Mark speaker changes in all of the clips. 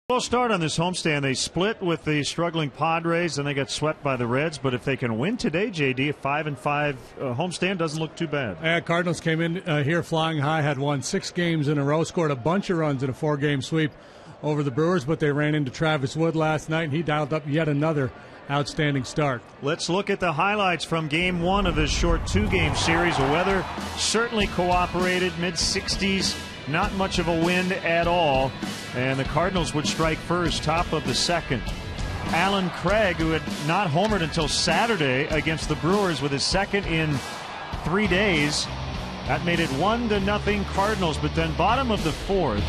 Speaker 1: Well, start on this homestand. They split with the struggling Padres, and they got swept by the Reds. But if they can win today, JD, a 5-5 homestand doesn't look too bad.
Speaker 2: Yeah, Cardinals came in here flying high, had won 6 games in a row, scored a bunch of runs in a 4-game sweep over the Brewers, but they ran into Travis Wood last night, and he dialed up yet another outstanding start.
Speaker 1: Let's look at the highlights from Game 1 of this short 2-game series. The weather certainly cooperated, mid-60s, not much of a wind at all. And the Cardinals would strike first, top of the second. Alan Craig, who had not homered until Saturday against the Brewers with his second in 3 days, that made it 1-0 Cardinals. But then bottom of the fourth,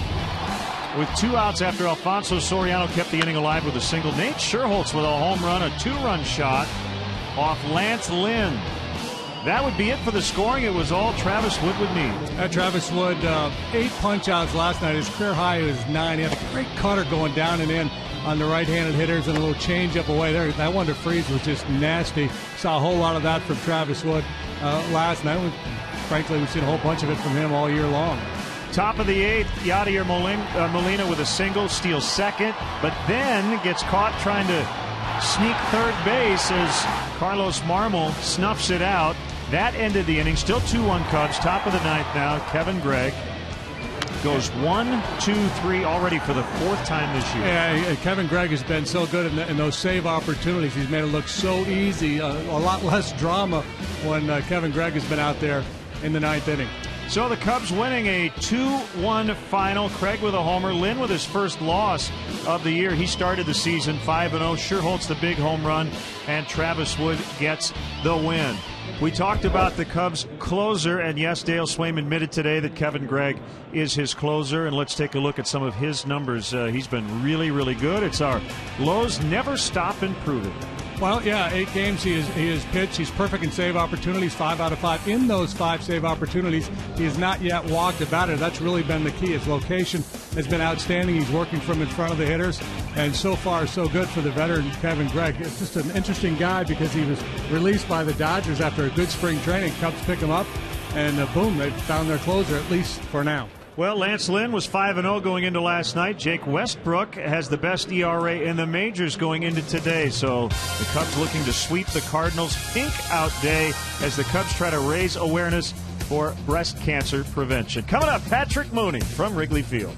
Speaker 1: with 2 outs after Alfonso Soriano kept the inning alive with a single, Nate Scherholtz with a home run, a 2-run shot off Lance Lynn. That would be it for the scoring. It was all Travis Wood would need.
Speaker 2: Travis Wood, 8 punch-outs last night. His career high was 9. He had a great cutter going down and in on the right-handed hitters and a little change-up away there. That one to freeze was just nasty. Saw a whole lot of that from Travis Wood last night. Frankly, we've seen a whole bunch of it from him all year long.
Speaker 1: Top of the 8th, Yadier Molina with a single, steals second, but then gets caught trying to sneak third base as Carlos Marmol snuffs it out. That ended the inning. Still 2-1 Cubs. Top of the 9th now. Kevin Gregg goes 1, 2, 3 already for the 4th time this year.
Speaker 2: Yeah, Kevin Gregg has been so good in those save opportunities. He's made it look so easy. A lot less drama when Kevin Gregg has been out there in the 9th inning.
Speaker 1: So the Cubs winning a 2-1 final. Craig with a homer. Lynn with his first loss of the year. He started the season 5-0. Scherholtz the big home run, and Travis Wood gets the win. We talked about the Cubs closer, and yes, Dale Swaim admitted today that Kevin Gregg is his closer, and let's take a look at some of his numbers. He's been really, really good. It's our Lowe's Never Stop Improving.
Speaker 2: Well, yeah, 8 games he has pitched. He's perfect in save opportunities, 5 out of 5. In those 5 save opportunities, he has not yet walked a batter. That's really been the key. His location has been outstanding. He's working from in front of the hitters, and so far so good for the veteran Kevin Gregg. It's just an interesting guy because he was released by the Dodgers after a good spring training. Cubs pick him up, and boom, they found their closer, at least for now.
Speaker 1: Well, Lance Lynn was 5-0 going into last night. Jake Westbrook has the best ERA in the majors going into today. So the Cubs looking to sweep the Cardinals. Pink out day as the Cubs try to raise awareness for breast cancer prevention. Coming up, Patrick Mooney from Wrigley Field.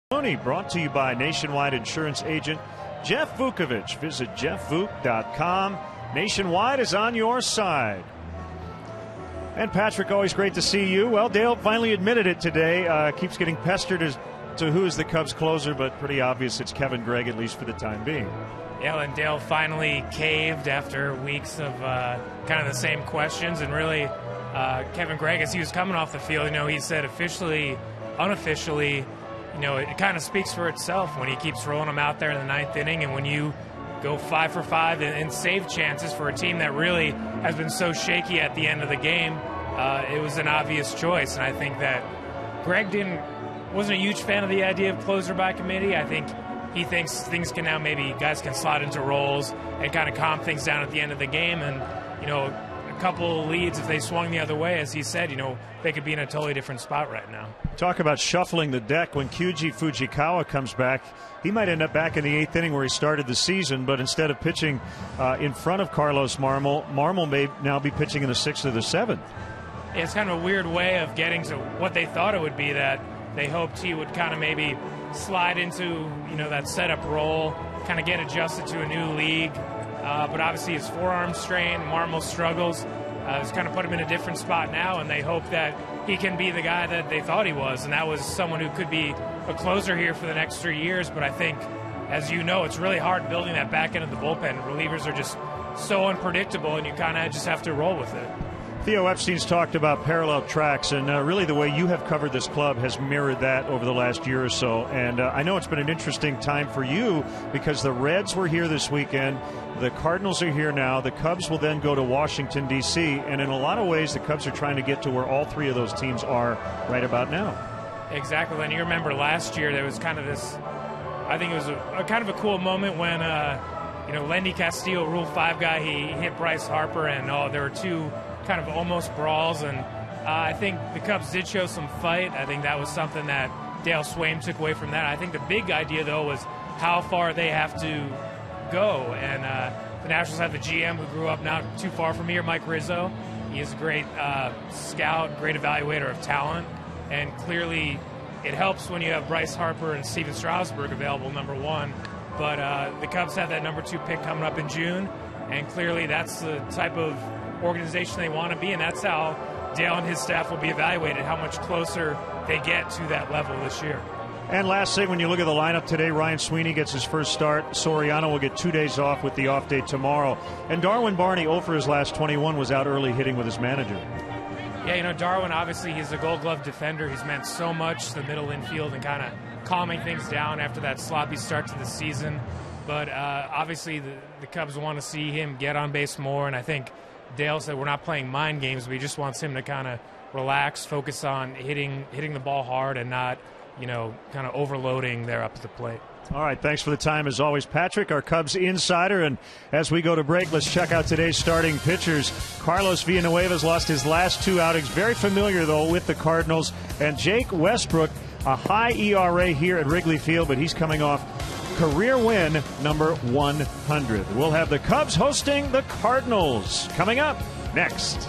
Speaker 1: Brought to you by Nationwide Insurance Agent Jeff Vukovich. Visit jeffvuk.com. Nationwide is on your side. And Patrick, always great to see you. Well, Dale finally admitted it today. Keeps getting pestered as to who is the Cubs closer, but pretty obvious it's Kevin Gregg, at least for the time being.
Speaker 3: Yeah, and Dale finally caved after weeks of kind of the same questions. And really, Kevin Gregg, as he was coming off the field, he said officially, unofficially, it kind of speaks for itself when he keeps rolling them out there in the ninth inning. And when you go 5 for 5 and save chances for a team that really has been so shaky at the end of the game, it was an obvious choice. And I think that Gregg wasn't a huge fan of the idea of closer by committee. I think he thinks things can now, maybe guys can slot into roles and kind of calm things down at the end of the game. And, a couple leads, if they swung the other way, as he said, they could be in a totally different spot right now.
Speaker 1: Talk about shuffling the deck. When Kyuji Fujikawa comes back, he might end up back in the 8th inning where he started the season, but instead of pitching in front of Carlos Marmol may now be pitching in the 6th or the 7th.
Speaker 3: Yeah, it's kind of a weird way of getting to what they thought it would be, that they hoped he would kind of maybe slide into, that setup role, kind of get adjusted to a new league. But obviously his forearm strain, Marmol struggles. It's kind of put him in a different spot now, and they hope that he can be the guy that they thought he was, and that was someone who could be a closer here for the next 3 years. But I think, as you know, it's really hard building that back end of the bullpen. Relievers are just so unpredictable, and you kind of just have to roll with it.
Speaker 1: Theo Epstein's talked about parallel tracks, and really the way you have covered this club has mirrored that over the last year or so. And I know it's been an interesting time for you because the Reds were here this weekend. The Cardinals are here now. The Cubs will then go to Washington, D.C., and in a lot of ways the Cubs are trying to get to where all three of those teams are right about now.
Speaker 3: Exactly. And you remember last year there was kind of this, I think it was a kind of a cool moment when, Lenny Castillo, Rule 5 guy, he hit Bryce Harper, and there were two kind of almost brawls, and I think the Cubs did show some fight. I think that was something that Dale Swaim took away from that. I think the big idea, though, was how far they have to go, and the Nationals have the GM who grew up not too far from here, Mike Rizzo. He is a great scout, great evaluator of talent, and clearly it helps when you have Bryce Harper and Steven Strasburg available, number one, but the Cubs have that number 2 pick coming up in June, and clearly that's the type of organization they want to be, and that's how Dale and his staff will be evaluated, how much closer they get to that level this year.
Speaker 1: And last thing, when you look at the lineup today, Ryan Sweeney gets his first start. Soriano will get 2 days off with the off day tomorrow. And Darwin Barney, 0 for his last 21, was out early hitting with his manager.
Speaker 3: Yeah, Darwin, obviously, he's a Gold Glove defender. He's meant so much to the middle infield and kind of calming things down after that sloppy start to the season. But obviously, the Cubs want to see him get on base more, and I think Dale said we're not playing mind games, but he just wants him to kind of relax, focus on hitting the ball hard and not, kind of overloading there up at the plate.
Speaker 1: All right, thanks for the time as always, Patrick, our Cubs insider. And as we go to break, let's check out today's starting pitchers. Carlos Villanueva's lost his last 2 outings. Very familiar, though, with the Cardinals. And Jake Westbrook, a high ERA here at Wrigley Field, but he's coming off career win number 100. We'll have the Cubs hosting the Cardinals coming up next.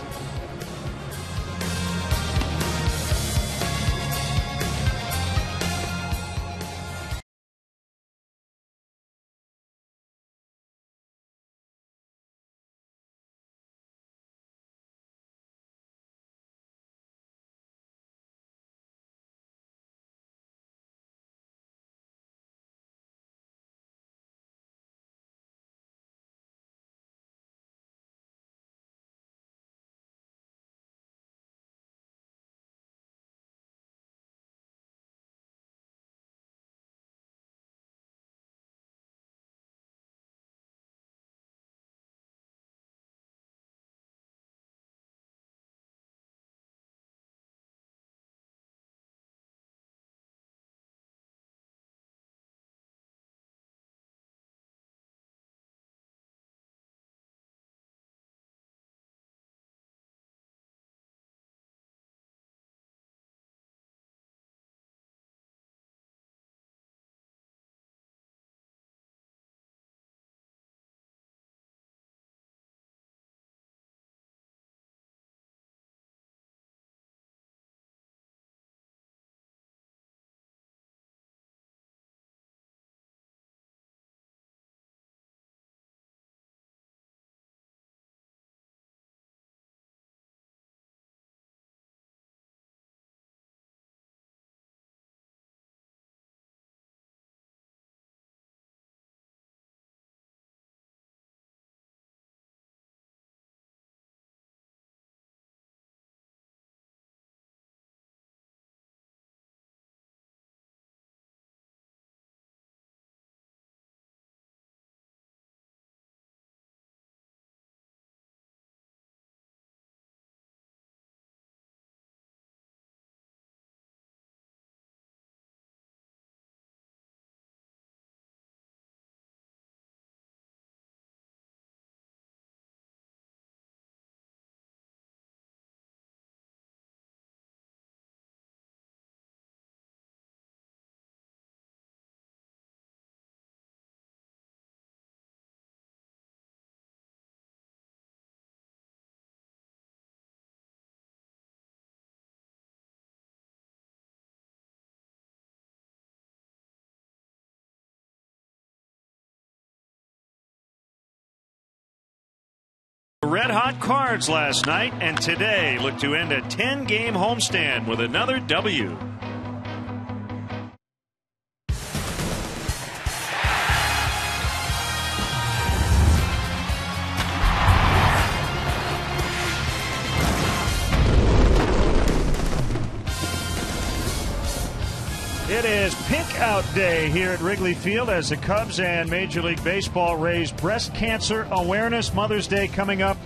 Speaker 1: Red-hot Cards last night, and today look to end a 10-game homestand with another W. It is Pink Out Day here at Wrigley Field as the Cubs and Major League Baseball raise breast cancer awareness. Mother's Day coming up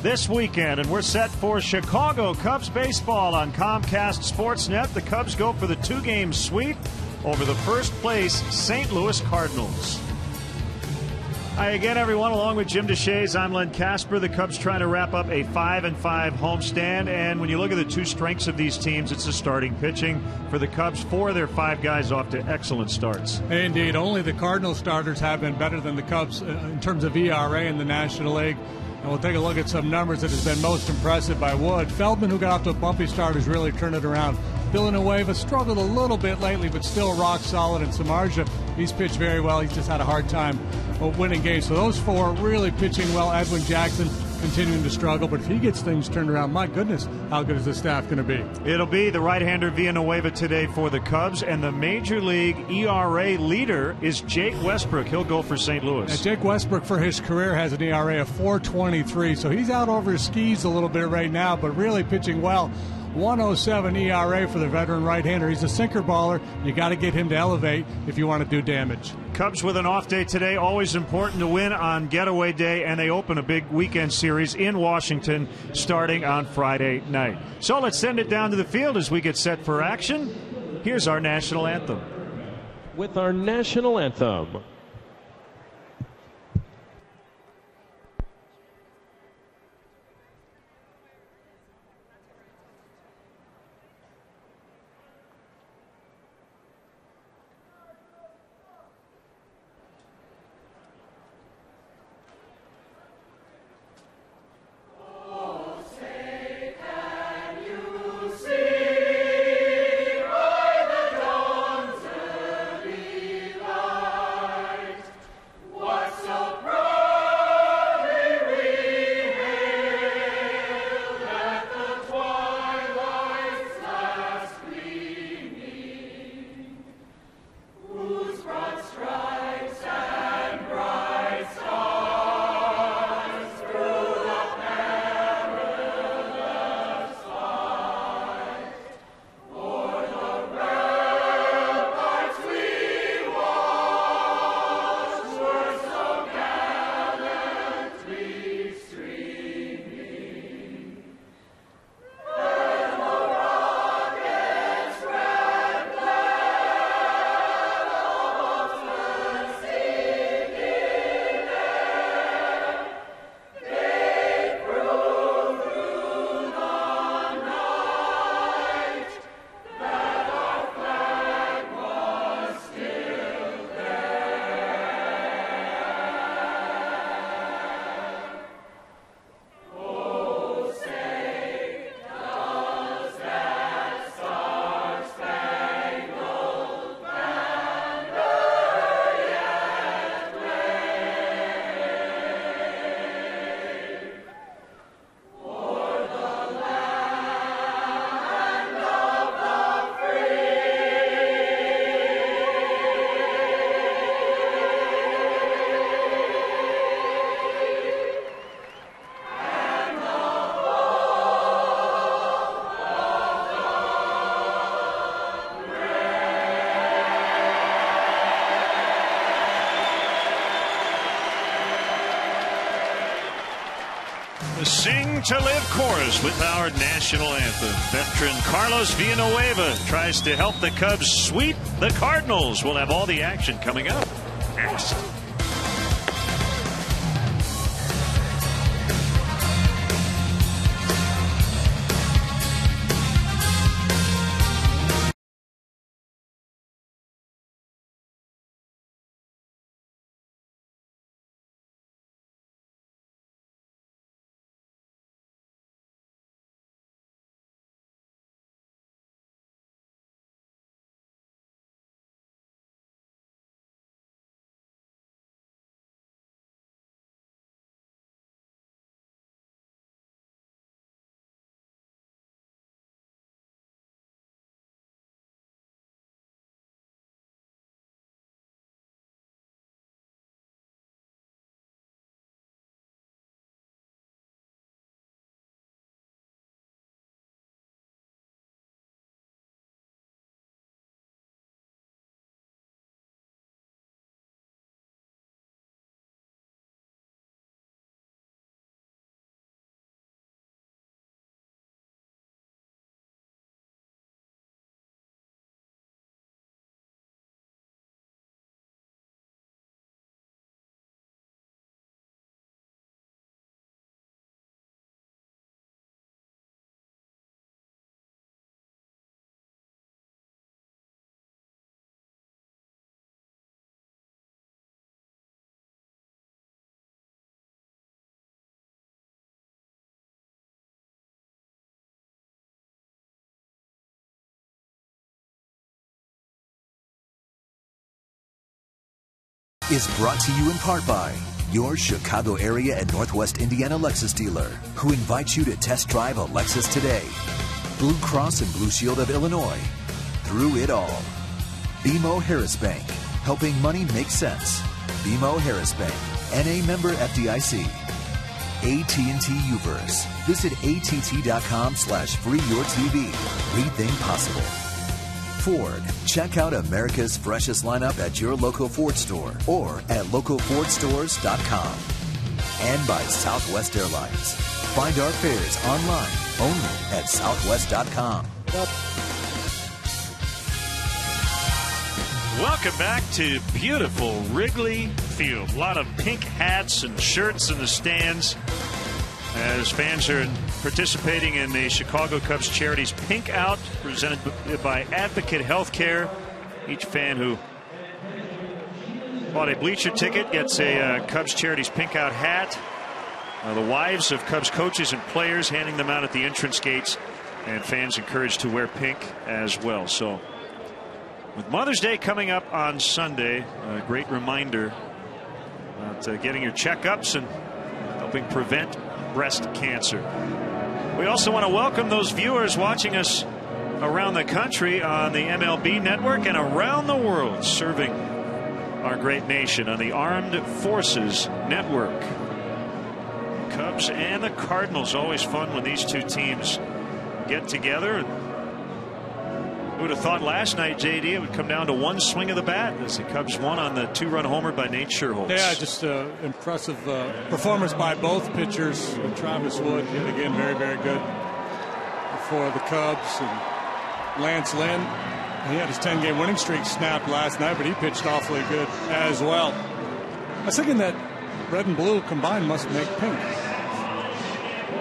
Speaker 1: this weekend, and we're set for Chicago Cubs baseball on Comcast Sportsnet. The Cubs go for the 2-game sweep over the first-place St. Louis Cardinals. Hi again, everyone. Along with Jim DeShays, I'm Len Casper. The Cubs trying to wrap up a 5-5 homestand. And when you look at the two strengths of these teams, it's the starting pitching. For the Cubs, 4 of their 5 guys off to excellent starts.
Speaker 2: Indeed. Only the Cardinal starters have been better than the Cubs in terms of ERA in the National League. And we'll take a look at some numbers that has been most impressive by Wood. Feldman, who got off to a bumpy start, has really turned it around. Villanueva struggled a little bit lately, but still rock solid. And Samardzija, he's pitched very well. He's just had a hard time winning games. So those 4 really pitching well. Edwin Jackson continuing to struggle, but if he gets things turned around, my goodness, how good is the staff going to be?
Speaker 1: It'll be the right-hander Villanueva today for the Cubs, and the Major League ERA leader is Jake Westbrook. He'll go for St. Louis.
Speaker 2: And Jake Westbrook, for his career, has an ERA of 4.23, so he's out over his skis a little bit right now, but really pitching well. 107 ERA for the veteran right-hander. He's a sinker baller. You got to get him to elevate if you want to do damage.
Speaker 1: Cubs with an off day today. Always important to win on getaway day, and they open a big weekend series in Washington starting on Friday night. So let's send it down to the field as we get set for action. Here's our national anthem.
Speaker 4: With our national anthem.
Speaker 1: The Sing to Live chorus with our national anthem. Veteran Carlos Villanueva tries to help the Cubs sweep the Cardinals. We'll have all the action coming up next.
Speaker 5: is brought to you in part by your Chicago area and Northwest Indiana Lexus dealer, who invites you to test drive a Lexus today. Blue Cross and Blue Shield of Illinois. Through it all. BMO Harris Bank, helping money make sense. BMO Harris Bank, NA member FDIC. AT&T Uverse. Visit att.com/freeyourtv. Rethink possible. Ford. Check out America's freshest lineup at your local Ford store or at localfordstores.com. And by Southwest Airlines. Find our fares online only at southwest.com.
Speaker 1: Welcome back to beautiful Wrigley Field. A lot of pink hats and shirts in the stands as fans are participating in the Chicago Cubs Charities Pink Out, presented by Advocate Healthcare. Each fan who bought a bleacher ticket gets a Cubs Charities Pink Out hat. The wives of Cubs coaches and players handing them out at the entrance gates, and fans encouraged to wear pink as well. So with Mother's Day coming up on Sunday, a great reminder about getting your checkups and helping prevent breast cancer. We also want to welcome those viewers watching us around the country on the MLB network and around the world, serving our great nation on the Armed Forces Network. Cubs and the Cardinals, always fun when these two teams get together. Who would have thought last night, JD, it would come down to one swing of the bat as the Cubs won on the 2-run homer by Nate Scherholz.
Speaker 2: Yeah, just impressive performance by both pitchers. Travis Wood, yet again, very, very good for the Cubs. And Lance Lynn, he had his 10-game winning streak snapped last night, but he pitched awfully good as well. I was thinking that red and blue combined must make pink.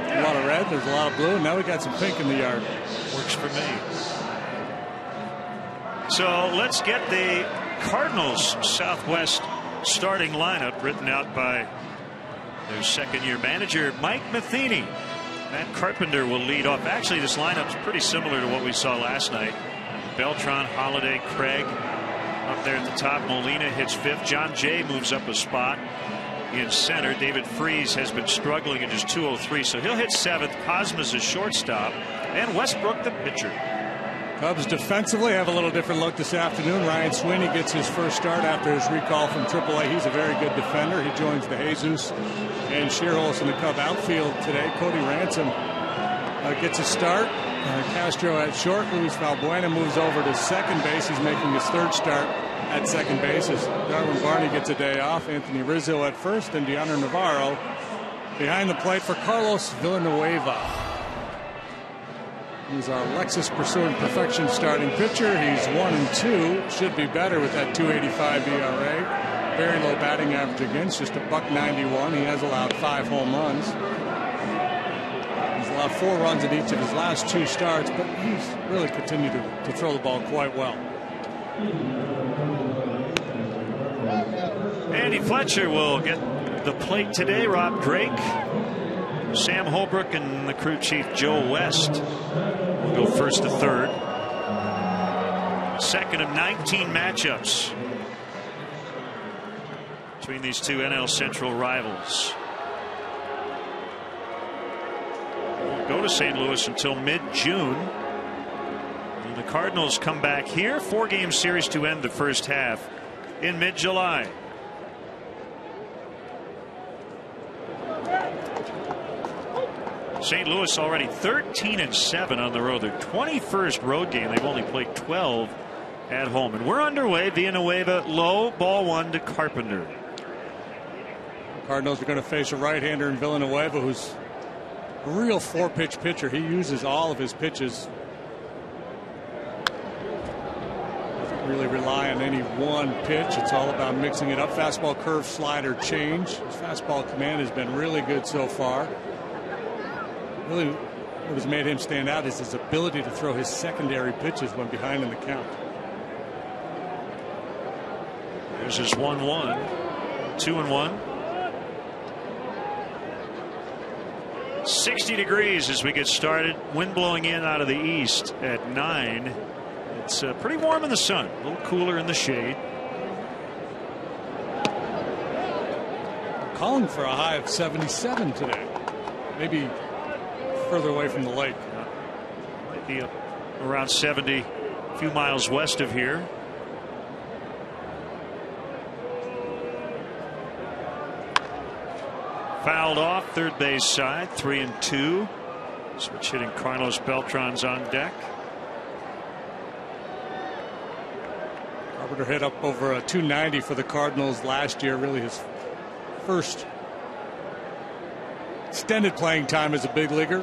Speaker 2: A lot of red, there's a lot of blue, and now we got some pink in the yard.
Speaker 1: Works for me. So let's get the Cardinals Southwest starting lineup written out by their second-year manager, Mike Matheny. Matt Carpenter will lead off. Actually, this lineup's pretty similar to what we saw last night. Beltran, Holiday, Craig up there at the top. Molina hits fifth. John Jay moves up a spot in center. David Freese has been struggling at just 203, so he'll hit seventh. Cosmas is shortstop, and Westbrook the pitcher.
Speaker 2: Cubs defensively have a little different look this afternoon. Ryan Sweeney gets his first start after his recall from AAA. He's a very good defender. He joins the Jesus and Scherholz in the Cub outfield today. Cody Ransom gets a start. Castro at short. Luis Valbuena moves over to second base. He's making his third start at second base as Darwin Barney gets a day off. Anthony Rizzo at first, and Deandre Navarro behind the plate for Carlos Villanueva. He's our Lexus pursuing perfection starting pitcher. He's 1-2. Should be better with that 2.85 ERA. Very low batting average against, just a .91. He has allowed 5 home runs. He's allowed 4 runs in each of his last 2 starts, but he's really continued to throw the ball quite well.
Speaker 1: Andy Fletcher will get the plate today. Rob Drake, Sam Holbrook, and the crew chief Joe West will go first to third. Second of 19 matchups between these two NL Central rivals. Won't go to St. Louis until mid-June. And the Cardinals come back here. 4-game series to end the first half in mid-July. St. Louis already 13-7 on the road. Their 21st road game. They've only played 12 at home. And we're underway. Villanueva low, ball 1 to Carpenter.
Speaker 2: Cardinals are going to face a right-hander in Villanueva, who's a real 4-pitch pitcher. He uses all of his pitches. Doesn't really rely on any one pitch. It's all about mixing it up. Fastball, curve, slider, change. His fastball command has been really good so far. Really, what has made him stand out is his ability to throw his secondary pitches when behind in the count.
Speaker 1: There's his 1-1, 2-1. 60 degrees as we get started. Wind blowing in out of the east at 9. It's pretty warm in the sun, a little cooler in the shade.
Speaker 2: calling for a high of 77 today. Maybe further away from the lake.
Speaker 1: Might be around 70, a few miles west of here. Fouled off third base side, 3-2. Switch hitting Carlos Beltran's on deck.
Speaker 2: Carpenter hit up over a 290 for the Cardinals last year. Really his first extended playing time as a big leaguer.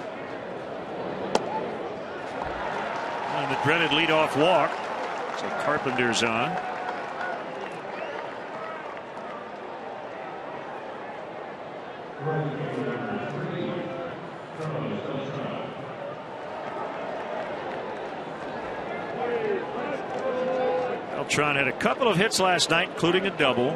Speaker 1: And the dreaded leadoff walk. So Carpenter's on. Beltran had a couple of hits last night, including a double.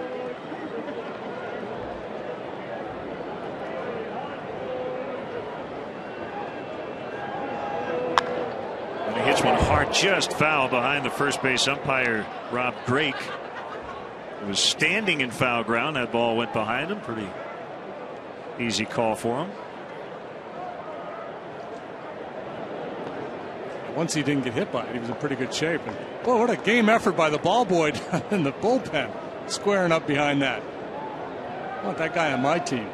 Speaker 1: And he hits one hard, just foul behind the first base umpire, Rob Drake. It was standing in foul ground. That ball went behind him. Pretty easy call for him.
Speaker 2: Once he didn't get hit by it, he was in pretty good shape. And, boy, what a game effort by the ball boy in the bullpen, squaring up behind that. I want that guy on my team.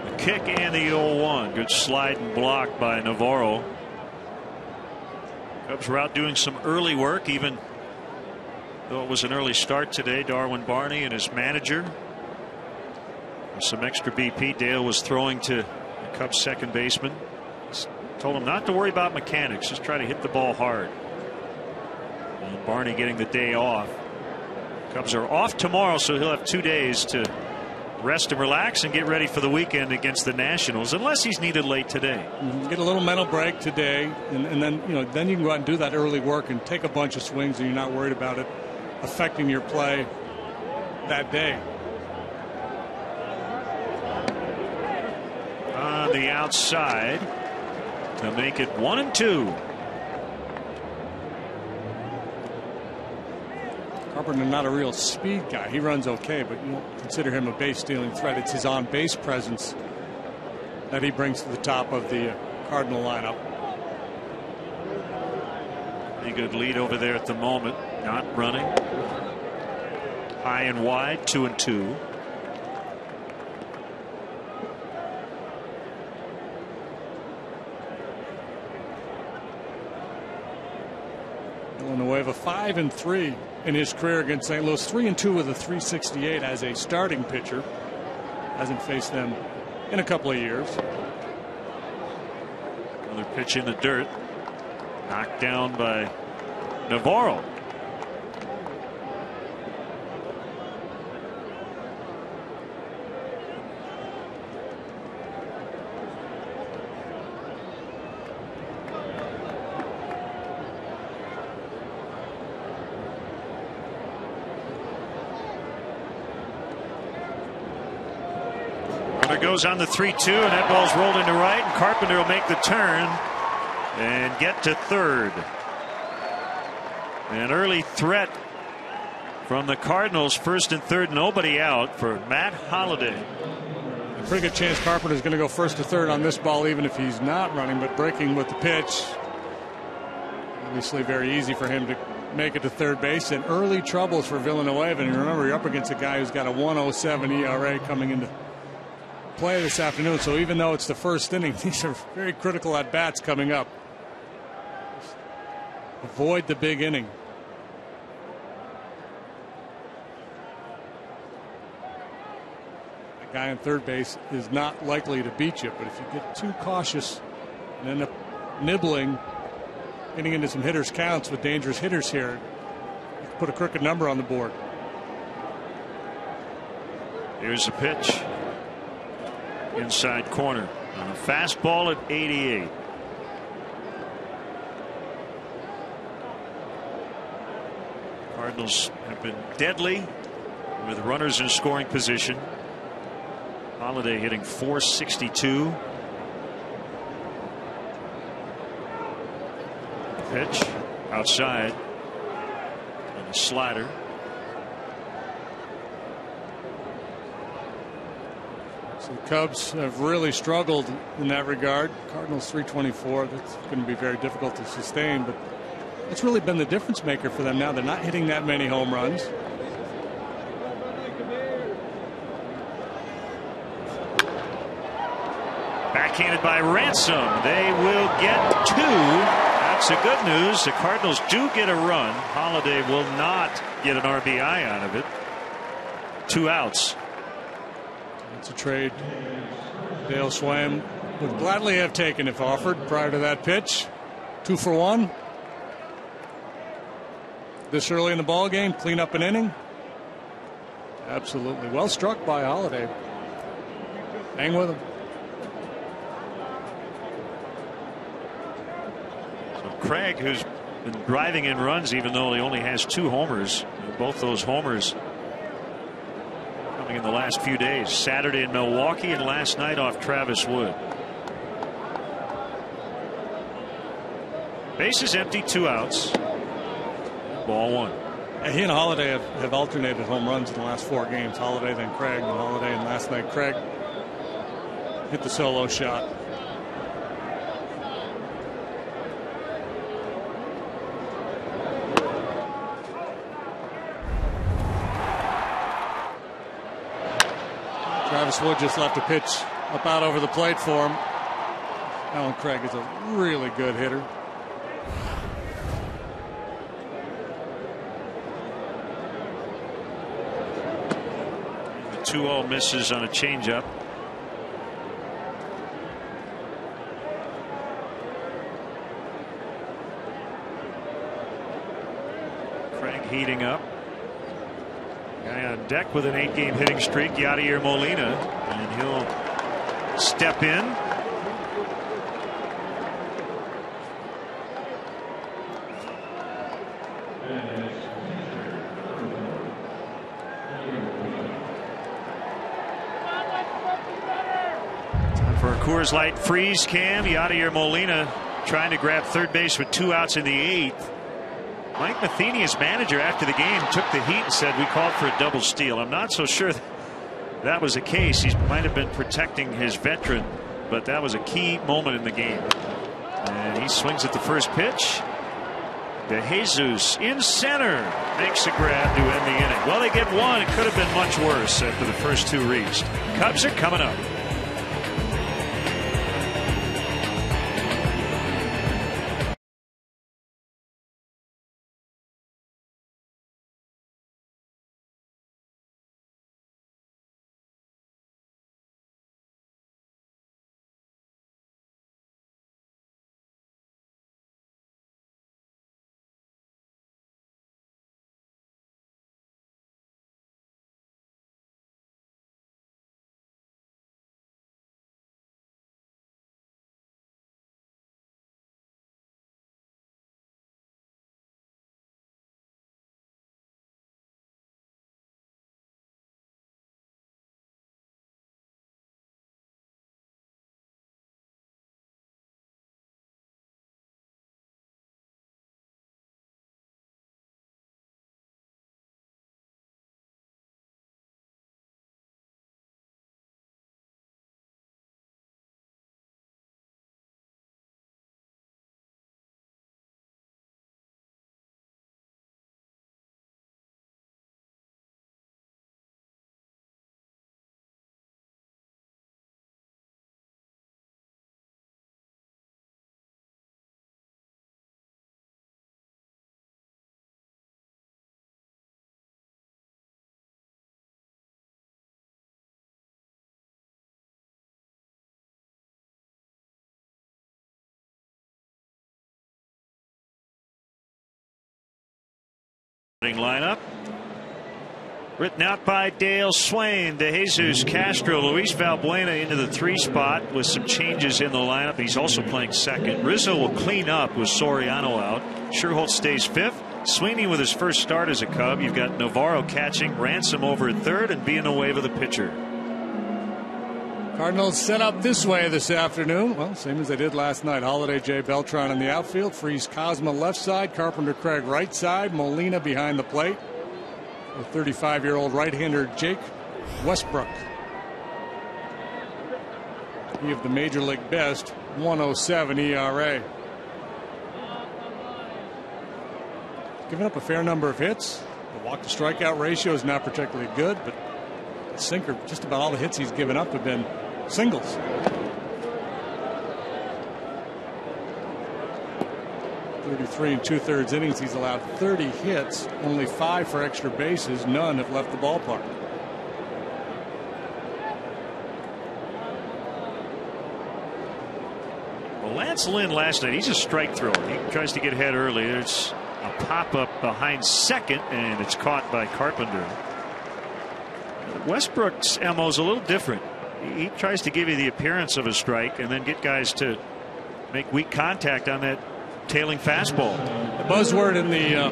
Speaker 1: The kick and the 0-1. Good slide and block by Navarro. Cubs were out doing some early work, even though it was an early start today. Darwin Barney and his manager. Some extra BP. Dale was throwing to the Cubs second baseman. Told him not to worry about mechanics, just try to hit the ball hard. And Barney getting the day off. Cubs are off tomorrow, so he'll have 2 days to rest and relax and get ready for the weekend against the Nationals, unless he's needed late today.
Speaker 2: Get a little mental break today, and then then you can go out and do that early work and take a bunch of swings, and you're not worried about it affecting your play that day.
Speaker 1: On the outside to make it 1-2.
Speaker 2: Carpenter not a real speed guy. He runs okay, but you won't consider him a base stealing threat. It's his on base presence that he brings to the top of the Cardinal lineup.
Speaker 1: Pretty good lead over there at the moment. Not running. High and wide, 2-2.
Speaker 2: Villanueva 5-3 in his career against St. Louis. 3-2 with a 368 as a starting pitcher. Hasn't faced them in a couple of years.
Speaker 1: Another pitch in the dirt. Knocked down by Navarro. Goes on the 3-2, and that ball's rolled into right, and Carpenter will make the turn and get to third. An early threat from the Cardinals, first and third, nobody out for Matt Holliday.
Speaker 2: A pretty good chance Carpenter's going to go first to third on this ball, even if he's not running, but breaking with the pitch. Obviously very easy for him to make it to third base, and early troubles for Villanueva. And remember, you're up against a guy who's got a 1.07 ERA coming into play this afternoon, so even though it's the first inning, these are very critical at bats coming up. Avoid the big inning. The guy on third base is not likely to beat you, but if you get too cautious and end up nibbling, getting into some hitters counts with dangerous hitters here, you can put a crooked number on the board.
Speaker 1: Here's a pitch. Inside corner on a fastball at 88. Cardinals have been deadly with runners in scoring position. Holliday hitting .462. Pitch outside. And A slider.
Speaker 2: So the Cubs have really struggled in that regard. Cardinals 324. That's going to be very difficult to sustain, but it's really been the difference maker for them now. They're not hitting that many home runs.
Speaker 1: Backhanded by Ransom. They will get 2. That's the good news. The Cardinals do get a run. Holiday will not get an RBI out of it. 2 outs.
Speaker 2: It's a trade Dale Swaim would gladly have taken if offered prior to that pitch. 2 for 1. This early in the ball game, clean up an inning. Absolutely well struck by Holiday. Hang with him.
Speaker 1: Craig, who's been driving in runs even though he only has 2 homers. Both those homers coming in the last few days. Saturday in Milwaukee and last night off Travis Wood. Bases empty, 2 outs. Ball 1.
Speaker 2: And he and Holiday have alternated home runs in the last 4 games. Holiday, then Craig, and Holiday, and last night Craig hit the solo shot. Travis Wood just left a pitch up out over the plate for him. Alan Craig is a really good hitter.
Speaker 1: The 2-0 misses on a changeup. Craig heating up. Guy on deck with an 8-game hitting streak, Yadier Molina, and he'll step in. Time for a Coors Light freeze cam. Yadier Molina trying to grab third base with 2 outs in the 8th. Mike Matheny, his manager, after the game took the heat and said we called for a double steal. I'm not so sure that was the case. He might have been protecting his veteran, but that was a key moment in the game. And he swings at the first pitch. De Jesus in center makes a grab to end the inning. Well, they get 1. It could have been much worse after the first 2 reached. Cubs are coming up. Lineup written out by Dale Swaim. De Jesus, Castro, Luis Valbuena into the 3 spot with some changes in the lineup. He's also playing second. Rizzo will clean up with Soriano out. Sherholtz stays 5th. Sweeney with his first start as a Cub. You've got Navarro catching, Ransom over at 3rd, and Villanueva the pitcher.
Speaker 2: Cardinals set up this way this afternoon. Well, same as they did last night. Holiday J. Beltran in the outfield. Freeze Cosma left side. Carpenter Craig right side. Molina behind the plate. The 35-year-old right-hander Jake Westbrook. He have the major league best 1.07 ERA. Giving up a fair number of hits. The walk to strikeout ratio is not particularly good, but the sinker, just about all the hits he's given up have been singles. (33 2/3 innings). He's allowed 30 hits, only 5 for extra bases. None have left the ballpark.
Speaker 1: Well, Lance Lynn last night, he's a strike thrower. He tries to get ahead early. There's a pop up behind second, and it's caught by Carpenter. Westbrook's MO is a little different. He tries to give you the appearance of a strike and then get guys to make weak contact on that tailing fastball.
Speaker 2: The buzzword in the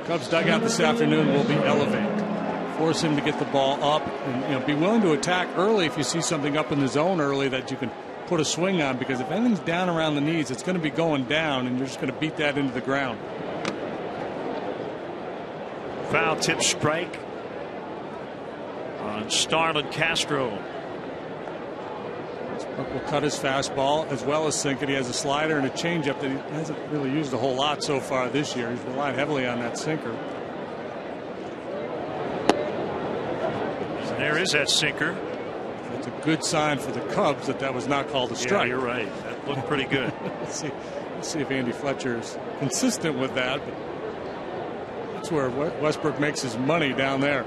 Speaker 2: Cubs dugout this afternoon will be elevate. Force him to get the ball up, and be willing to attack early if you see something up in the zone early that you can put a swing on, because if anything's down around the knees, it's going to be going down, and you're just going to beat that into the ground.
Speaker 1: Foul tip strike on Starlin Castro.
Speaker 2: Westbrook will cut his fastball as well as sink it. He has a slider and a changeup that he hasn't really used a whole lot so far this year. He's relied heavily on that sinker.
Speaker 1: And there is that sinker.
Speaker 2: That's a good sign for the Cubs that was not called a strike.
Speaker 1: Yeah, you're right. That looked pretty good.
Speaker 2: Let's see if Andy Fletcher is consistent with that. But that's where Westbrook makes his money, down there.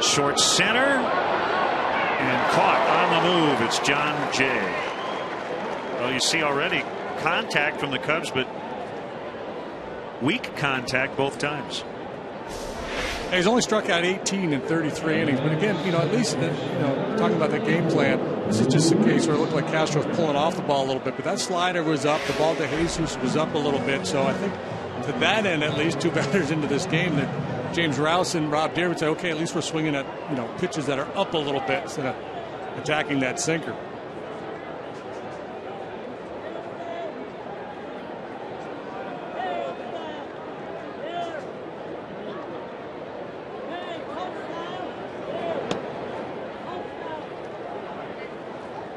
Speaker 1: Short center and caught on the move. It's John Jay. Well, you see already contact from the Cubs, but weak contact both times.
Speaker 2: He's only struck out 18 in 33 innings, but again, at least talking about the game plan, this is just a case where it looked like Castro's pulling off the ball a little bit, but that slider was up, the ball to Jesus was up a little bit, so I think to that end, at least, 2 batters into this game, that James Rouse and Rob Deere would say, okay, at least we're swinging at pitches that are up a little bit instead of attacking that sinker.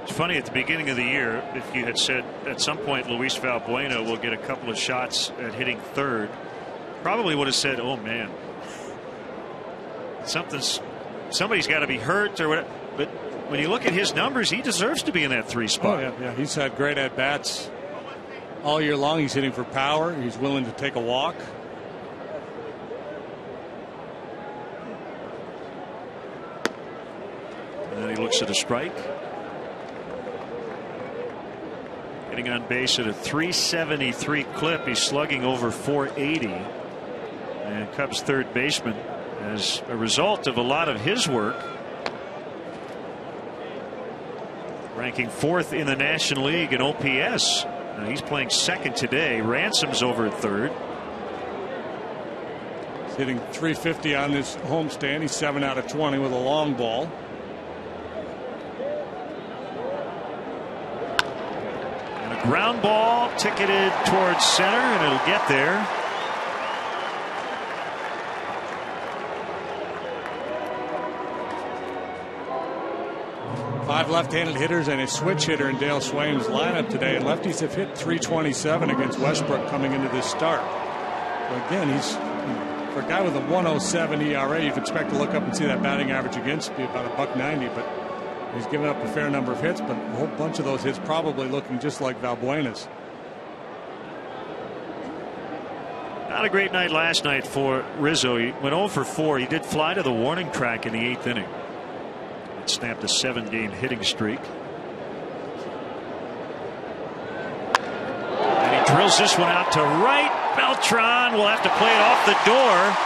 Speaker 1: Funny, at the beginning of the year, if you had said at some point Luis Valbuena will get a couple of shots at hitting third, probably would have said, oh man, somebody's got to be hurt or whatever. But when you look at his numbers, he deserves to be in that 3 spot.
Speaker 2: Oh, yeah, he's had great at bats all year long. He's hitting for power. He's willing to take a walk.
Speaker 1: And then he looks at a strike. Getting on base at a 373 clip. He's slugging over 480. And Cubs third baseman, as a result of a lot of his work, ranking 4th in the National League in OPS. Now he's playing second today. Ransom's over at third.
Speaker 2: He's hitting 350 on this homestand. He's 7 out of 20 with a long ball.
Speaker 1: Ground ball ticketed towards center, and it'll get there.
Speaker 2: Five left-handed hitters and a switch hitter in Dale Swain's lineup today, and lefties have hit 327 against Westbrook coming into this start. But again, he's for a guy with a 1.07 ERA, you'd expect to look up and see that batting average against be about $1.90, but he's given up a fair number of hits, but a whole bunch of those hits probably looking just like Valbuena's.
Speaker 1: Not a great night last night for Rizzo. He went 0 for 4. He did fly to the warning track in the 8th inning. It snapped a 7-game hitting streak. And he drills this one out to right. Beltran will have to play it off the door.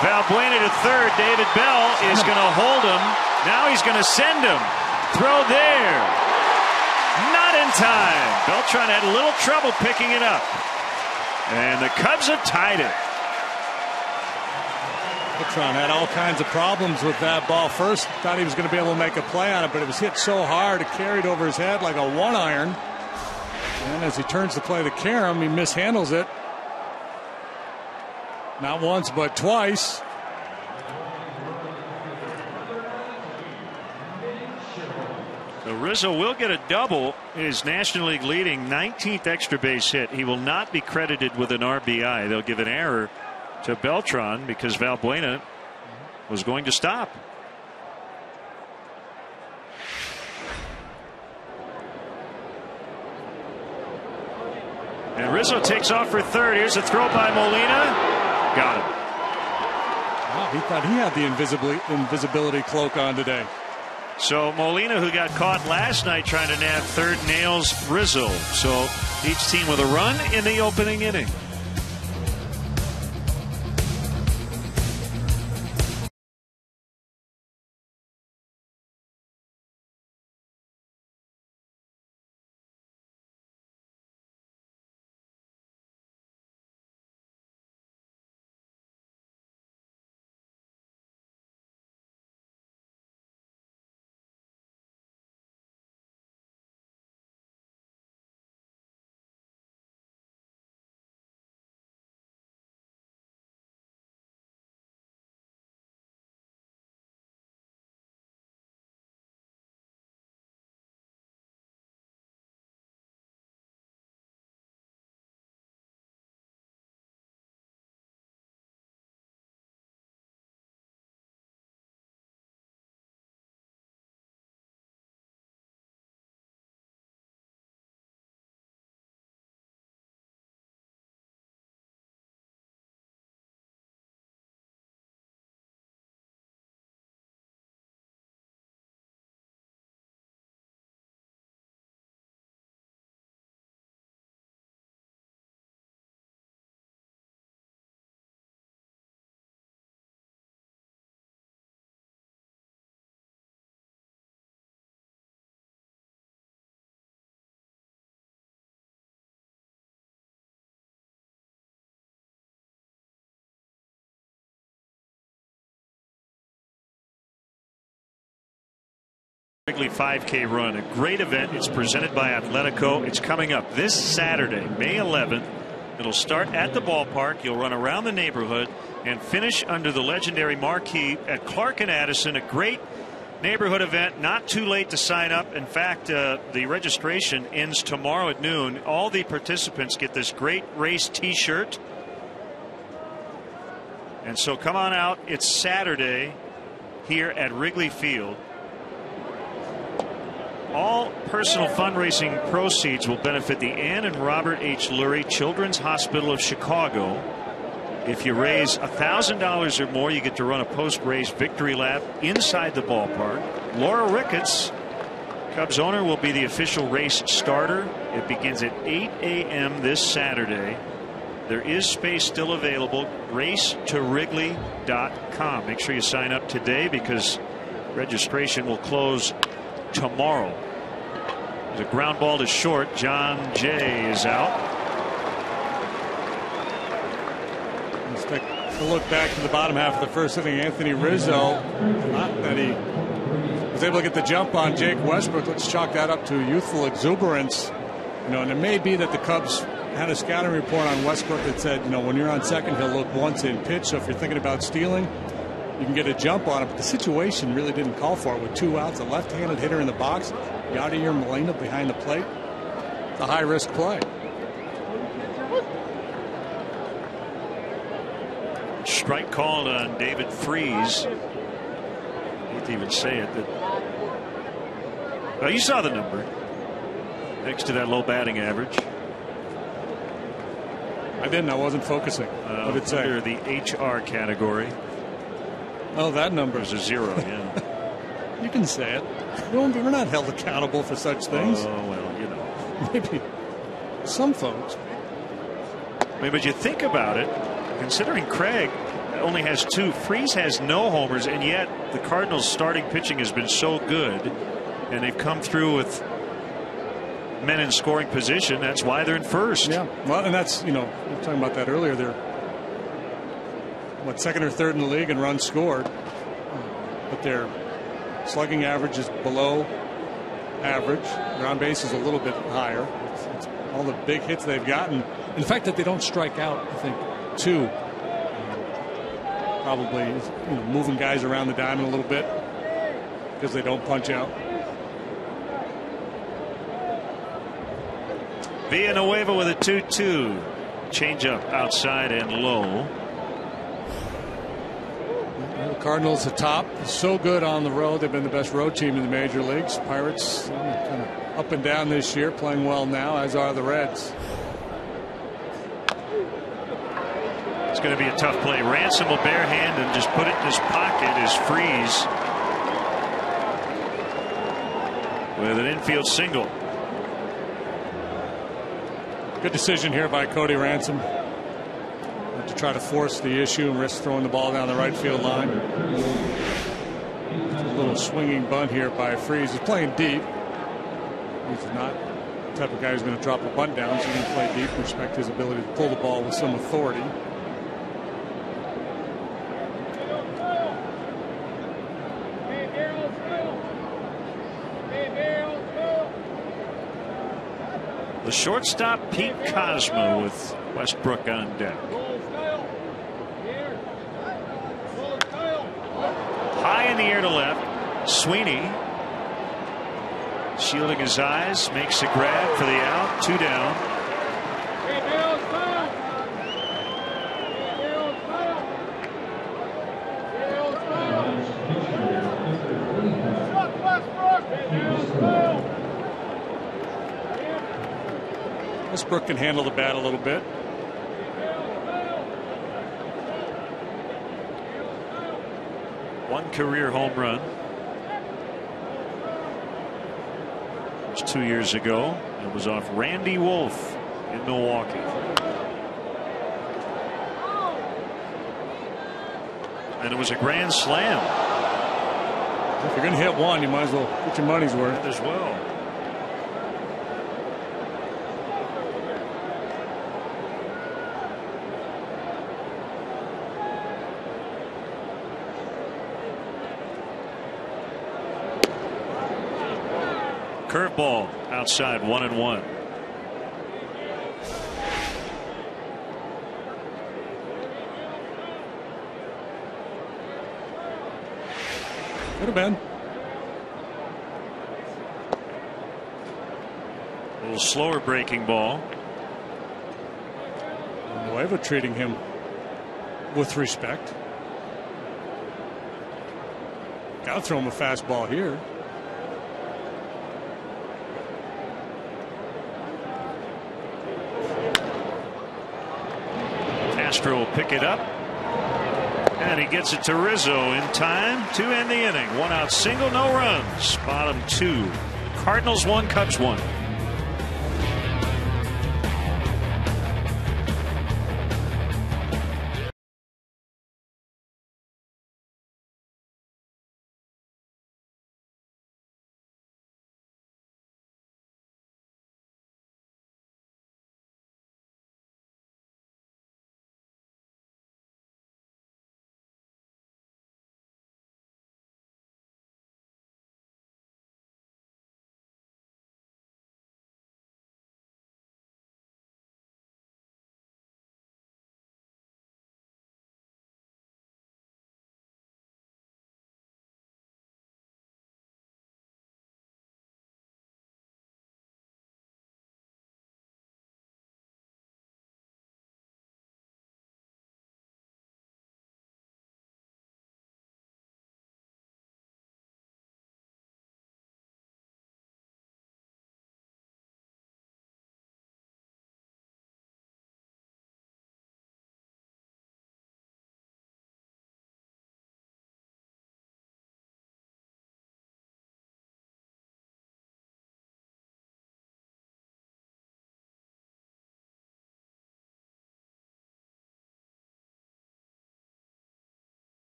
Speaker 1: Valbuena to third. David Bell is going to hold him. Now he's going to send him. Throw there. Not in time. Beltran had a little trouble picking it up. And the Cubs have tied it.
Speaker 2: Beltran had all kinds of problems with that ball. First, thought he was going to be able to make a play on it, but it was hit so hard it carried over his head like a 1-iron. And as he turns to play the carom, he mishandles it. Not once, but twice.
Speaker 1: So Rizzo will get a double, his National League leading 19th extra base hit. He will not be credited with an RBI. They'll give an error to Beltran because Valbuena was going to stop. And Rizzo takes off for third. Here's a throw by Molina. Got him.
Speaker 2: Wow, he thought he had the invisibility cloak on today.
Speaker 1: So Molina, who got caught last night trying to nab third, nails Rizzo. So each team with a run in the opening inning. Wrigley 5K run, a great event. It's presented by Atletico. It's coming up this Saturday, May 11th. It'll start at the ballpark. You'll run around the neighborhood and finish under the legendary marquee at Clark and Addison. A great neighborhood event. Not too late to sign up. In fact, the registration ends tomorrow at noon. All the participants get this great race T-shirt. And so come on out. It's Saturday here at Wrigley Field. All personal fundraising proceeds will benefit the Ann and Robert H. Lurie Children's Hospital of Chicago. If you raise $1,000 or more, you get to run a post-race victory lap inside the ballpark. Laura Ricketts, Cubs owner, will be the official race starter. It begins at 8 a.m. this Saturday. There is space still available. Race2Wrigley.com. Make sure you sign up today because registration will close tomorrow. The ground ball to short. John Jay is out.
Speaker 2: Let's take a look back to the bottom half of the first inning. Anthony Rizzo, not that he was able to get the jump on Jake Westbrook. Let's chalk that up to youthful exuberance. You know, and it may be that the Cubs had a scouting report on Westbrook that said, you know, when you're on second, he'll look once in pitch. So if you're thinking about stealing, you can get a jump on it. But the situation really didn't call for it with 2 outs, a left-handed hitter in the box, Yadier Molina behind the plate. It's a high-risk play.
Speaker 1: Strike called on David Freese. I hate to even say it. Well, you saw the number next to that low batting average.
Speaker 2: I didn't. I wasn't focusing. What did it say?
Speaker 1: Under the HR category.
Speaker 2: Oh, that number
Speaker 1: is a 0. Yeah.
Speaker 2: You can say it. We're not held accountable for such things.
Speaker 1: Oh, well, you know.
Speaker 2: Maybe some folks.
Speaker 1: I mean, but you think about it, considering Craig only has 2, Freese has no homers, and yet the Cardinals' starting pitching has been so good, and they've come through with men in scoring position. That's why they're in first.
Speaker 2: Yeah, well, and that's, you know, we were talking about that earlier. They're second or third in the league in runs scored, but their slugging average is below average. Their on base is a little bit higher. It's all the big hits they've gotten. In fact, that they don't strike out, I think, too. Probably moving guys around the diamond a little bit because they don't punch out.
Speaker 1: Villanueva with a 2-2. Changeup outside and low.
Speaker 2: The Cardinals atop, so good on the road. They've been the best road team in the major leagues. Pirates kind of up and down this year, playing well now, as are the Reds.
Speaker 1: It's going to be a tough play. Ransom will barehand and just put it in his pocket as Freeze with an infield single.
Speaker 2: Good decision here by Cody Ransom to try to force the issue and risk throwing the ball down the right field line. A little swinging bunt here by Freeze. He's playing deep. He's not the type of guy who's going to drop a bunt down, so he's going to play deep and respect his ability to pull the ball with some authority.
Speaker 1: The shortstop Pete Cosmo with Westbrook on deck. High in the air to left. Sweeney shielding his eyes, makes a grab for the out. 2 down.
Speaker 2: Westbrook can handle the bat a little bit.
Speaker 1: One career home run. It was 2 years ago. It was off Randy Wolf in Milwaukee. And it was a grand slam.
Speaker 2: If you're going to hit one, you might as well get your money's worth.
Speaker 1: As well. Curveball outside, 1-1.
Speaker 2: Could have been.
Speaker 1: A little slower breaking ball.
Speaker 2: Nueva treating him with respect. Got to throw him a fastball here.
Speaker 1: Castro will pick it up. And he gets it to Rizzo in time to end the inning. 1 out single, no runs. Bottom 2. Cardinals 1, Cubs 1.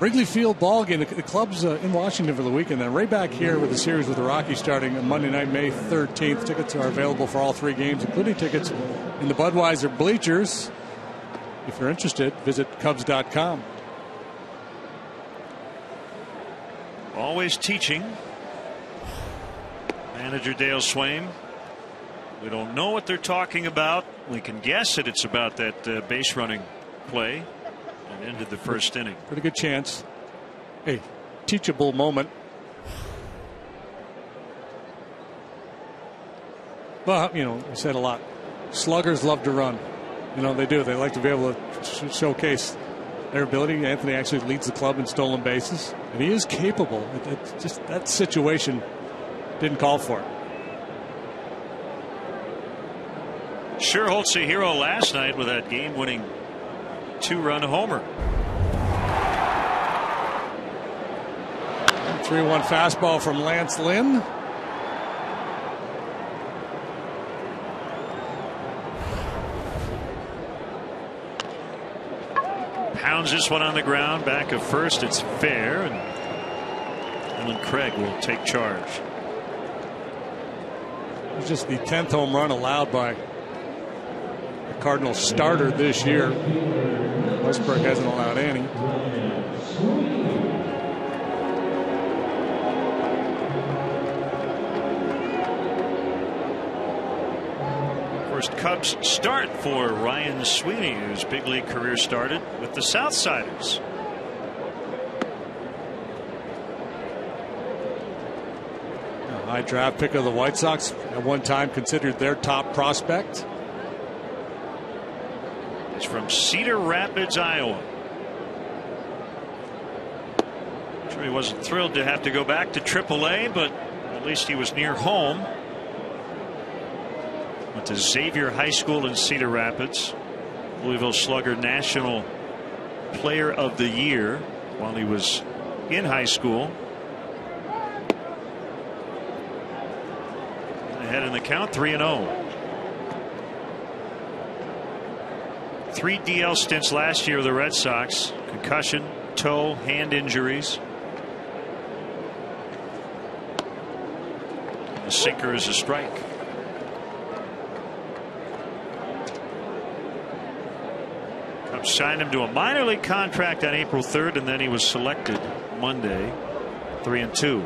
Speaker 2: Wrigley Field ball game. The club's in Washington for the weekend. Then right back here with the series with the Rockies starting on Monday night, May 13th. Tickets are available for all 3 games, including tickets in the Budweiser bleachers. If you're interested, visit Cubs.com.
Speaker 1: Always teaching. Manager Dale Swain. We don't know what they're talking about. We can guess that it's about that base running play. And ended the first inning.
Speaker 2: Pretty good chance. Hey, teachable moment. Well, you know, I said a lot. Sluggers love to run. You know, they do. They like to be able to showcase their ability. Anthony actually leads the club in stolen bases, and he is capable. It's just that situation didn't call for it.
Speaker 1: Sherholtz a hero last night with that game-winning 2-run homer.
Speaker 2: 3-1 fastball from Lance Lynn.
Speaker 1: Pounds this one on the ground, back of first. It's fair, and Alan Craig will take charge.
Speaker 2: It's just the 10th home run allowed by the Cardinals starter this year. Westbrook hasn't allowed any.
Speaker 1: First Cubs start for Ryan Sweeney, whose big league career started with the Southsiders.
Speaker 2: A high draft pick of the White Sox, at one time considered their top prospect.
Speaker 1: It's from Cedar Rapids, Iowa. I'm sure he wasn't thrilled to have to go back to AAA, but at least he was near home. Went to Xavier High School in Cedar Rapids. Louisville Slugger National Player of the Year while he was in high school. Ahead in the count, 3-0. 3 DL stints last year with the Red Sox. Concussion, toe, hand injuries. The sinker is a strike. Cubs signed him to a minor league contract on April 3rd, and then he was selected Monday. 3-2.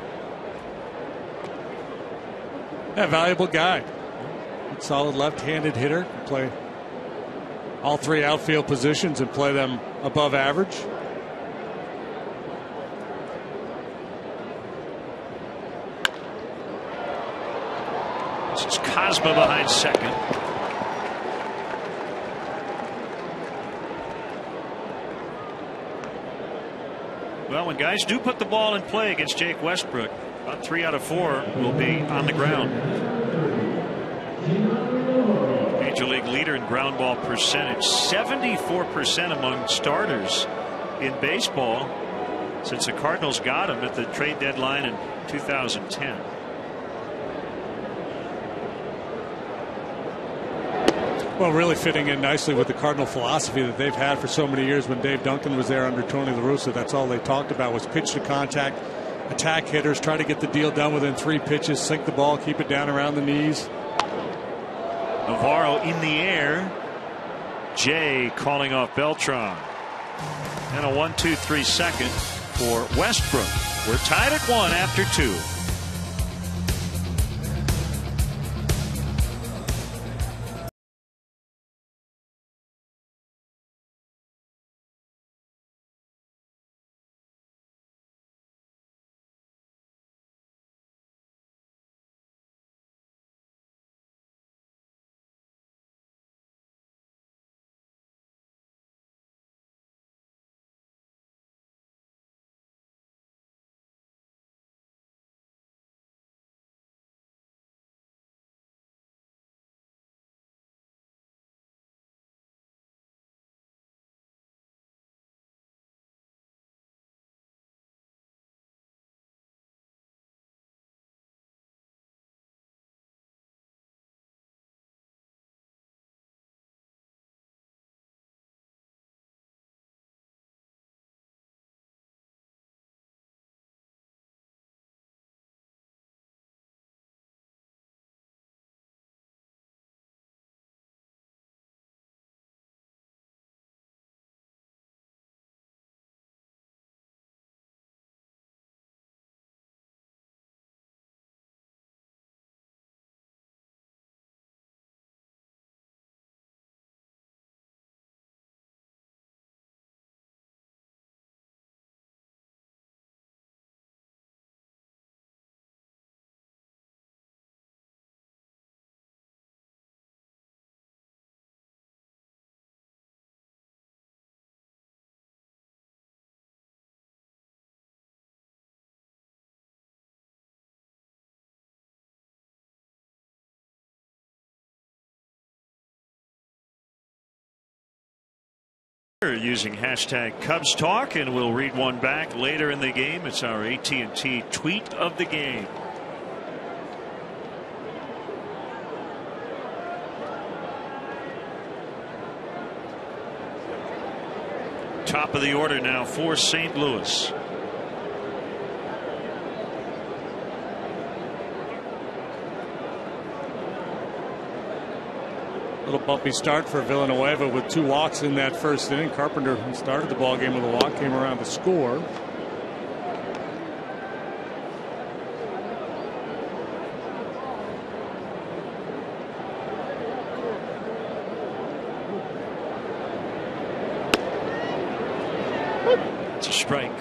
Speaker 2: A valuable guy. Good, solid left-handed hitter. Can play all 3 outfield positions and play them above average.
Speaker 1: This is Cosma behind second. Well, when guys do put the ball in play against Jake Westbrook, about 3 out of 4 will be on the ground. Major league leader in ground ball percentage, 74% among starters in baseball since the Cardinals got him at the trade deadline in 2010.
Speaker 2: Well, really fitting in nicely with the Cardinal philosophy that they've had for so many years. When Dave Duncan was there under Tony La Russa, that's all they talked about was pitch to contact, attack hitters, try to get the deal done within 3 pitches, sink the ball, keep it down around the knees.
Speaker 1: Navarro in the air. Jay calling off Beltran. And a 1-2-3 second for Westbrook. We're tied at 1 after 2. Using hashtag Cubs Talk, and we'll read one back later in the game. It's our AT&T tweet of the game. Top of the order now for St. Louis.
Speaker 2: Little bumpy start for Villanueva with 2 walks in that first inning. Carpenter started the ball game with a walk, came around to score.
Speaker 1: It's a strike.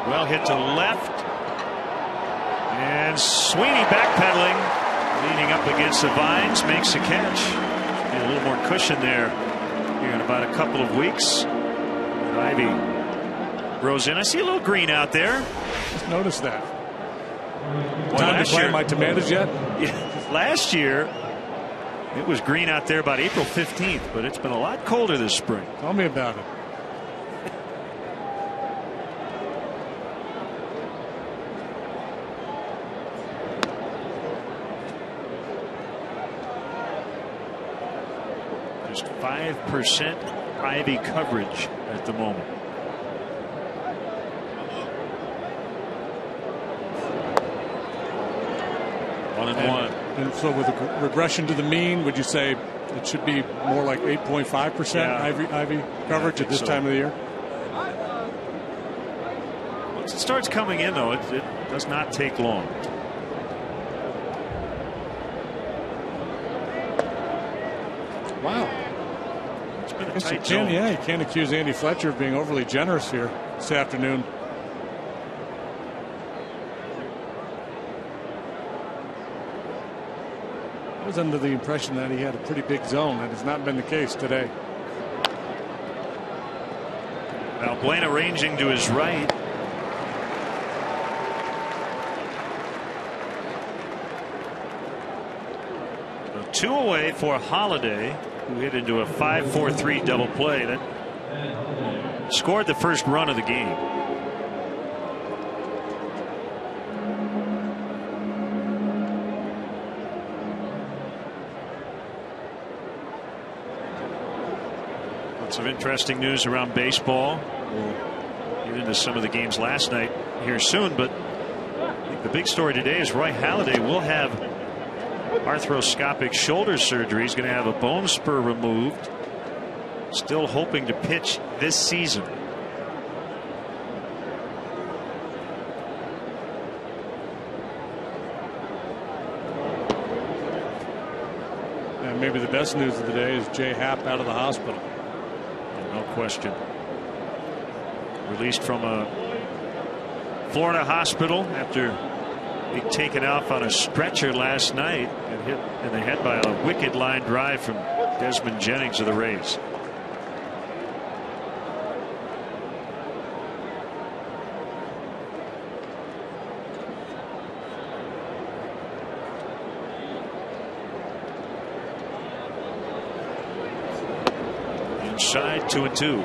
Speaker 1: Well hit to left, and Sweeney backpedaling, leaning up against the vines, makes a catch. Be a little more cushion there here in about a couple of weeks. Ivy grows in. I see a little green out there.
Speaker 2: Just noticed that.
Speaker 1: Well,
Speaker 2: Time to plant my tomatoes yet?
Speaker 1: Yeah, last year it was green out there about April 15th, but it's been a lot colder this spring.
Speaker 2: Tell me about it.
Speaker 1: Just 5% Ivy coverage at the moment.
Speaker 2: And so with a regression to the mean, would you say it should be more like 8.5% Ivy coverage at this time of the year?
Speaker 1: Once it starts coming in, though, it does not take long.
Speaker 2: Wow.
Speaker 1: It's been a
Speaker 2: Yes,
Speaker 1: tight zone.
Speaker 2: you can't accuse Andy Fletcher of being overly generous here this afternoon. I was under the impression that he had a pretty big zone. That has not been the case today.
Speaker 1: Valbuena ranging to his right. So 2 away for Holiday, who hit into a 5-4-3 double play that scored the first run of the game. Lots of interesting news around baseball. We'll get into some of the games last night here soon, but I think the big story today is Roy Halladay will have arthroscopic shoulder surgery. He's going to have a bone spur removed. Still hoping to pitch this season.
Speaker 2: And maybe the best news of the day is Jay Happ out of the hospital.
Speaker 1: No question. Released from a Florida hospital after being taken off on a stretcher last night and hit in the head by a wicked line drive from Desmond Jennings of the Rays. Inside 2-2.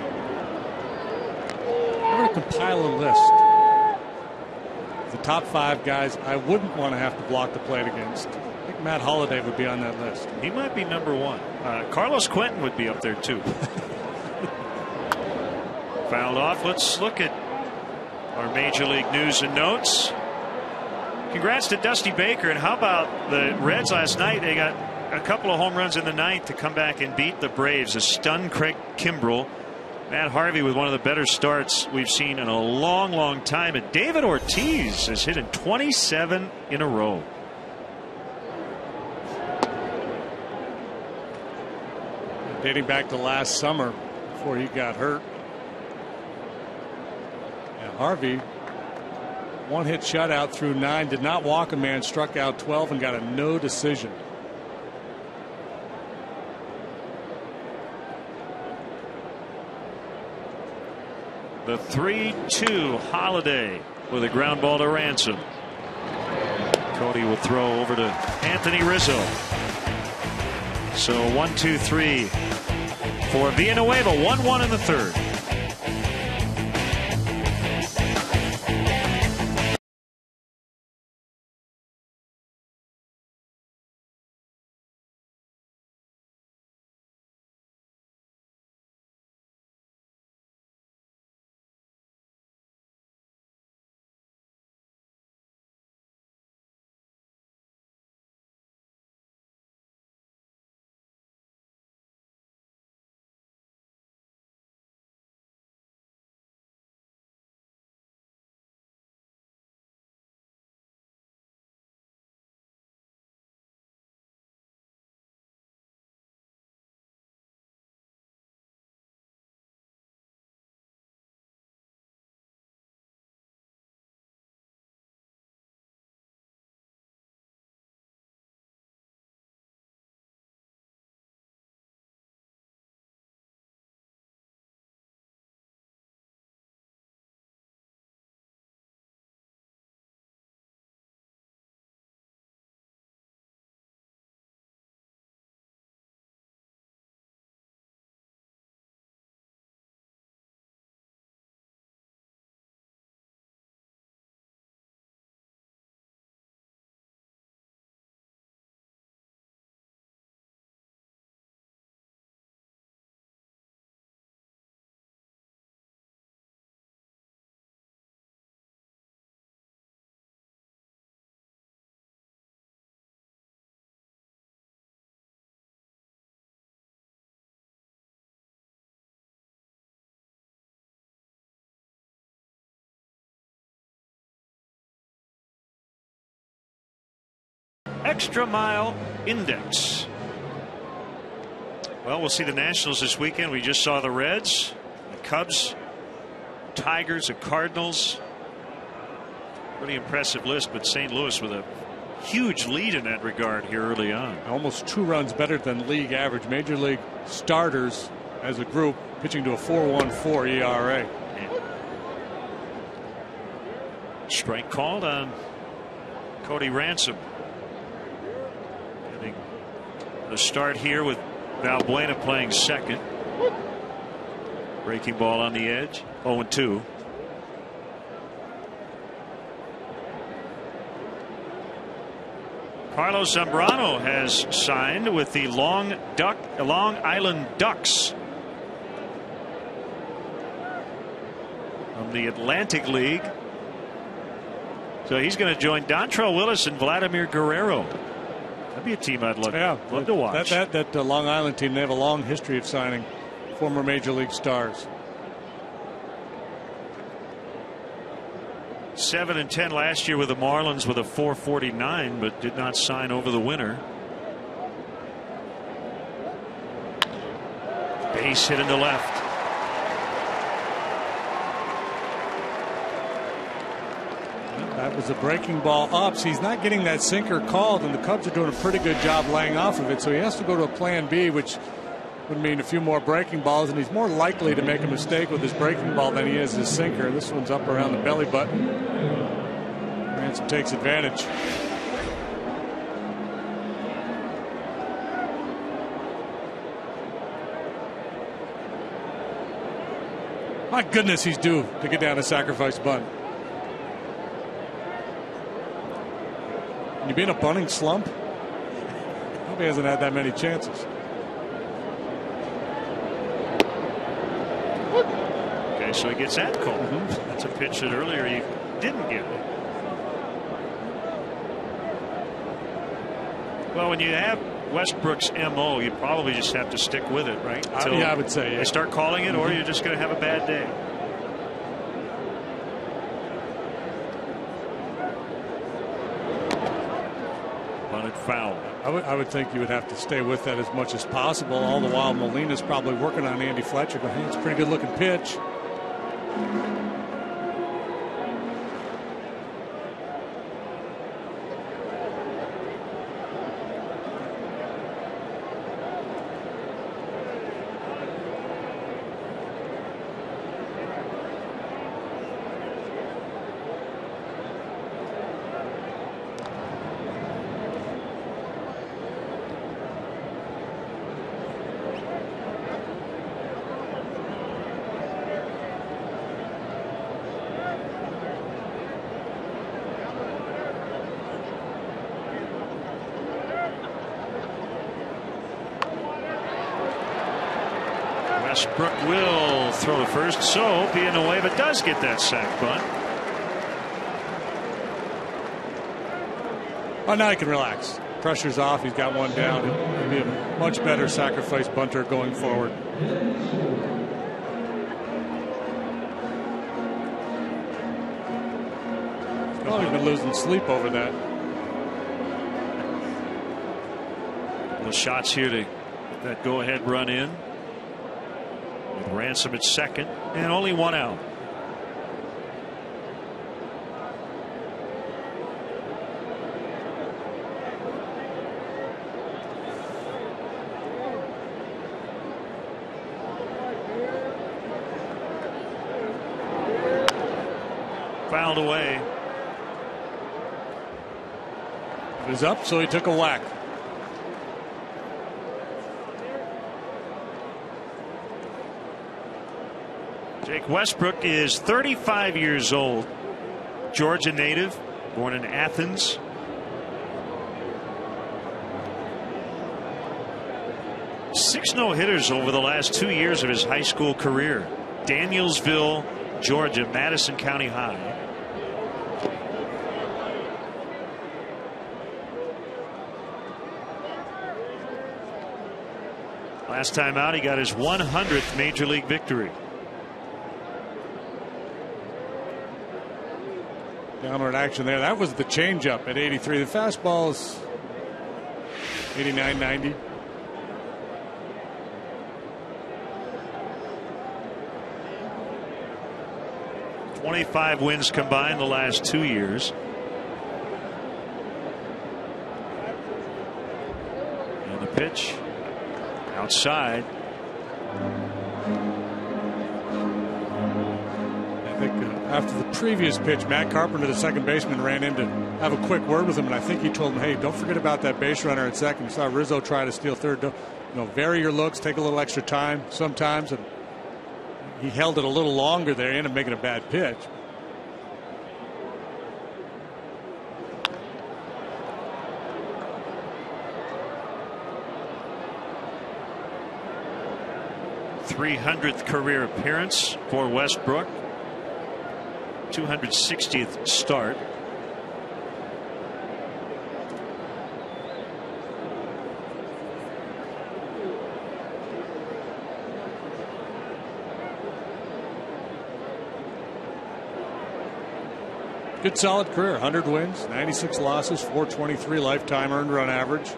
Speaker 2: I'm going to compile a list. The top 5 guys I wouldn't want to have to block the plate against. I think Matt Holliday would be on that list.
Speaker 1: He might be number 1. Carlos Quentin would be up there too. Fouled off. Let's look at our Major League news and notes. Congrats to Dusty Baker. And how about the Reds last night? They got a couple of home runs in the ninth to come back and beat the Braves. A stunned Craig Kimbrell. Matt Harvey with one of the better starts we've seen in a long time. And David Ortiz has hit in 27 in a row.
Speaker 2: Dating back to last summer before he got hurt. And Harvey, 1-hit shutout through 9, did not walk a man, struck out 12 and got a no decision.
Speaker 1: The 3-2 Holiday with a ground ball to Ransom. Cody will throw over to Anthony Rizzo. So 1-2-3 for Villanueva. 1-1 in the third. Extra Mile Index. Well, we'll see the Nationals this weekend. We just saw the Reds, the Cubs, Tigers, the Cardinals. Pretty impressive list, but St. Louis with a huge lead in that regard here early on.
Speaker 2: Almost 2 runs better than league average. Major league starters as a group pitching to a 4.14 ERA.
Speaker 1: Yeah. Strike called on Cody Ransom. Getting the start here with Valbuena playing second. Breaking ball on the edge. 0-2. Carlos Zambrano has signed with the Long Island Ducks from the Atlantic League. So he's going to join Dontrell Willis and Vladimir Guerrero. That'd be a team I'd love to watch.
Speaker 2: That Long Island team, they have a long history of signing former major league stars.
Speaker 1: 7-10 last year with the Marlins with a 4.49, but did not sign over the winter. Base hit into left.
Speaker 2: That was a breaking ball up. So he's not getting that sinker called, and the Cubs are doing a pretty good job laying off of it. So he has to go to a plan B, which would mean a few more breaking balls, and he's more likely to make a mistake with his breaking ball than he is his sinker. This one's up around the belly button. Ransom takes advantage. My goodness, he's due to get down a sacrifice bunt. Can you be in a bunting slump? Hope he hasn't had that many chances.
Speaker 1: Okay, so he gets that call. That's a pitch that earlier you didn't get. Well, when you have Westbrook's MO, you probably just have to stick with it, right?
Speaker 2: Yeah, I would say. Yeah.
Speaker 1: They start calling it, or you're just going to have a bad day. Bunted foul.
Speaker 2: I would think you would have to stay with that as much as possible. All the while, Molina's probably working on Andy Fletcher. Going, hey, it's a pretty good looking pitch.
Speaker 1: Westbrook will throw to first, so be in the way, but does get that sack bunt.
Speaker 2: Oh, now he can relax. Pressure's off. He's got one down. He'll be a much better sacrifice bunter going forward. Oh, he's been losing sleep over that.
Speaker 1: The shots here to get that go-ahead run in. With Ransom at second and only one out. Fouled away.
Speaker 2: It was up, so he took a whack.
Speaker 1: Jake Westbrook is 35 years old. Georgia native, born in Athens. Six no-hitters over the last 2 years of his high school career. Danielsville, Georgia, Madison County High. Last time out, he got his 100th major league victory.
Speaker 2: Downward action there. That was the changeup at 83. The fastball is 89, 90.
Speaker 1: .25 wins combined the last 2 years. And the pitch outside.
Speaker 2: I think after the previous pitch, Matt Carpenter, the second baseman, ran in to have a quick word with him, and I think he told him, hey, don't forget about that base runner at second. You saw Rizzo try to steal third. Vary your looks, take a little extra time sometimes, and he held it a little longer there. He ended up making a bad pitch.
Speaker 1: .300th career appearance for Westbrook. 260th start.
Speaker 2: Good solid career. 100 wins, 96 losses, 423 lifetime earned run average.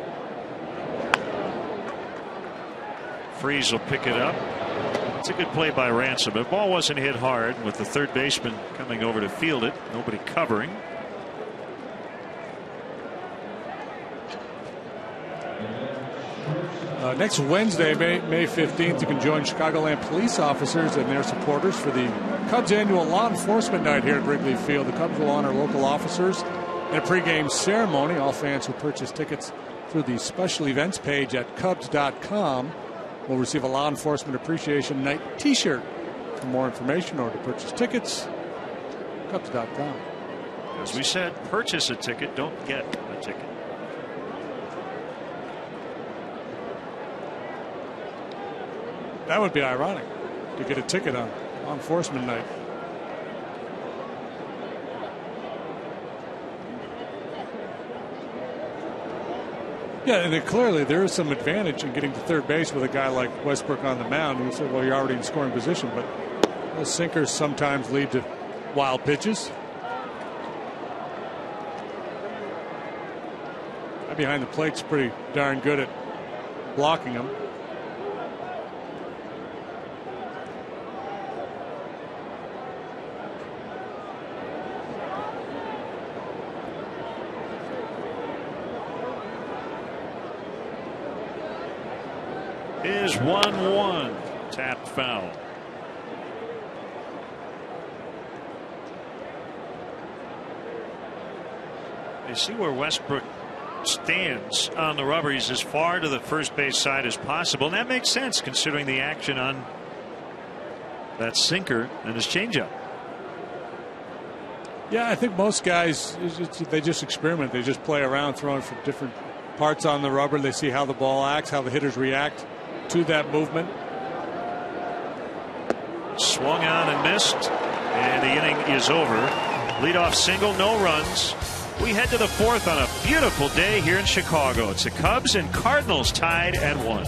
Speaker 1: Freeze will pick it up. It's a good play by Ransom. The ball wasn't hit hard with the third baseman coming over to field it. Nobody covering.
Speaker 2: Next Wednesday, May 15th, you can join Chicagoland police officers and their supporters for the Cubs annual law enforcement night here at Wrigley Field. The Cubs will honor local officers in a pregame ceremony. All fans who purchase tickets through the special events page at Cubs.com will receive a Law Enforcement Appreciation Night t-shirt. For more information or to purchase tickets, Cubs.com.
Speaker 1: As we said, purchase a ticket, don't get a ticket.
Speaker 2: That would be ironic to get a ticket on Law Enforcement Night. Yeah, and clearly there is some advantage in getting to third base with a guy like Westbrook on the mound. You said, well, you're already in scoring position, but those sinkers sometimes lead to wild pitches. Guy behind the plate's pretty darn good at blocking them.
Speaker 1: Is 1-1. Tapped foul. You see where Westbrook stands on the rubber. He's as far to the first base side as possible. And that makes sense considering the action on that sinker and his changeup.
Speaker 2: Yeah, I think most guys, they just experiment. They just play around throwing from different parts on the rubber. They see how the ball acts, how the hitters react to that movement.
Speaker 1: Swung on and missed, and the inning is over. Leadoff single, no runs. We head to the fourth on a beautiful day here in Chicago. It's the Cubs and Cardinals tied at 1.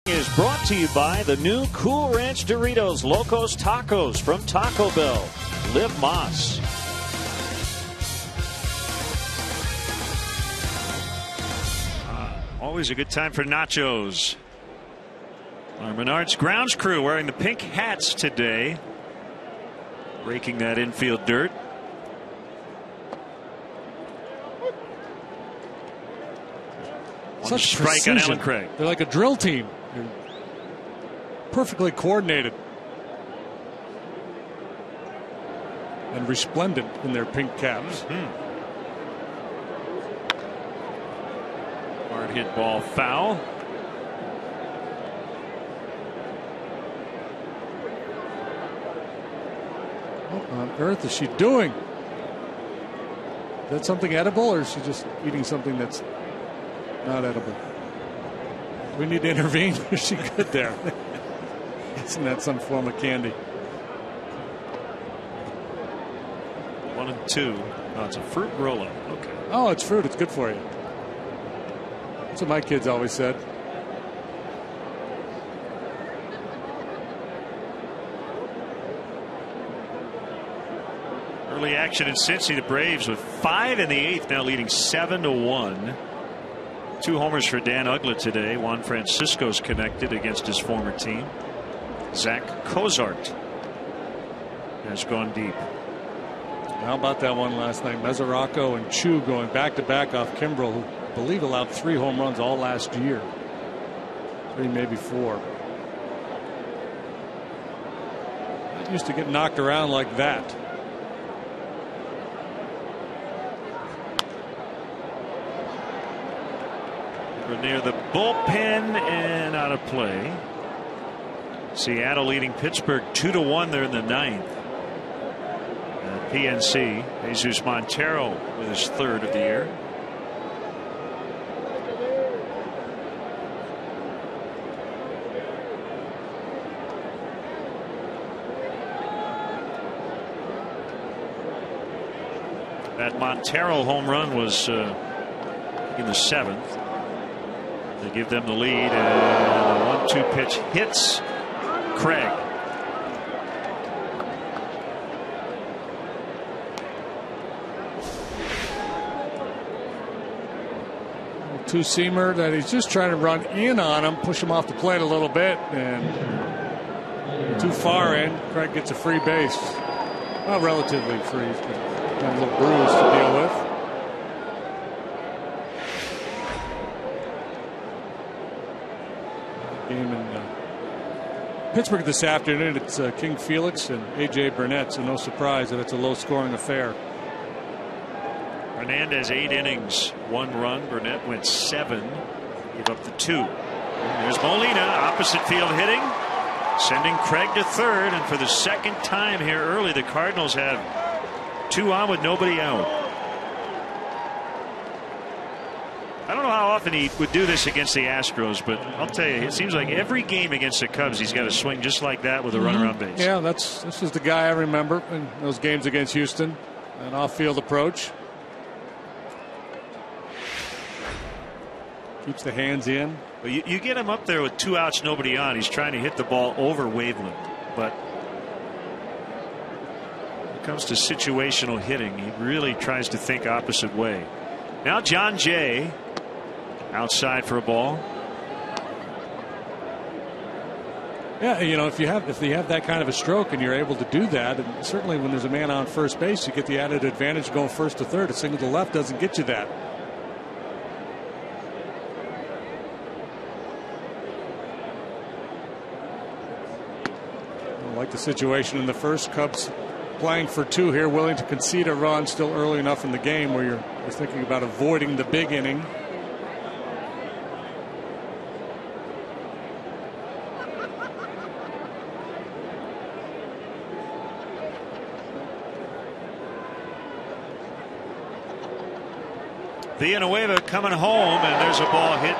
Speaker 1: Is brought to you by the new Cool Ranch Doritos Locos Tacos from Taco Bell. Live Moss. Always a good time for nachos. Our Menards grounds crew wearing the pink hats today, raking that infield dirt.
Speaker 2: Such
Speaker 1: strike
Speaker 2: precision.
Speaker 1: on Alan Craig.
Speaker 2: They're like a drill team. They're perfectly coordinated and resplendent in their pink caps.
Speaker 1: Hard hit ball foul.
Speaker 2: What on earth is she doing? Is that something edible, or is she just eating something that's not edible? We need to intervene. Is she good there? Isn't that some form of candy?
Speaker 1: 1-2. Oh, it's a fruit roll-up. Okay.
Speaker 2: Oh, it's fruit. It's good for you. That's what my kids always said.
Speaker 1: Early action in Cincy. The Braves with 5 in the 8th, now leading 7-1. 2 homers for Dan Uggla today. Juan Francisco's connected against his former team. Zach Cozart has gone deep.
Speaker 2: How about that one last night? Mesoraco and Chu going back to back off Kimbrel, who I believe allowed 3 home runs all last year. 3, maybe 4. It used to get knocked around like that.
Speaker 1: We're near the bullpen and out of play. Seattle leading Pittsburgh 2-1 there in the 9th. PNC, Jesus Montero with his 3rd of the year. That Montero home run was in the 7th. They give them the lead, and the 1-2 pitch hits Craig.
Speaker 2: Two-seamer that he's just trying to run in on him, push him off the plate a little bit, and too far in. Craig gets a free base. Well, relatively free, but got a little bruise to deal with. game in Pittsburgh this afternoon. It's King Felix and A.J. Burnett, so no surprise that it's a low-scoring affair.
Speaker 1: Hernandez 8 innings, 1 run. Burnett went 7, gave up the 2. And there's Molina, opposite field hitting, sending Craig to third. And for the second time here early, the Cardinals have 2 on with nobody out. I don't know how often he would do this against the Astros, but I'll tell you, it seems like every game against the Cubs, he's got a swing just like that with a runner on base.
Speaker 2: Yeah, this is the guy I remember in those games against Houston. An off-field approach. Keeps the hands in.
Speaker 1: Well, you get him up there with 2 outs, nobody on. He's trying to hit the ball over Waveland, but when it comes to situational hitting, he really tries to think opposite way. Now John Jay outside for a ball.
Speaker 2: Yeah, you know, if you have that kind of a stroke and you're able to do that, and certainly when there's a man on first base, you get the added advantage going first to third. A single to left doesn't get you that. Like the situation in the first, Cubs playing for 2 here, willing to concede a run still early enough in the game where you're thinking about avoiding the big inning.
Speaker 1: Villanueva coming home, and there's a ball hit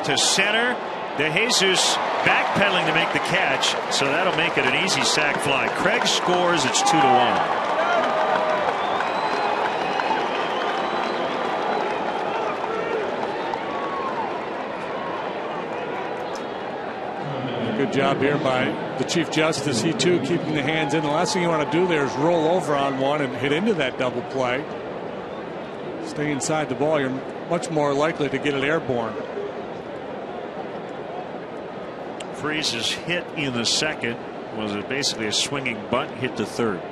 Speaker 1: to center. De Jesus backpedaling to make the catch, so that'll make it an easy sac fly. Craig scores. It's 2-1.
Speaker 2: Good job here by the Chief Justice. He too keeping the hands in. The last thing you want to do there is roll over on one and hit into that double play. Stay inside the ball. You're much more likely to get it airborne.
Speaker 1: Freese's hit in the second was basically a swinging bunt hit to third.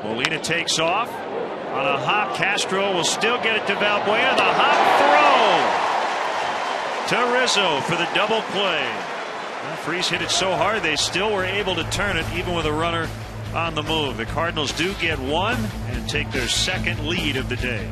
Speaker 1: Molina takes off on a hop. Castro will still get it to Valbuena. The hop throw to Rizzo for the double play. Well, Freese hit it so hard they still were able to turn it even with a runner on the move. The Cardinals do get 1 and take their second lead of the day.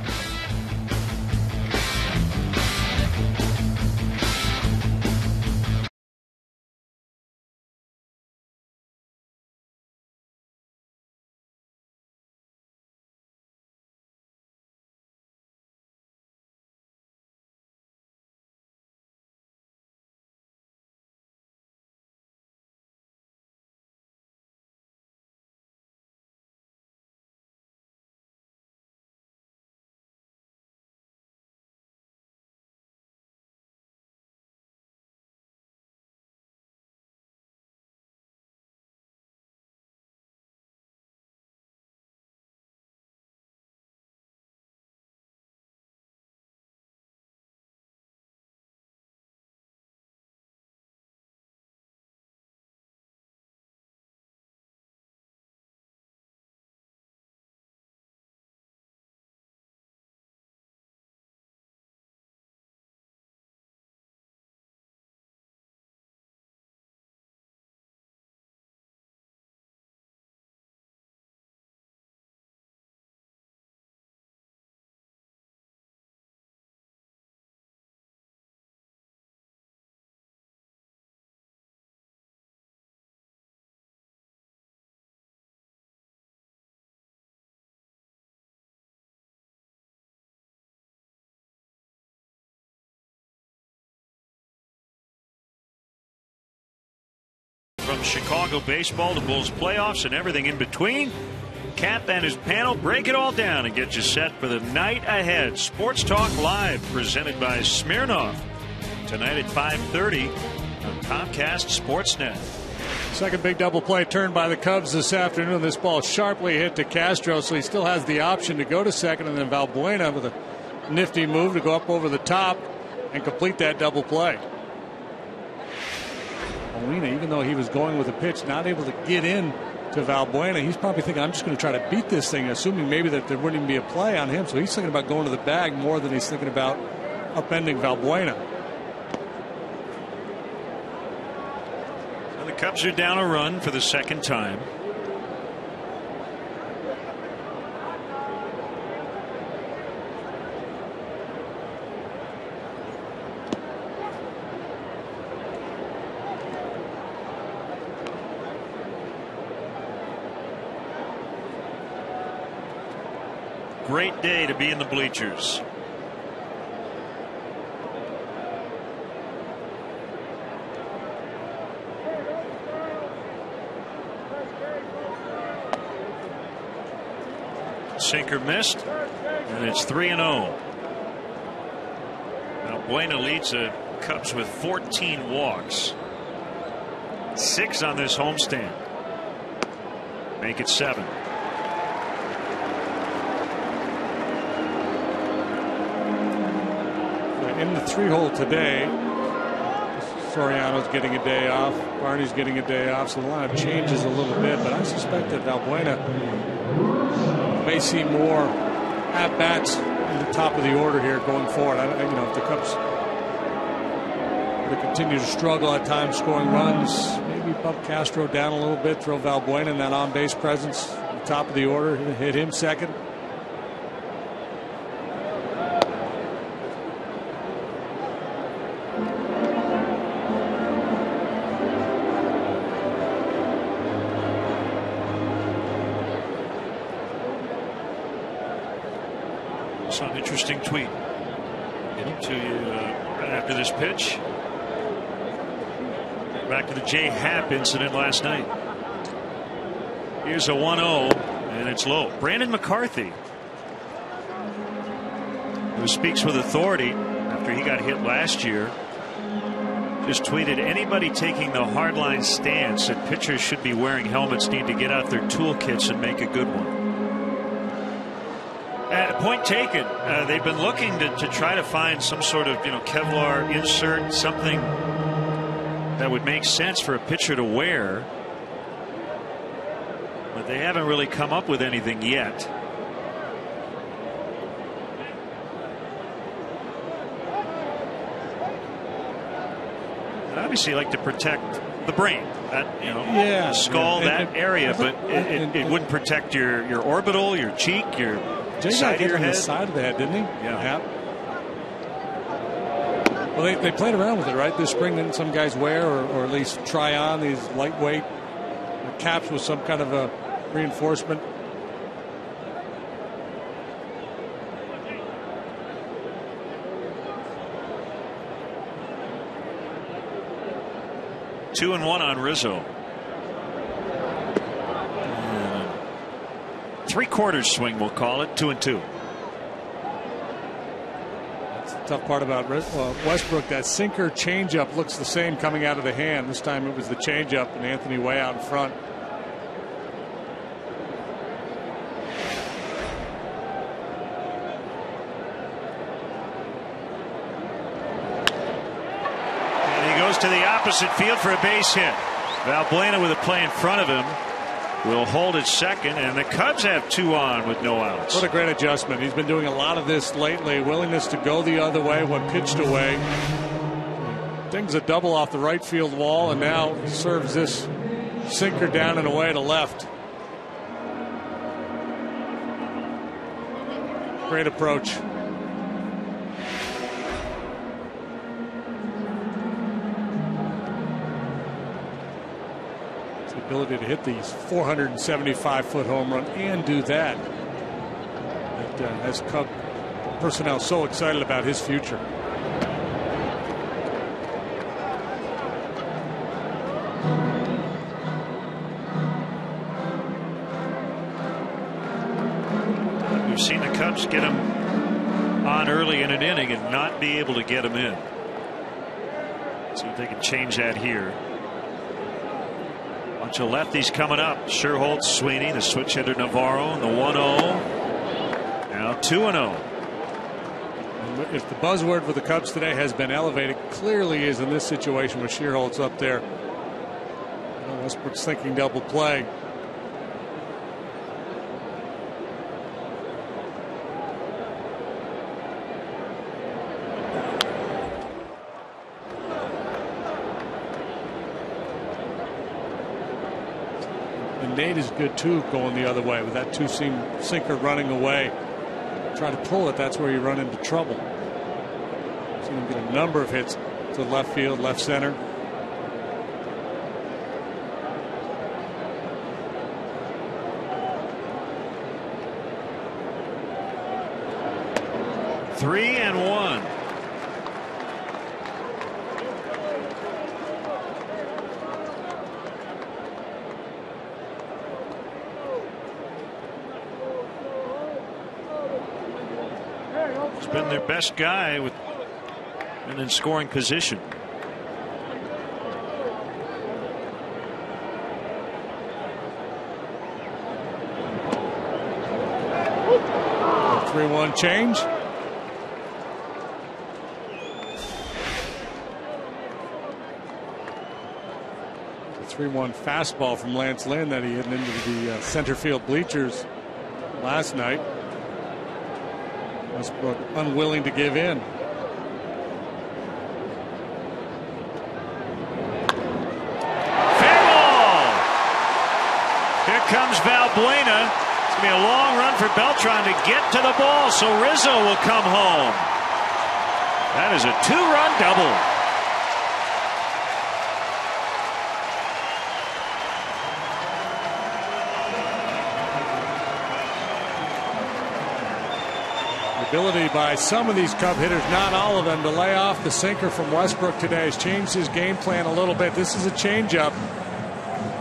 Speaker 1: From Chicago baseball to Bulls playoffs and everything in between, Cap and his panel break it all down and get you set for the night ahead. Sports Talk Live presented by Smirnoff tonight at 5:30 on Comcast Sportsnet.
Speaker 2: Second big double play turned by the Cubs this afternoon. This ball sharply hit to Castro, so he still has the option to go to second, and then Valbuena with a nifty move to go up over the top and complete that double play. Molina, even though he was going with a pitch, not able to get in to Valbuena, he's probably thinking, I'm just going to try to beat this thing, assuming maybe that there wouldn't even be a play on him. So he's thinking about going to the bag more than he's thinking about upending Valbuena.
Speaker 1: The Cubs are down a run for the second time. Great day to be in the bleachers. Sinker missed, and it's 3-0. Valbuena leads the Cubs with 14 walks. 6 on this homestand. Make it 7.
Speaker 2: In the 3-hole today, Soriano's getting a day off, Barney's getting a day off, so the lineup changes a little bit, but I suspect that Valbuena may see more at-bats in the top of the order here going forward. If the Cubs continue to struggle at times scoring runs, maybe bump Castro down a little bit, throw Valbuena in that on-base presence at the top of the order, hit him second.
Speaker 1: Some interesting tweet to you right after this pitch. Back to the J. Happ incident last night. Here's a 1-0, and it's low. Brandon McCarthy, who speaks with authority after he got hit last year, just tweeted, anybody taking the hardline stance that pitchers should be wearing helmets need to get out their toolkits and make a good one. Point taken. They've been looking to try to find some sort of Kevlar insert, something that would make sense for a pitcher to wear, but they haven't really come up with anything yet. And obviously, like to protect the brain, that skull, that area, but it wouldn't protect your orbital, your cheek, your side of your head.
Speaker 2: The side of the head, didn't he?
Speaker 1: Yeah.
Speaker 2: Well, they played around with it, right? This spring, didn't some guys wear or at least try on these lightweight caps with some kind of a reinforcement?
Speaker 1: Two and 1 on Rizzo. 3/4 swing, we'll call it. 2-2.
Speaker 2: That's the tough part about Westbrook. That sinker changeup looks the same coming out of the hand. This time it was the changeup, and Anthony way out in front.
Speaker 1: And he goes to the opposite field for a base hit. Valbuena with a play in front of him will hold at second, and the Cubs have 2 on with no outs.
Speaker 2: What a great adjustment. He's been doing a lot of this lately. Willingness to go the other way when pitched away. Dings a double off the right field wall, and now serves this sinker down and away to left. Great approach. Ability to hit these 475-foot home run and do that. That has Cub personnel so excited about his future.
Speaker 1: We've seen the Cubs get him on early in an inning and not be able to get him in. See if they can change that here. Bunch of lefties coming up. Sherholtz, Sweeney, the switch hitter Navarro, and the 1-0. Now 2-0.
Speaker 2: If the buzzword for the Cubs today has been elevated, clearly is in this situation with Sherholtz up there. Westbrook's thinking double play. And Nate is good too, going the other way with that two-seam sinker running away. Try to pull it, that's where you run into trouble. Seen him get a number of hits to left field, left center.
Speaker 1: Three and one. He's been their best guy with and in scoring position.
Speaker 2: A 3-1 change. The 3-1 fastball from Lance Lynn that he hit into the center field bleachers last night. Westbrook unwilling to give in.
Speaker 1: Fair ball. Here comes Valbuena. It's going to be a long run for Beltran to get to the ball, so Rizzo will come home. That is a 2-run double.
Speaker 2: Ability by some of these Cub hitters, not all of them, to lay off the sinker from Westbrook today has changed his game plan a little bit. This is a changeup.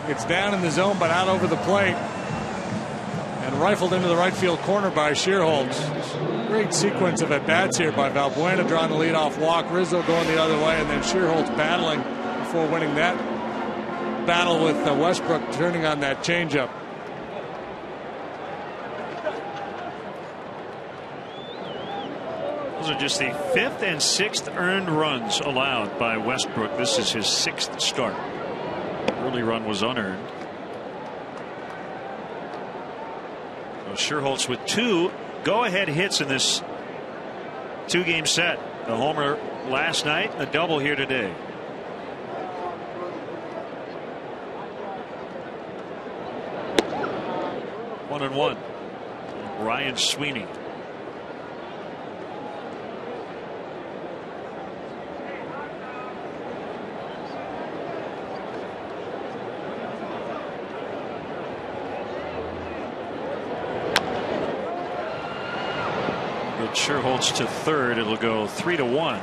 Speaker 2: It's down in the zone but out over the plate and rifled into the right field corner by Sherholtz. Great sequence of at-bats here by Valbuena drawing the leadoff walk, Rizzo going the other way, and then Sherholtz battling before winning that battle with Westbrook turning on that changeup.
Speaker 1: Those are just the 5th and 6th earned runs allowed by Westbrook. This is his 6th start. Early run was unearned. So Sherholtz with 2 go-ahead hits in this 2-game set. The homer last night, a double here today. One and one. Ryan Sweeney. Sherholtz to third. It'll go 3-1.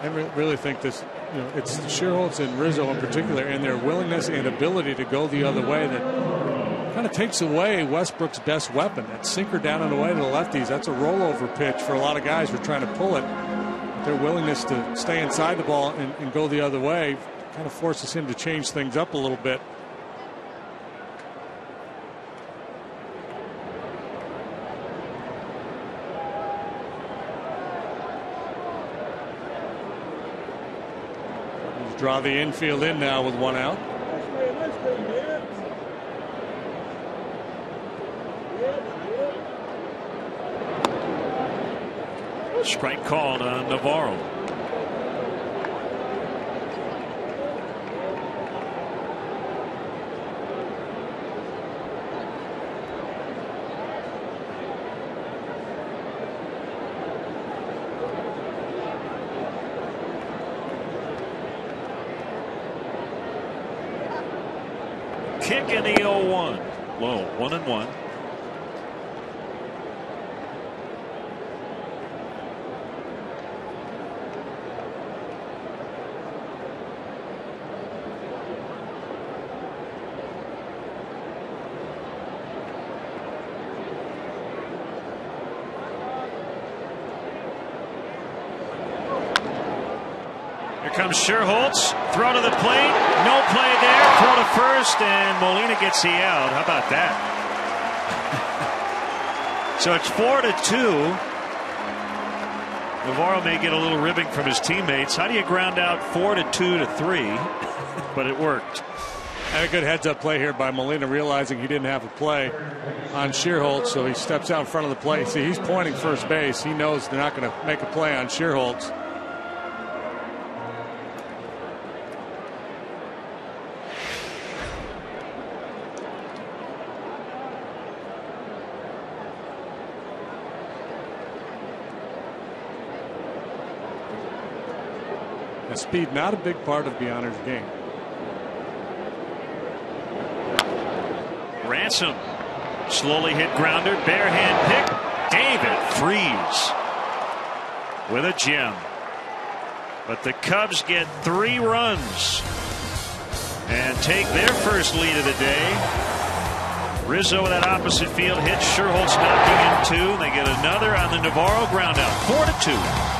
Speaker 2: I really think this, it's Sherholtz and Rizzo in particular, and their willingness and ability to go the other way that kind of takes away Westbrook's best weapon. That sinker down and away to the lefties. That's a rollover pitch for a lot of guys who are trying to pull it. Their willingness to stay inside the ball and go the other way kind of forces him to change things up a little bit. Draw the infield in now with 1 out.
Speaker 1: Strike called on Navarro. Kick in the 0-1. Low, 1-1. comes Sherholtz. Throw to the plate. No play there. Throw to first, and Molina gets the out. How about that? So it's 4-2. Navarro may get a little ribbing from his teammates. How do you ground out 4-2 to 3? But it worked.
Speaker 2: And a good heads-up play here by Molina, realizing he didn't have a play on Sherholtz, so he steps out in front of the plate. See, he's pointing first base. He knows they're not going to make a play on Sherholtz. Now, speed, not a big part of Beyonder's game.
Speaker 1: Ransom, slowly hit grounder, bare hand pick. David Freese with a gem. But the Cubs get 3 runs and take their first lead of the day. Rizzo with that opposite field hit. Sherholtz knocking in 2. They get another on the Navarro ground out. 4-2.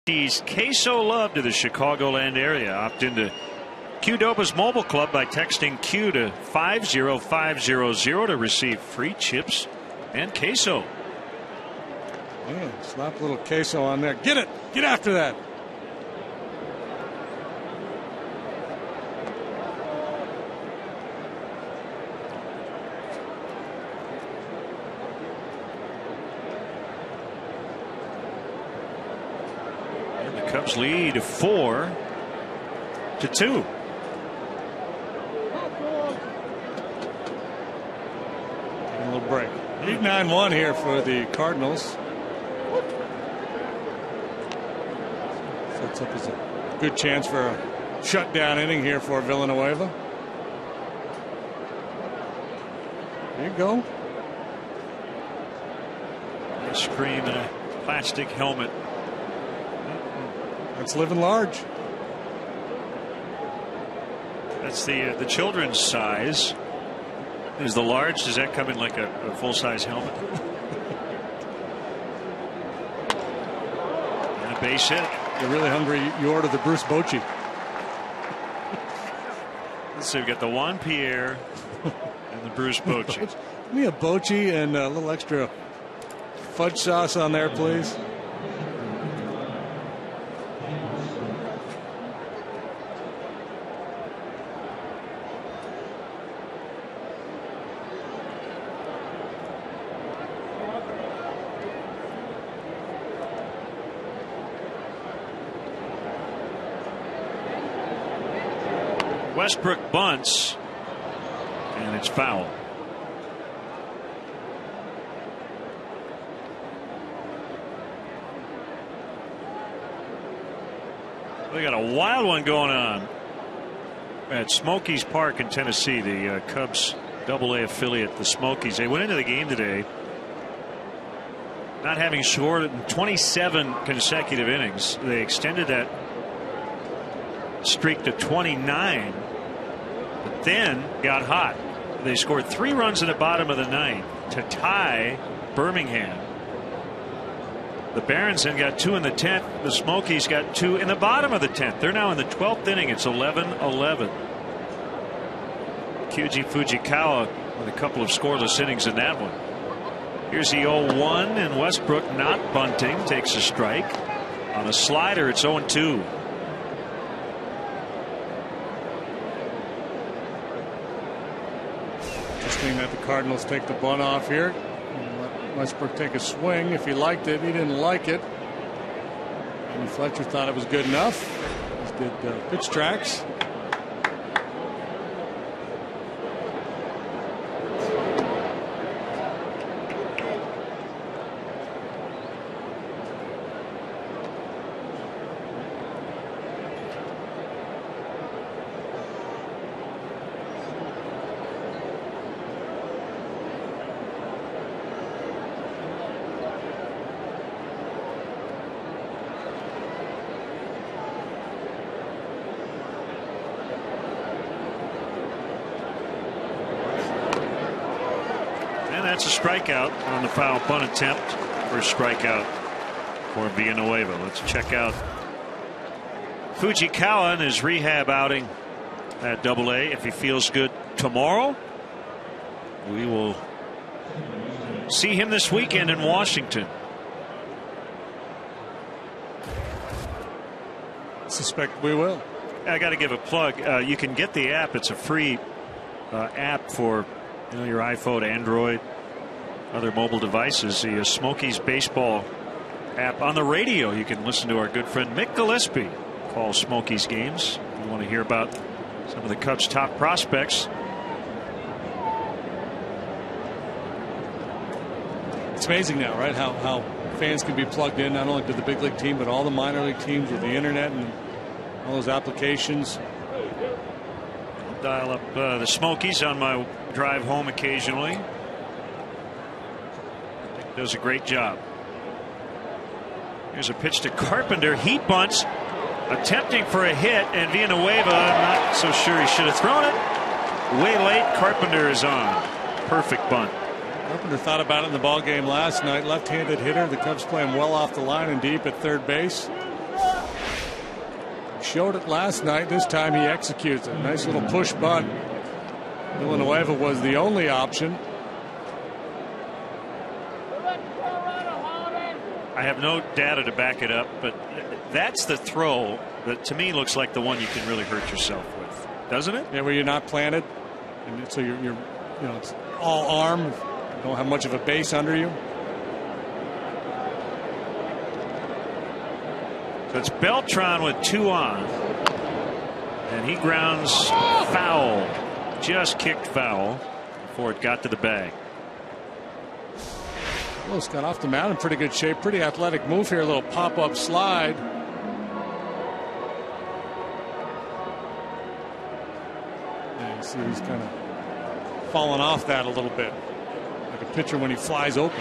Speaker 1: He's queso love to the Chicagoland area. Opt into Qdoba's mobile club by texting Q to 50500 to receive free chips and queso.
Speaker 2: Yeah, slap a little queso on there. Get it. Get after that.
Speaker 1: Cubs lead 4-2.
Speaker 2: A little break. 8-9-1 here for the Cardinals. Sets up as a good chance for a shutdown inning here for Villanueva. There you go.
Speaker 1: Ice cream in a plastic helmet.
Speaker 2: That's living large.
Speaker 1: That's the children's size. Is the large? Does that come in like a full-size helmet? And a base hit.
Speaker 2: You're really hungry. You order the Bruce Bochy.
Speaker 1: So we've got the Juan Pierre and the Bruce Bochy.
Speaker 2: Give me a Bochy and a little extra fudge sauce on there, please.
Speaker 1: Westbrook bunts, and it's foul. We got a wild one going on. at Smokies Park in Tennessee, the Cubs AA affiliate, the Smokies. They went into the game today not having scored in 27 consecutive innings. They extended that streak to 29, but then got hot. They scored 3 runs in the bottom of the 9th to tie Birmingham. The Barons then got 2 in the 10th. The Smokies got 2 in the bottom of the 10th. They're now in the 12th inning. It's 11-11. Kyuji Fujikawa with a couple of scoreless innings in that one. Here's the 0-1, and Westbrook not bunting, takes a strike. On a slider, it's 0-2.
Speaker 2: Interesting that the Cardinals take the bunt off here. Let Westbrook take a swing. If he liked it, he didn't like it. And Fletcher thought it was good enough. As did pitch tracks.
Speaker 1: That's a strikeout on the foul bunt attempt. First strikeout for Villanueva. Let's check out Fujikawa in his rehab outing at AA. If he feels good tomorrow, we will see him this weekend in Washington.
Speaker 2: I suspect we will.
Speaker 1: I got to give a plug. You can get the app. It's a free app for your iPhone, Android, other mobile devices. The Smokies baseball app on the radio. You can listen to our good friend Mick Gillespie call Smokies games. If you want to hear about some of the Cubs' top prospects.
Speaker 2: It's amazing now, right? How fans can be plugged in not only to the big league team but all the minor league teams with the internet and all those applications.
Speaker 1: I'll dial up the Smokies on my drive home occasionally. Does a great job. Here's a pitch to Carpenter. He bunts, attempting for a hit, and Villanueva not so sure he should have thrown it. Way late. Carpenter is on. Perfect bunt.
Speaker 2: Carpenter thought about it in the ball game last night. Left-handed hitter. The Cubs playing well off the line and deep at third base. Showed it last night. This time he executes it. Nice little push bunt. Villanueva was the only option.
Speaker 1: I have no data to back it up, but that's the throw that to me looks like the one you can really hurt yourself with, doesn't it?
Speaker 2: Yeah, where you're not planted, and so you're it's all arm. You don't have much of a base under you.
Speaker 1: So it's Beltran with 2 on, and he grounds foul. Just kicked foul before it got to the bag.
Speaker 2: Willis got off the mound in pretty good shape. Pretty athletic move here. A little pop-up slide. And you see he's kind of falling off that a little bit. Like a pitcher when he flies open.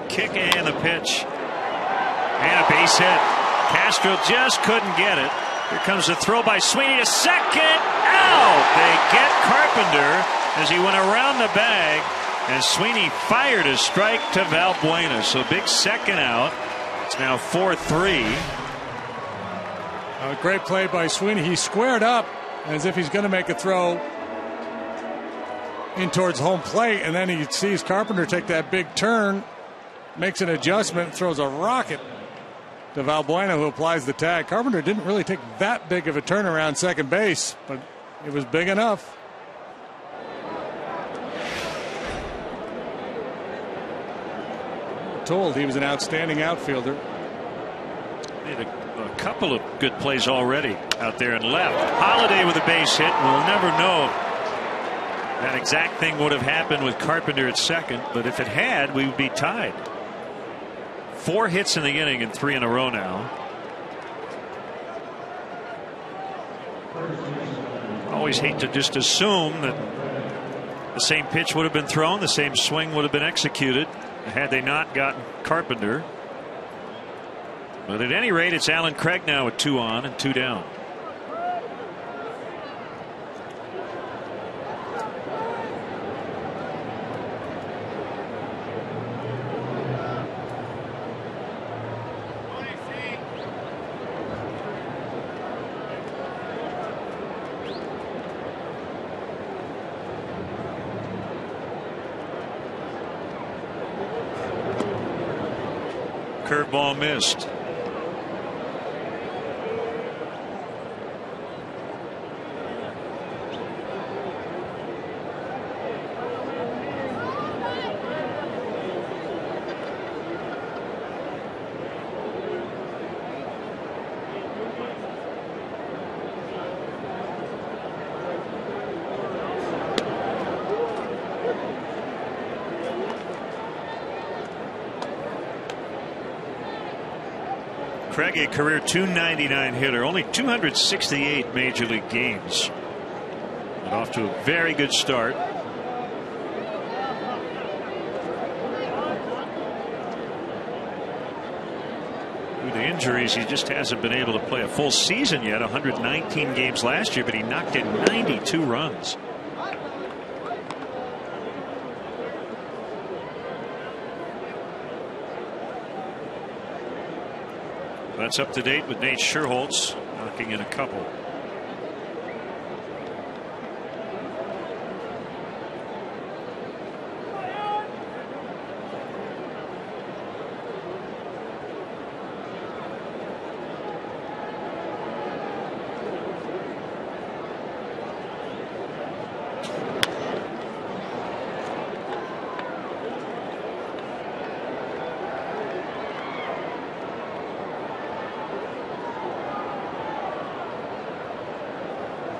Speaker 1: Kick and the pitch and a base hit. Castro just couldn't get it. Here comes the throw by Sweeney to second. Out. They get Carpenter as he went around the bag, and Sweeney fired a strike to Valbuena. So big second out. It's now 4-3.
Speaker 2: A great play by Sweeney. He squared up as if he's going to make a throw in towards home plate, and then he sees Carpenter take that big turn. Makes an adjustment, throws a rocket to Valbuena, who applies the tag. Carpenter didn't really take that big of a turn around second base, but it was big enough. Told he was an outstanding outfielder.
Speaker 1: Made a couple of good plays already out there and left. Holiday with a base hit. We'll never know that exact thing would have happened with Carpenter at second, but if it had, we would be tied. 4 hits in the inning and 3 in a row now. Always hate to just assume that the same pitch would have been thrown, the same swing would have been executed had they not gotten Carpenter. But at any rate, it's Alan Craig now with 2 on and 2 down. Curveball missed. Craig, a career .299 hitter, only 268 major league games. But off to a very good start. Due to injuries, he just hasn't been able to play a full season yet. 119 games last year, but he knocked in 92 runs. That's up to date with Nate Scherholtz knocking in a couple.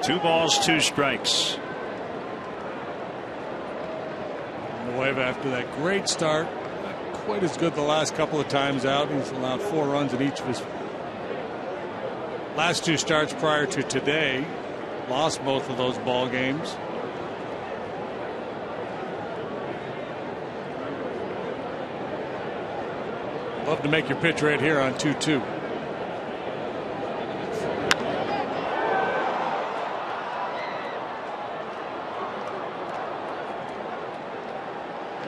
Speaker 1: Two balls, 2 strikes.
Speaker 2: Wave after that great start, not quite as good the last couple of times out. He's allowed 4 runs in each of his last 2 starts prior to today. Lost both of those ball games. Love to make your pitch right here on 2-2.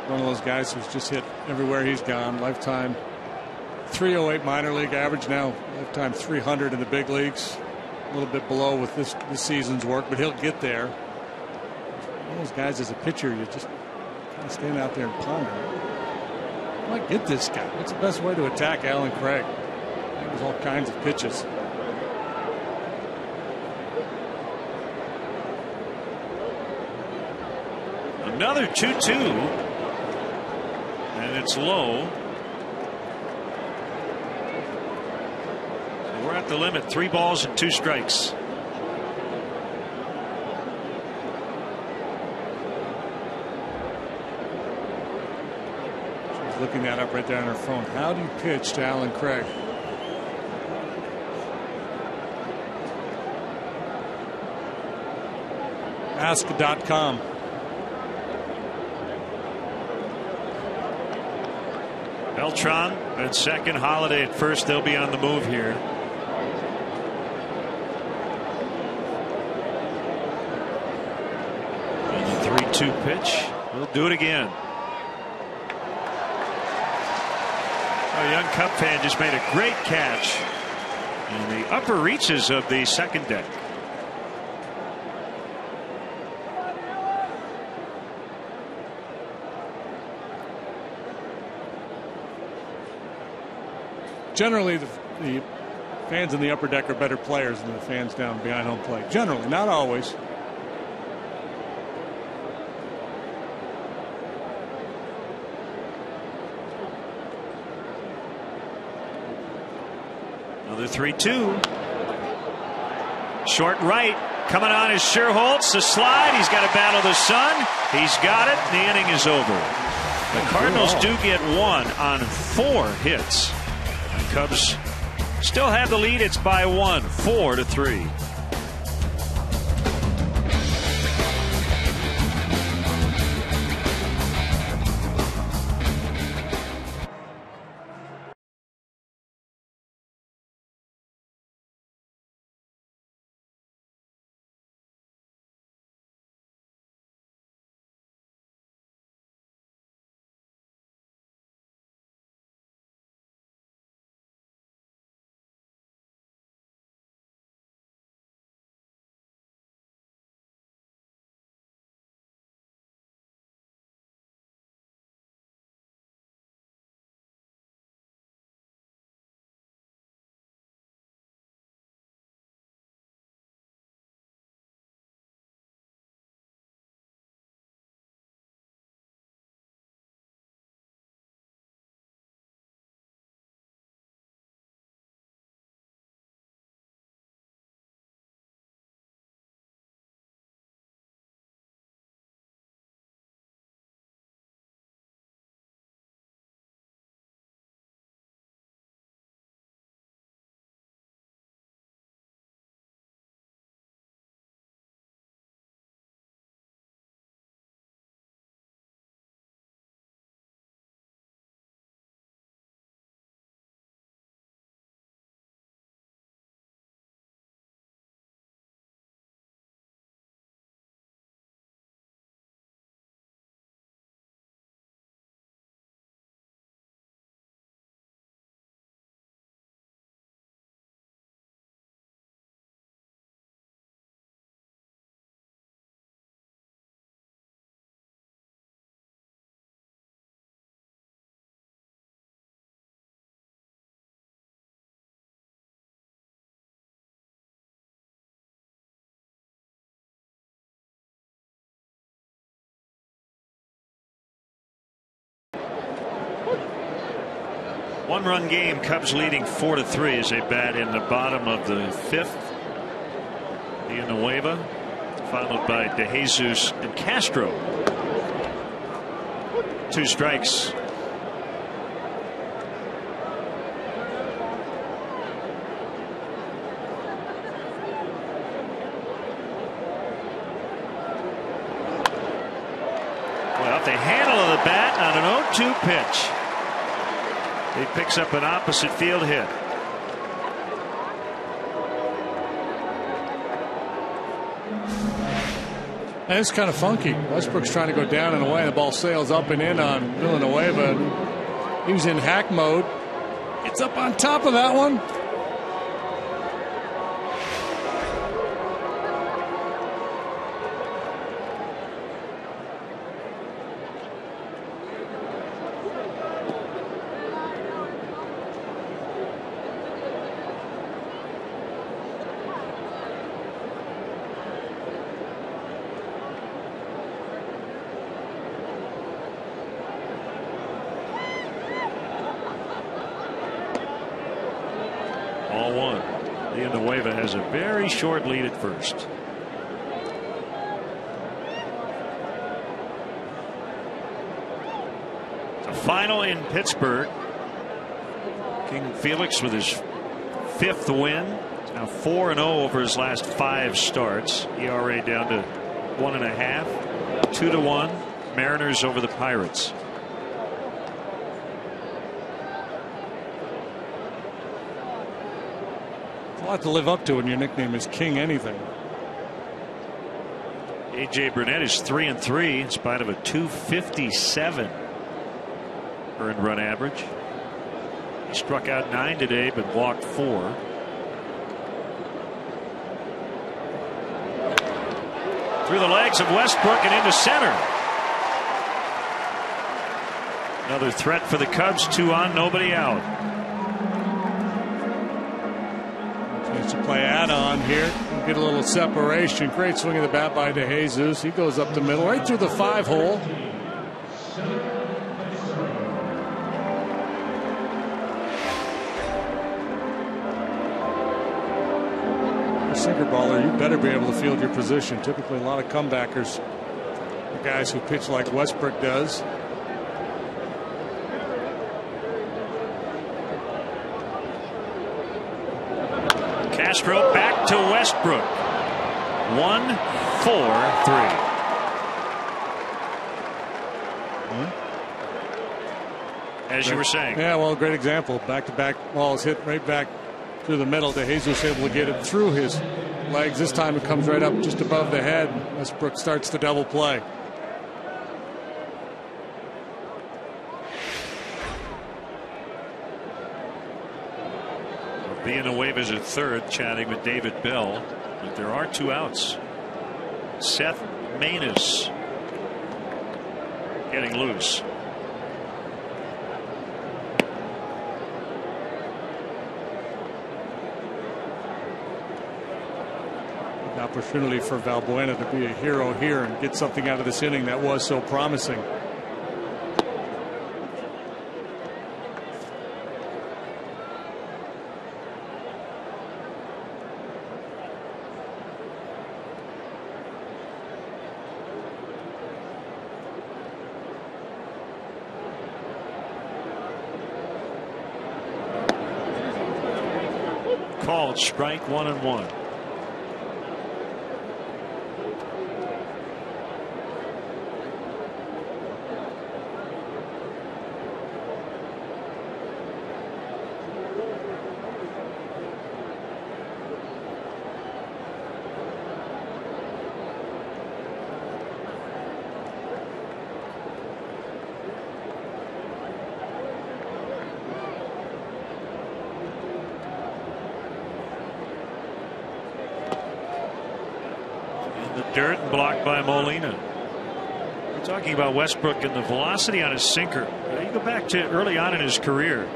Speaker 2: One of those guys who's just hit everywhere he's gone. Lifetime .308 minor league average, now lifetime .300 in the big leagues. A little bit below with this season's work, but he'll get there. One of those guys as a pitcher, you just kind of stand out there and ponder. I might get this guy. What's the best way to attack Alan Craig? There's all kinds of pitches.
Speaker 1: Another 2-2. And it's low. We're at the limit. 3 balls and 2 strikes.
Speaker 2: She's looking that up right there on her phone. How do you pitch to Alan Craig? Ask.com.
Speaker 1: Beltran at second, Holiday at first. They'll be on the move here. And the 3-2 pitch. We'll do it again. A young Cub fan just made a great catch in the upper reaches of the second deck.
Speaker 2: Generally, the fans in the upper deck are better players than the fans down behind home plate. Generally, not always.
Speaker 1: Another 3-2. Short right. Coming on is Sherholtz. The slide. He's got to battle the sun. He's got it. The inning is over. The Cardinals do get one on 4 hits. The Cubs still have the lead. It's by 1, 4-3. One-run game. Cubs leading 4-3 as they bat in the bottom of the 5th. Villanueva followed by DeJesus and Castro. 2 strikes. Well, off the handle of the bat on an 0-2 pitch. He picks up an opposite field hit.
Speaker 2: And it's kind of funky. Westbrook's trying to go down and away, and the ball sails up and in on Villanueva. He was in hack mode. It's up on top of that one.
Speaker 1: Ball 1. Villanueva has a very short lead at first. The final in Pittsburgh. King Felix with his 5th win. Now 4-0 over his last 5 starts. ERA down to 1.5. 2-1. Mariners over the Pirates.
Speaker 2: A lot to live up to when your nickname is King anything.
Speaker 1: A.J. Burnett is 3-3 in spite of a 257 earned run average. He struck out 9 today but walked 4. Through the legs of Westbrook and into center. Another threat for the Cubs. 2 on, nobody out.
Speaker 2: Chance to play add-on here. Get a little separation. Great swing of the bat by DeJesus. He goes up the middle, right through the 5-hole. sinker baller, you better be able to field your position. Typically, a lot of comebackers, the guys who pitch like Westbrook does.
Speaker 1: Castro back to Westbrook. 1-4-3. As you were saying.
Speaker 2: Yeah, well, great example. Back-to-back balls hit right back through the middle. DeJesus able to get it through his legs. This time it comes right up just above the head. Westbrook starts the double play.
Speaker 1: Villanueva's at third, chatting with David Bell, but there are 2 outs. Seth Maness getting loose.
Speaker 2: An opportunity for Valbuena to be a hero here and get something out of this inning that was so promising.
Speaker 1: Called strike 1-1. Dirt and blocked by Molina. We're talking about Westbrook and the velocity on his sinker. You go back to early on in his career,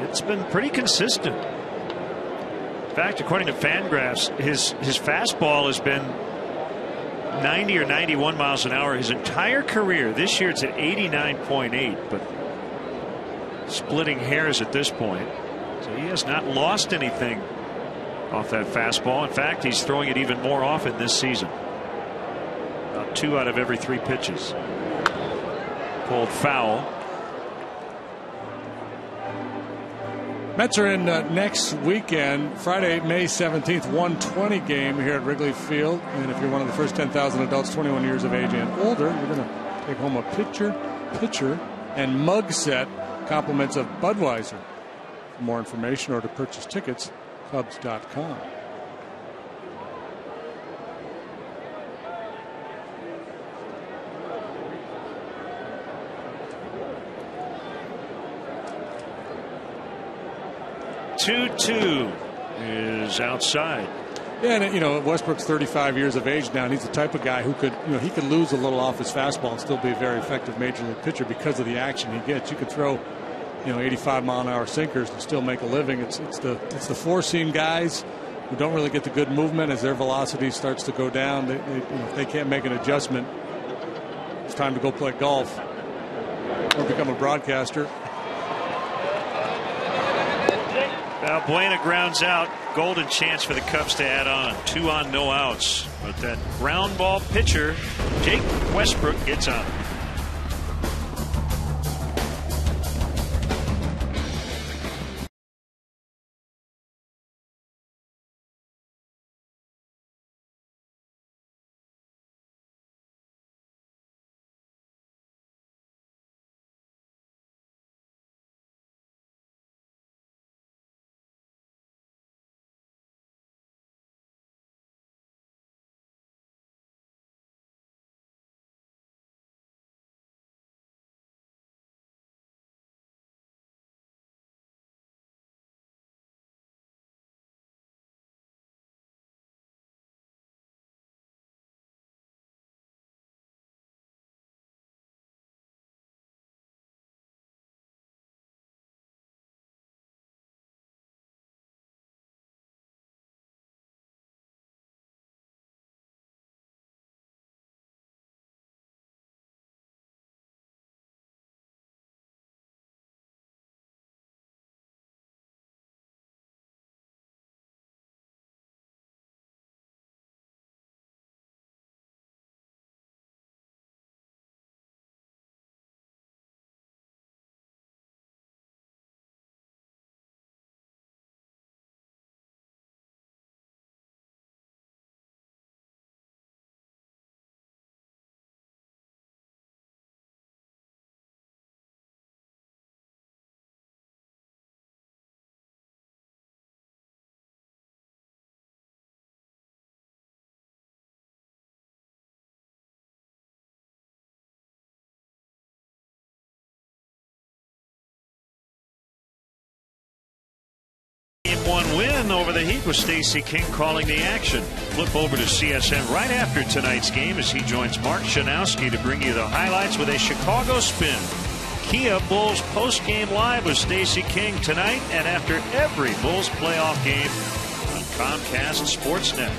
Speaker 1: it's been pretty consistent. In fact, according to Fangraphs, his fastball has been 90 or 91 miles an hour his entire career. This year it's at 89.8, but splitting hairs at this point. So he has not lost anything off that fastball. In fact, he's throwing it even more often this season. About 2 out of every 3 pitches. Pulled foul.
Speaker 2: Mets are in next weekend, Friday, May 17th, 1:20 game here at Wrigley Field. And if you're one of the first 10,000 adults 21 years of age and older, you're going to take home a pitcher, and mug set, compliments of Budweiser. For more information or to purchase tickets, Cubs.com.
Speaker 1: Two is outside.
Speaker 2: Yeah, and Westbrook's 35 years of age now, and he's the type of guy who could, he could lose a little off his fastball and still be a very effective major league pitcher because of the action he gets. You could throw, 85-mile-an-hour sinkers and still make a living. It's the 4-seam guys who don't really get the good movement as their velocity starts to go down. If they can't make an adjustment, it's time to go play golf or become a broadcaster.
Speaker 1: Valbuena grounds out. Golden chance for the Cubs to add on. 2 on, no outs. But that ground ball pitcher, Jake Westbrook, gets on. Game 1 win over the Heat with Stacey King calling the action. Flip over to CSN right after tonight's game as he joins Mark Shanowski to bring you the highlights with a Chicago spin. Kia Bulls post-game live with Stacey King tonight and after every Bulls playoff game on Comcast Sportsnet.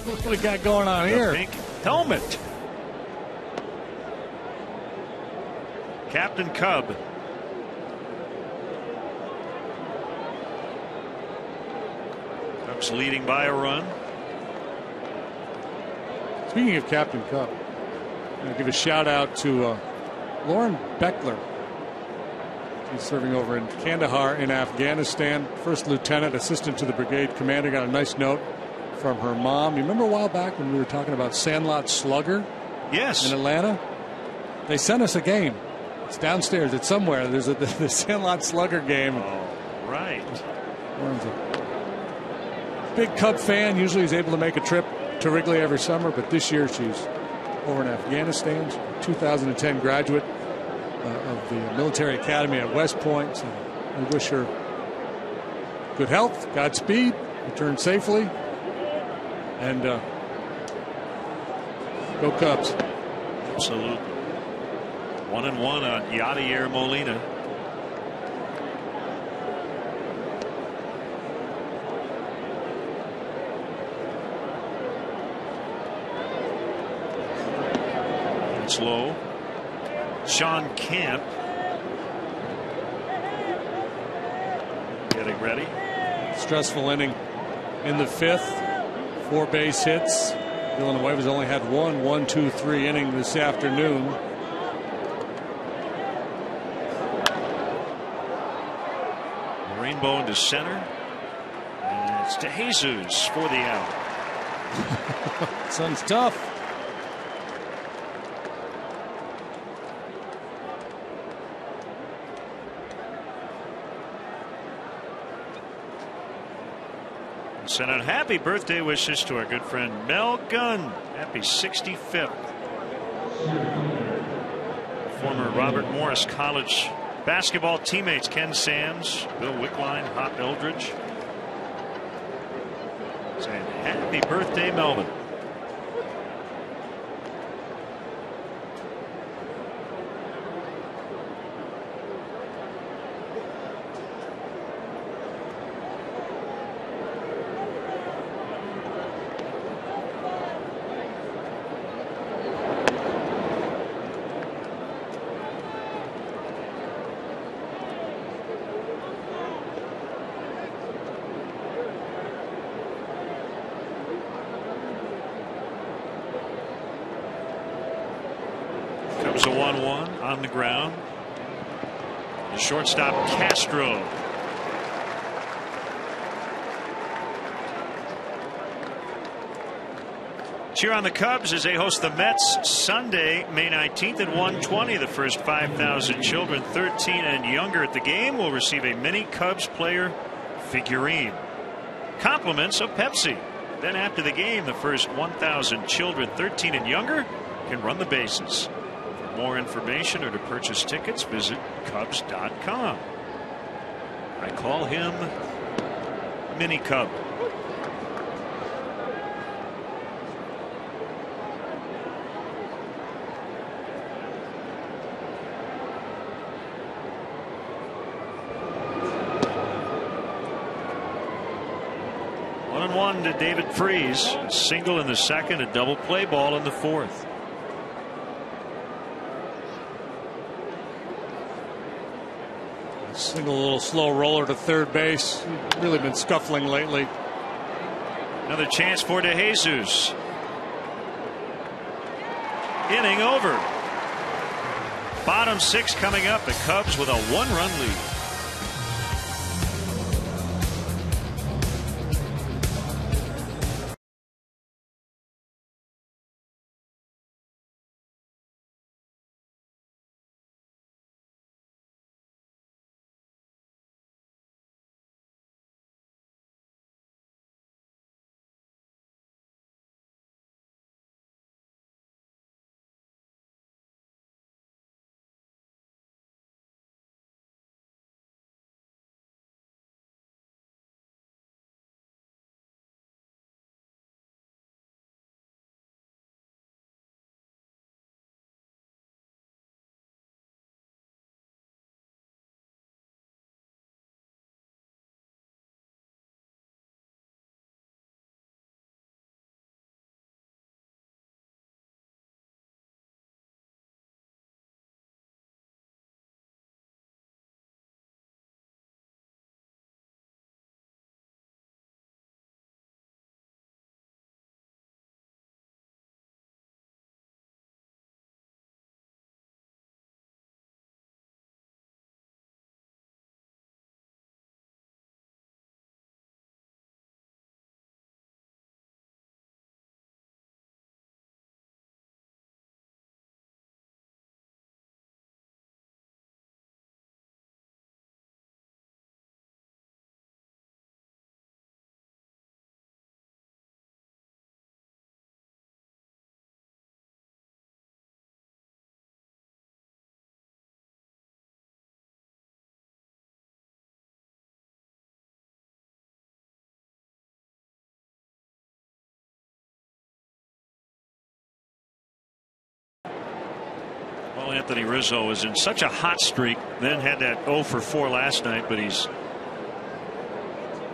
Speaker 2: What do we got going on here?
Speaker 1: Pink helmet. Captain Cub. Cubs leading by a run.
Speaker 2: Speaking of Captain Cup, I'm going to give a shout out to Lauren Beckler. She's serving over in Kandahar in Afghanistan. First lieutenant, assistant to the brigade commander. Got a nice note from her mom. You remember a while back when we were talking about Sandlot Slugger?
Speaker 1: Yes.
Speaker 2: In Atlanta? They sent us a game. It's downstairs. It's somewhere. There's the Sandlot Slugger game.
Speaker 1: Oh, right.
Speaker 2: Lauren's a big Cub fan. Usually is able to make a trip to Wrigley every summer, but this year she's over in Afghanistan. She's a 2010 graduate of the military academy at West Point. So we wish her good health, Godspeed, return safely, and go Cubs.
Speaker 1: Absolutely. 1-1 on Yadier Molina. It's low. Sean Camp getting ready.
Speaker 2: Stressful inning in the fifth. 4 base hits. Villanueva's only had 1-2-3 inning this afternoon.
Speaker 1: Rainbow into center. And it's to Jesus for the out.
Speaker 2: Sun's tough.
Speaker 1: Send out happy birthday wishes to our good friend Mel Gunn. Happy 65th. Former Robert Morris College basketball teammates Ken Sands, Bill Wickline, Hop Eldridge. Saying happy birthday, Melvin. Comes a 1-1 on the ground. The shortstop Castro. Cheer on the Cubs as they host the Mets Sunday, May 19th at 1:20. The first 5,000 children 13 and younger at the game will receive a mini Cubs player figurine. Compliments of Pepsi. Then after the game, the first 1,000 children 13 and younger can run the bases. For more information or to purchase tickets, visit Cubs.com. I call him Mini Cub. One to David Freese. A single in the second, a double play ball in the fourth.
Speaker 2: Single little slow roller to third base. Really been scuffling lately.
Speaker 1: Another chance for DeJesus. Inning over. Bottom six coming up. The Cubs with a 1-run lead. Well, Anthony Rizzo was in such a hot streak, then had that 0 for 4 last night, but he's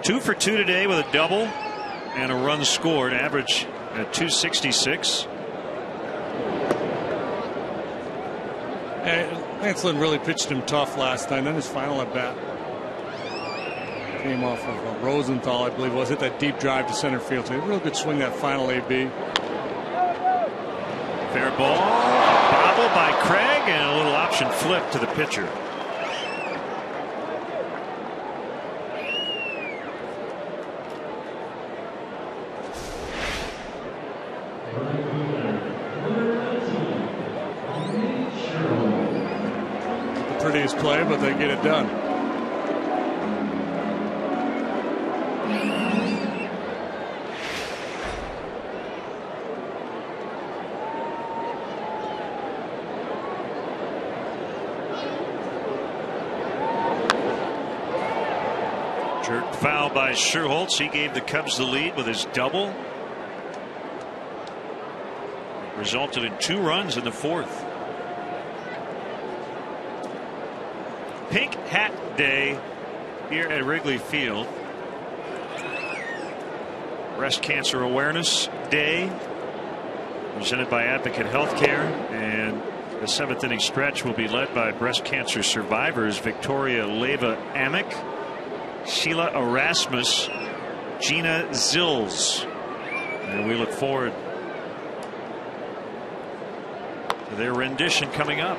Speaker 1: 2 for 2 today with a double and a run scored, average at 266.
Speaker 2: Lance Lynn really pitched him tough last night. Then his final at bat came off of Rosenthal, I believe it was, hit that deep drive to center field. So he had a real good swing that final AB.
Speaker 1: Fair ball, a bobble by Craig, and a little option flip to the pitcher.
Speaker 2: The prettiest play, but they get it done.
Speaker 1: Jerk foul by Sherholtz. He gave the Cubs the lead with his double. It resulted in 2 runs in the 4th. Pink Hat Day here at Wrigley Field. Breast Cancer Awareness Day presented by Advocate Healthcare, and the 7th inning stretch will be led by breast cancer survivors Victoria Leva Amick, Sheila Erasmus, Gina Zills, and we look forward to their rendition coming up.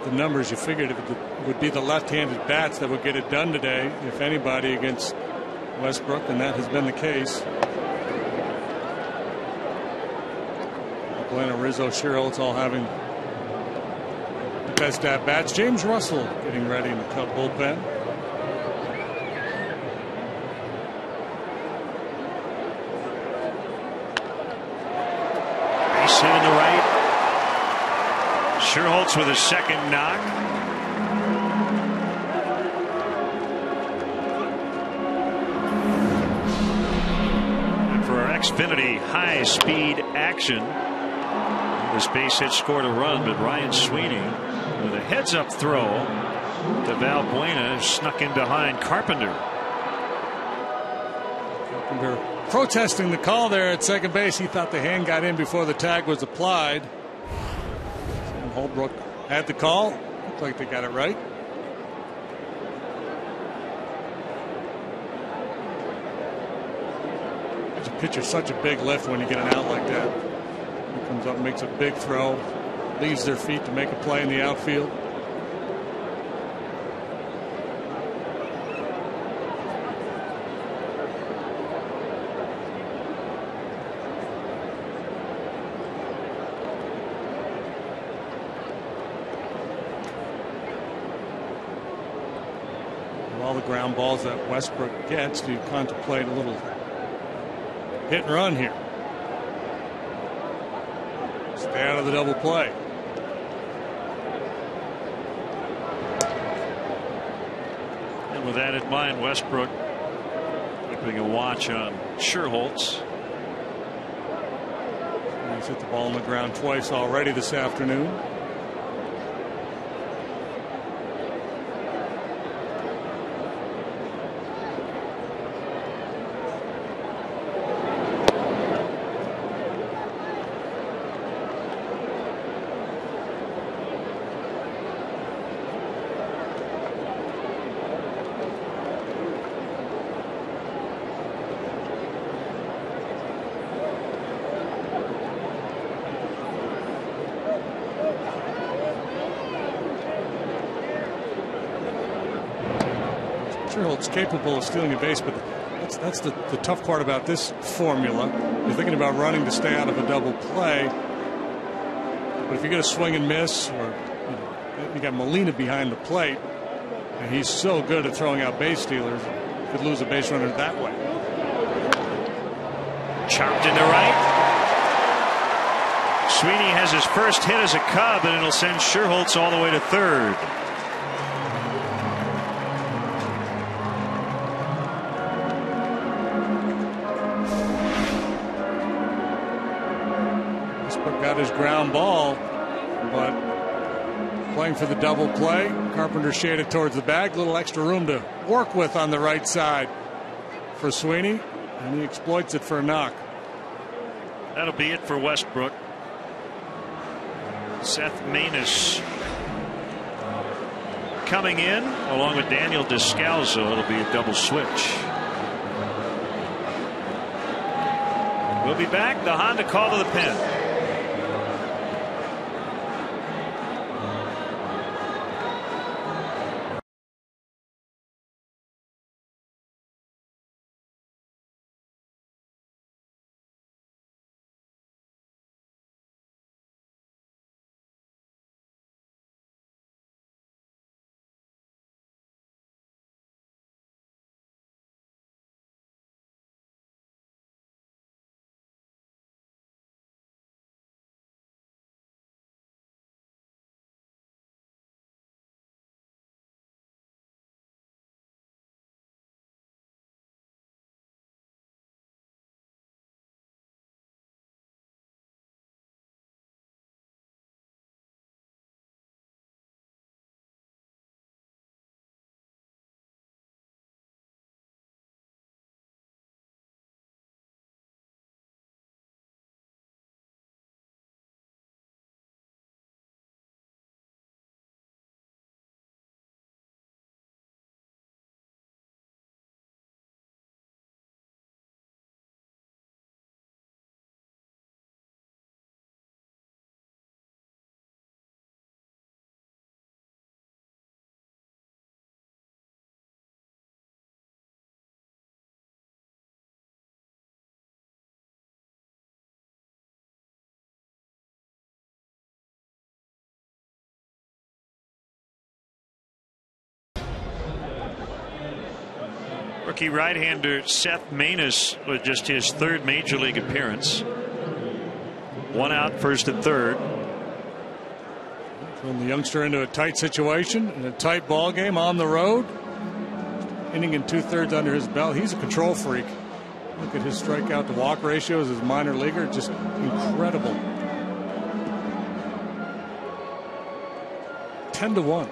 Speaker 2: The numbers, you figured it would be the left-handed bats that would get it done today, if anybody, against Westbrook, and that has been the case. Atlanta, Rizzo, Sherholtz all having the best at bats. James Russell getting ready in the Cub bullpen.
Speaker 1: Base hit in the right. Sherholtz with a second knock. And for our Xfinity high-speed action, this base hit scored a run, but Ryan Sweeney with a heads-up throw to Valbuena snuck in behind Carpenter.
Speaker 2: Carpenter protesting the call there at second base. He thought the hand got in before the tag was applied. Holbrook had the call. Looked like they got it right. Gives a pitcher such a big lift when you get an out like that. He comes up, makes a big throw, leaves their feet to make a play in the outfield. All the ground balls that Westbrook gets, to contemplate a little hit and run here. Stay out of the double play.
Speaker 1: And with that in mind, Westbrook keeping a watch on Sherholtz.
Speaker 2: He's hit the ball on the ground twice already this afternoon. Sherholtz capable of stealing a base, but that's the tough part about this formula. You're thinking about running to stay out of a double play, but if you get a swing and miss, or you got Molina behind the plate, and he's so good at throwing out base stealers, you could lose a base runner that way.
Speaker 1: Chopped into right. Sweeney has his first hit as a Cub, and it'll send Scherholtz all the way to third.
Speaker 2: Got his ground ball, but playing for the double play. Carpenter shaded towards the bag, little extra room to work with on the right side for Sweeney, and he exploits it for a knock.
Speaker 1: That'll be it for Westbrook. Seth Maness coming in along with Daniel Descalso. It'll be a double switch. We'll be back. The Honda call to the pen. Rookie right-hander Seth Maness with just his third major league appearance. One out, first and third.
Speaker 2: Throwing the youngster into a tight situation in a tight ball game on the road. Inning and 2/3 under his belt. He's a control freak. Look at his strikeout to walk ratios as a minor leaguer, just incredible. 10-1.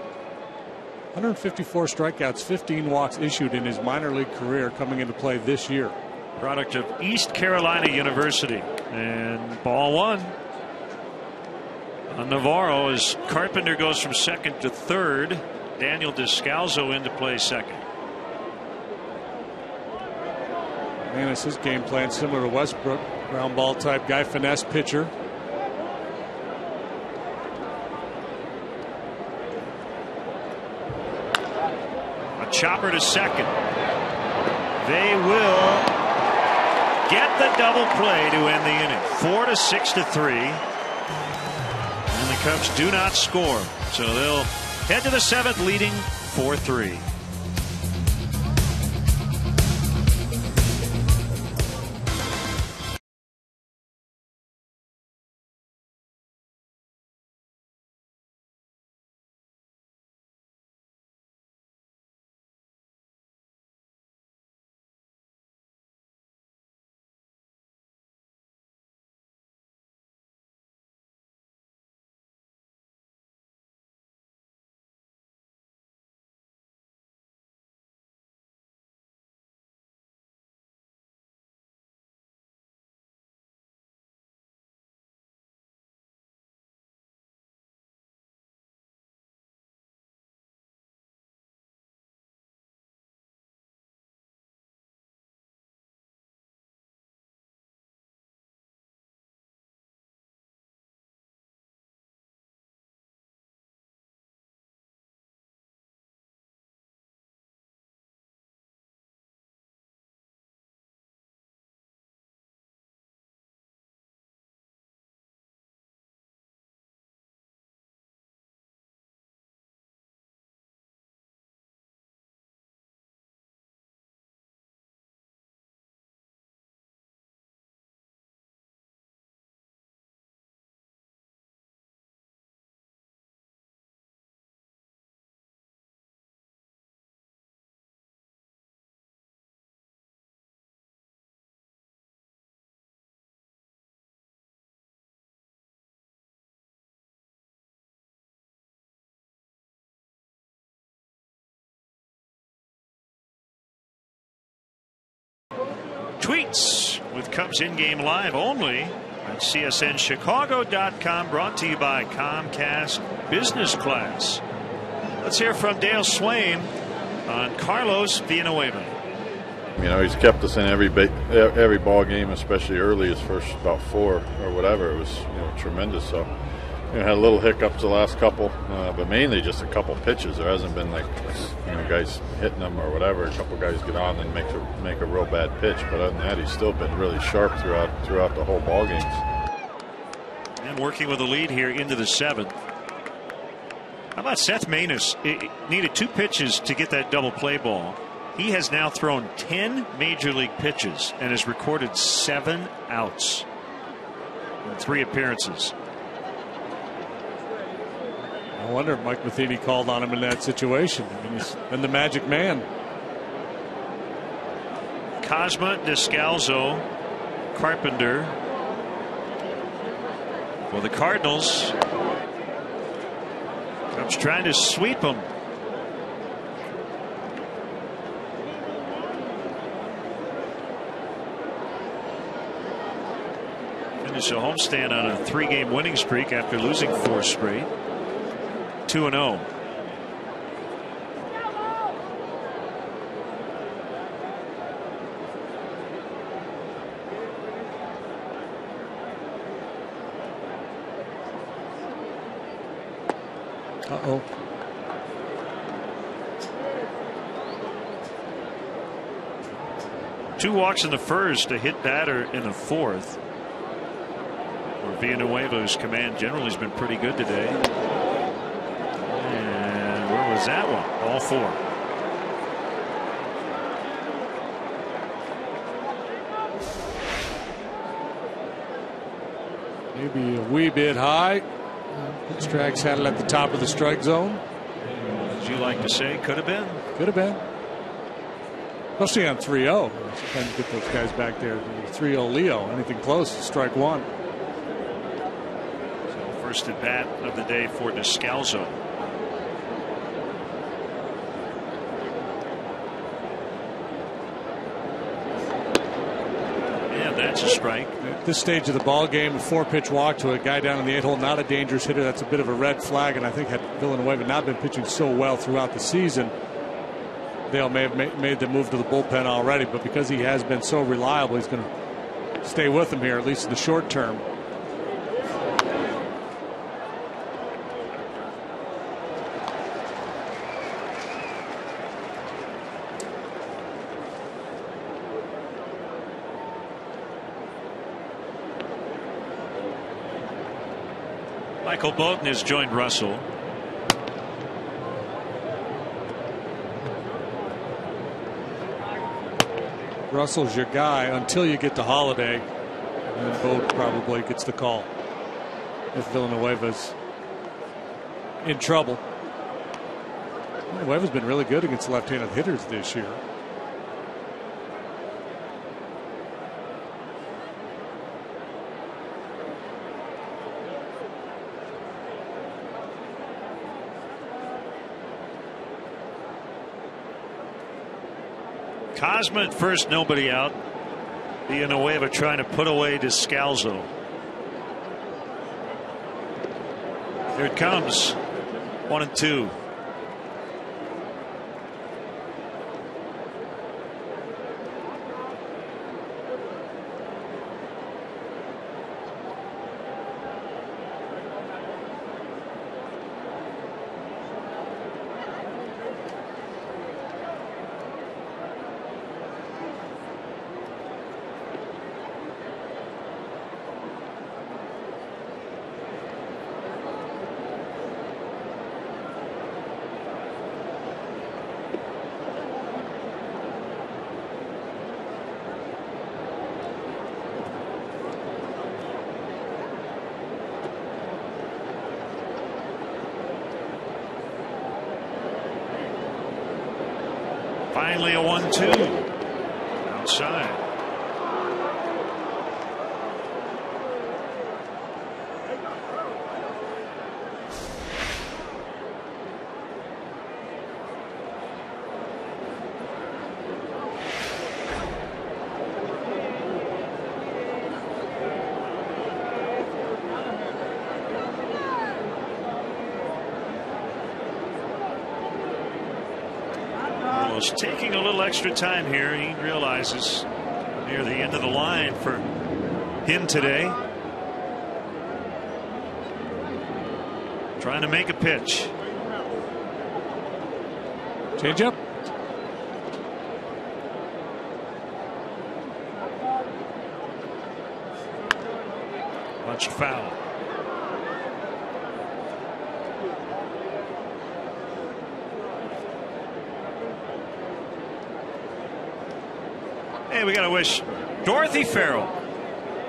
Speaker 2: 154 strikeouts, 15 walks issued in his minor league career coming into play this year.
Speaker 1: Product of East Carolina University. And ball one on Navarro as Carpenter goes from second to third. Daniel Descalso into play second.
Speaker 2: Man, it's his game plan similar to Westbrook. Ground ball type guy, finesse pitcher.
Speaker 1: Chopper to second. They will get the double play to end the inning. 4-6-3. And the Cubs do not score. So they'll head to the seventh leading 4-3. tweets with Cubs in-game live only at csnchicago.com, brought to you by Comcast Business Class. Let's hear from Dale Swain on Carlos Villanueva.
Speaker 6: You know, he's kept us in every ball game, especially early, his first about 4 or whatever. It was, you know, tremendous. So, you know, had a little hiccups the last couple, but mainly just a couple pitches. There hasn't been like, you know, guys hitting them or whatever. A couple guys get on and make a real bad pitch. But other than that, he's still been really sharp throughout the whole ball games.
Speaker 1: And working with a lead here into the 7th. How about Seth Maness? It needed 2 pitches to get that double play ball. He has now thrown 10 major league pitches and has recorded 7 outs in 3 appearances.
Speaker 2: I wonder if Mike Matheny called on him in that situation. I mean, he's been the magic man.
Speaker 1: Cosma, Descalzo, Carpenter for the Cardinals. Cubs trying to sweep them. Finish a homestand on a 3-game winning streak after losing 4 straight. 2-0.
Speaker 2: Uh-oh.
Speaker 1: Two walks in the first, a hit batter in the 4th. Villanueva's command generally has been pretty good today. And where was that one? All 4.
Speaker 2: Maybe a wee bit high. Strax had it at the top of the strike zone.
Speaker 1: As you like to say, could have been.
Speaker 2: Could have been. Especially on 3-0. Trying to get those guys back there. 3-0 Leo. Anything close, strike 1.
Speaker 1: First at bat of the day for Descalzo. And that's a strike.
Speaker 2: At this stage of the ball game, a 4-pitch walk to a guy down in the 8 hole, not a dangerous hitter. That's a bit of a red flag. And I think had Villanueva not been pitching so well throughout the season, Dale may have made the move to the bullpen already. But because he has been so reliable, he's going to stay with him here, at least in the short term.
Speaker 1: Michael Bolton has joined Russell.
Speaker 2: Russell's your guy until you get to Holiday, and then Bolt probably gets the call if Villanueva's in trouble. Villanueva's been really good against left-handed hitters this year.
Speaker 1: Cosma at first, nobody out. Villanueva trying to put away Descalzo. Here it comes. 1-2. Finally a 1-2 outside. Cardinals taking a little extra time here. He realizes near the end of the line for him today. Trying to make a pitch.
Speaker 2: Change up.
Speaker 1: Bunch of foul. Hey, we got to wish Dorothy Farrell.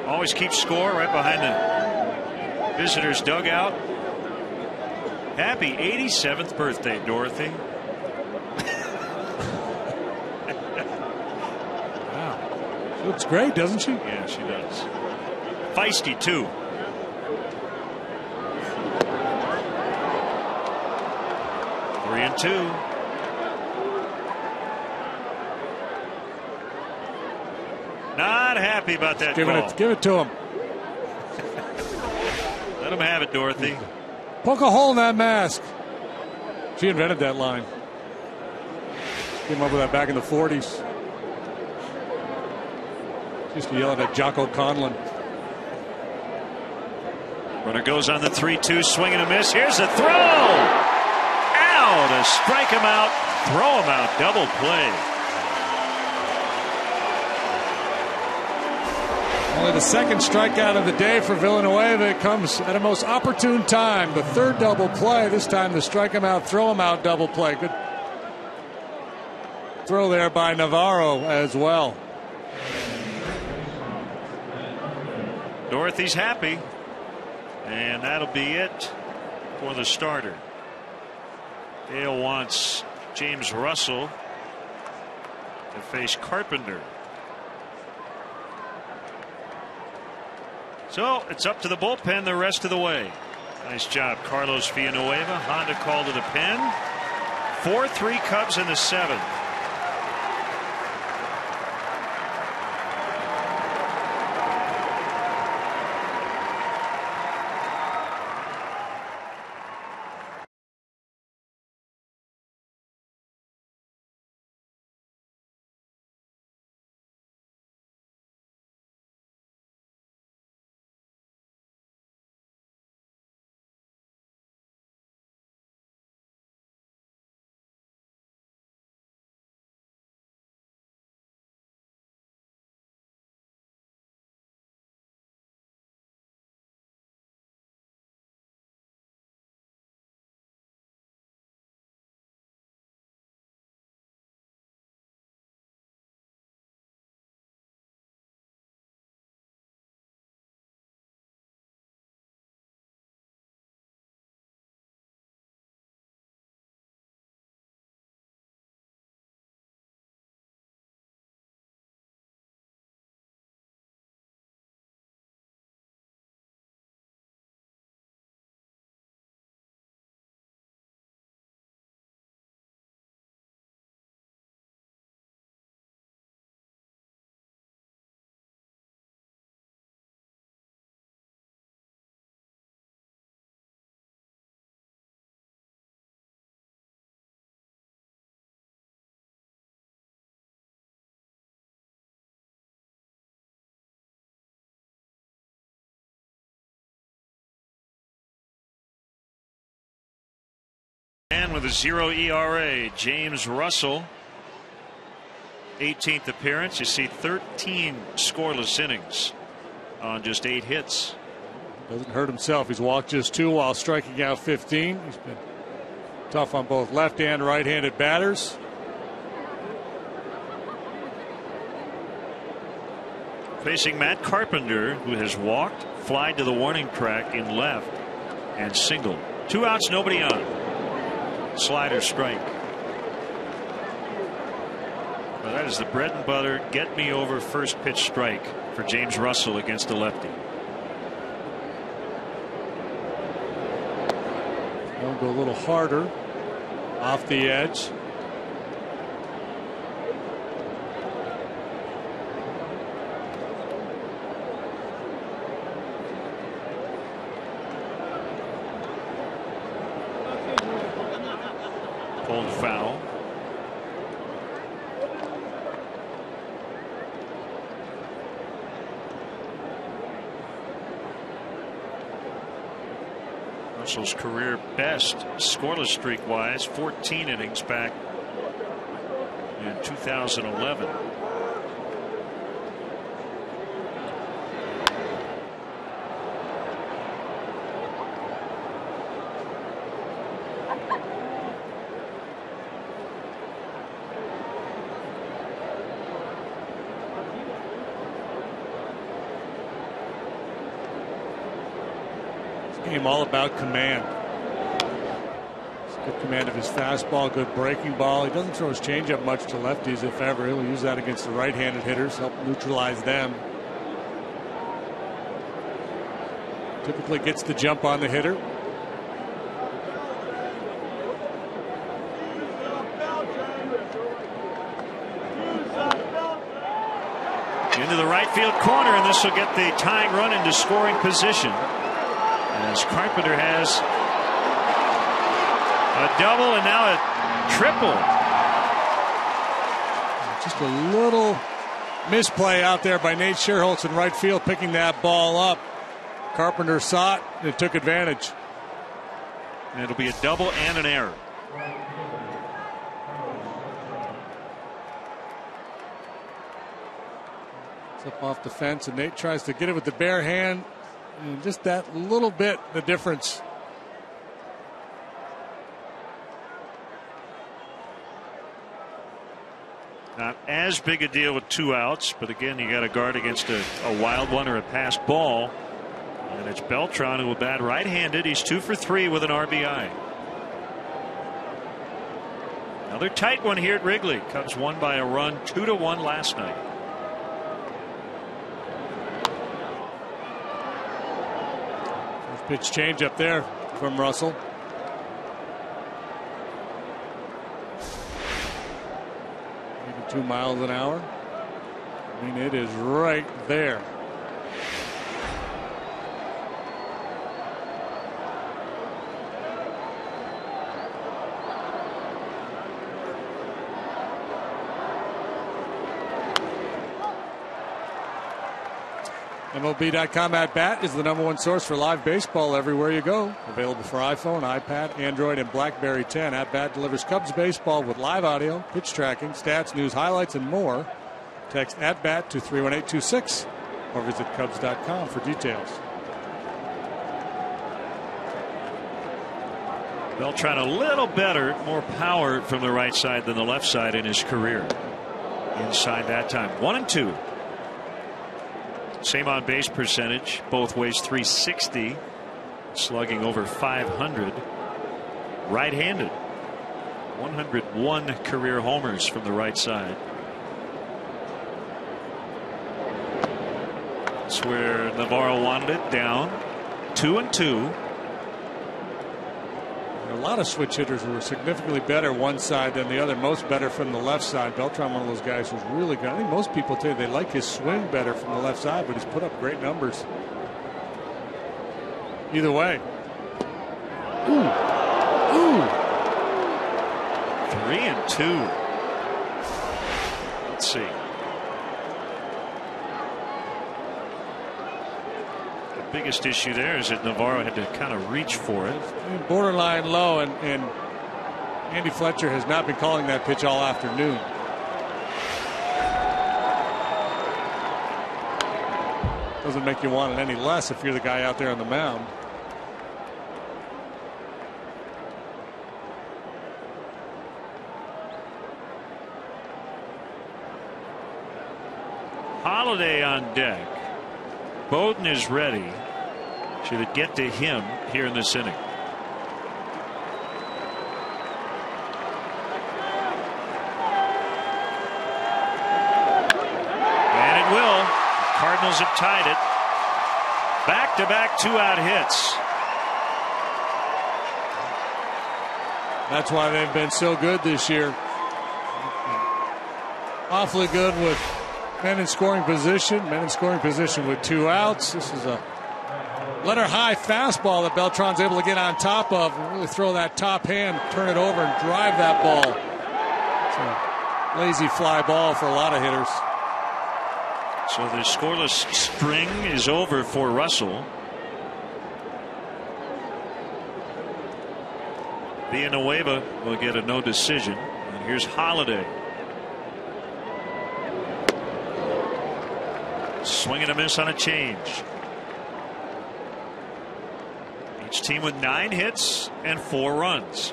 Speaker 1: Always keeps score right behind the visitors' dugout. Happy 87th birthday, Dorothy.
Speaker 2: Wow. She looks great, doesn't she?
Speaker 1: Yeah, she does. Feisty, too. Three and two. Not happy about that call.
Speaker 2: Give it to him.
Speaker 1: Let him have it, Dorothy.
Speaker 2: Poke a hole in that mask. She invented that line. Came up with that back in the 40s. She used to yell at Jocko Conlon.
Speaker 1: Runner goes on the 3-2, swing and a miss. Here's a throw. Out. A strike him out. Throw him out. Double play.
Speaker 2: Only the second strikeout of the day for Villanueva. It comes at a most opportune time. The third double play. This time the strike him out, throw him out double play. Good throw there by Navarro as well.
Speaker 1: Dorothy's happy. And that'll be it for the starter. Dale wants James Russell to face Carpenter. So it's up to the bullpen the rest of the way. Nice job, Carlos Villanueva. Honda called to the pen. 4-3 Cubs in the seventh. And with a 0 ERA, James Russell, 18th appearance. You see 13 scoreless innings on just 8 hits.
Speaker 2: Doesn't hurt himself. He's walked just 2 while striking out 15. He's been tough on both left and right-handed batters.
Speaker 1: Facing Matt Carpenter, who has walked, flied to the warning track in left, and singled. 2 outs, nobody on. Slider strike. Well, that is the bread and butter, get me over first pitch strike for James Russell against a lefty.
Speaker 2: They'll go a little harder off the edge.
Speaker 1: Foul. Russell's career best scoreless streak wise, 14 innings back in 2011.
Speaker 2: Game all about command. Good command of his fastball, good breaking ball. He doesn't throw his changeup much to lefties, if ever. He'll use that against the right-handed hitters, help neutralize them. Typically gets the jump on the hitter.
Speaker 1: Into the right field corner, and this will get the tying run into scoring position. As Carpenter has a double and now a triple.
Speaker 2: Just a little misplay out there by Nate Scherholz in right field, picking that ball up. Carpenter saw it and took advantage.
Speaker 1: And it'll be a double and an error.
Speaker 2: It's up off the fence, and Nate tries to get it with the bare hand. And just that little bit, the difference.
Speaker 1: Not as big a deal with 2 outs, but again, you got to guard against a wild one or a passed ball. And it's Beltran who will bat right-handed. He's 2 for 3 with an RBI. Another tight one here at Wrigley. Cubs won by a run, 2-1 last night.
Speaker 2: Pitch change up there from Russell. 82 miles an hour. I mean, it is right there. MLB.com at bat is the #1 source for live baseball everywhere you go. Available for iPhone, iPad, Android, and BlackBerry 10. At Bat delivers Cubs baseball with live audio, pitch tracking, stats, news, highlights, and more. Text at bat to 31826 or visit Cubs.com for details.
Speaker 1: Beltran a little better, more power from the right side than the left side in his career. Inside that time. 1-2. Same on base percentage, both ways .360, slugging over .500. Right-handed, 101 career homers from the right side. That's where Navarro wanted it, down 2-2.
Speaker 2: A lot of switch hitters who were significantly better one side than the other. Most better from the left side. Beltran, one of those guys who's really good. I think most people tell you they like his swing better from the left side, but he's put up great numbers. Either way. Ooh. Ooh.
Speaker 1: 3-2. Let's see. Biggest issue there is that Navarro had to kind of reach for it.
Speaker 2: Borderline low, and Andy Fletcher has not been calling that pitch all afternoon. Doesn't make you want it any less if you're the guy out there on the mound.
Speaker 1: Holiday on deck. Bowden is ready. Should it get to him here in this inning? And it will. The Cardinals have tied it. Back-to-back 2-out hits.
Speaker 2: That's why they've been so good this year. Awfully good with men in scoring position. Men in scoring position with 2 outs. This is a letter high fastball that Beltran's able to get on top of and really throw that top hand, turn it over, and drive that ball. It's a lazy fly ball for a lot of hitters.
Speaker 1: So the scoreless string is over for Russell. Villanueva will get a no decision. And here's Holiday. Swing and a miss on a change. Each team with 9 hits and 4 runs.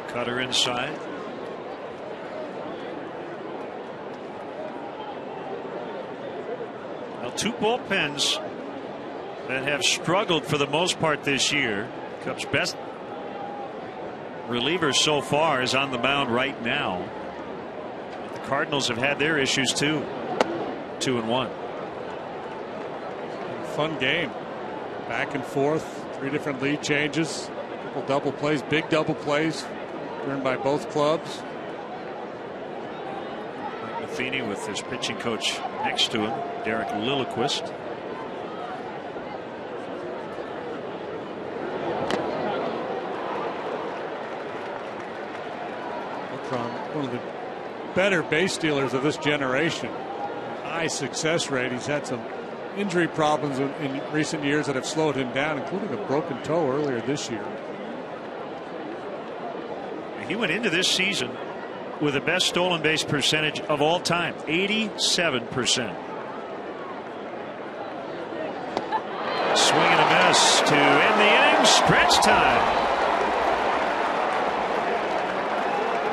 Speaker 1: Cutter inside. Well, 2 bullpens that have struggled for the most part this year. Cubs' best reliever so far is on the mound right now. But the Cardinals have had their issues too. 2-1.
Speaker 2: Fun game. Back and forth. 3 different lead changes. Couple double plays, big double plays earned by both clubs.
Speaker 1: Matheny with his pitching coach next to him, Derek Lilliquist.
Speaker 2: One of the better base stealers of this generation. High success rate. He's had some injury problems in recent years that have slowed him down, including a broken toe earlier this year.
Speaker 1: He went into this season with the best stolen base percentage of all time, 87%. Swing and a miss to end the inning. Stretch time.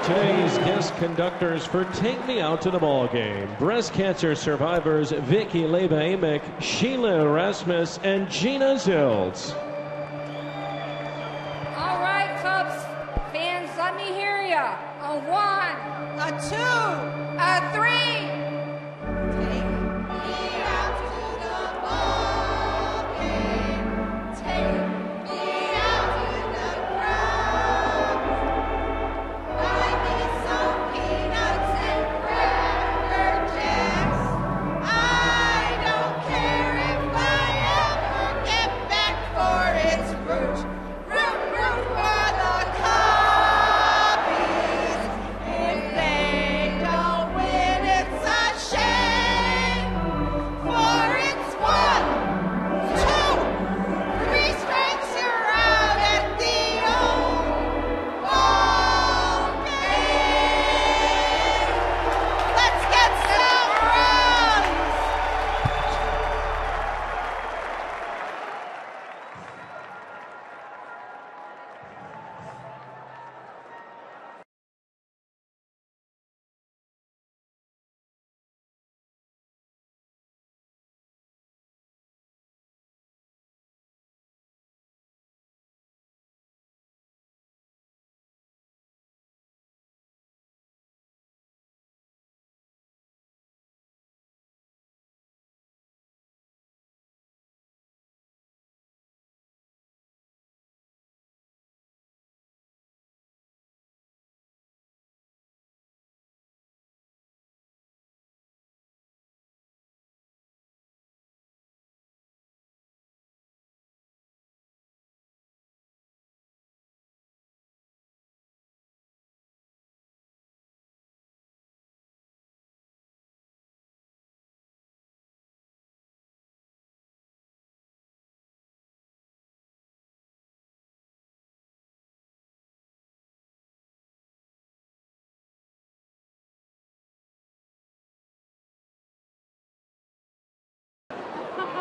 Speaker 4: Today's guest conductors for Take Me Out to the Ball Game: breast cancer survivors Vicky Leva-Amick, Sheila Erasmus, and Gina Ziltz.
Speaker 7: All right, Cubs fans, let me hear ya. A 1, a 2, a 3. Take me out to the ball game. Take me out to the ground. Buy me some peanuts and Cracker Jacks. I don't care if I ever get back for its root. Root for the Cubbies. If they don't win, it's a shame. For it's 1, 2, 3 strikes, you're out at the old ball game. Let's get some runs.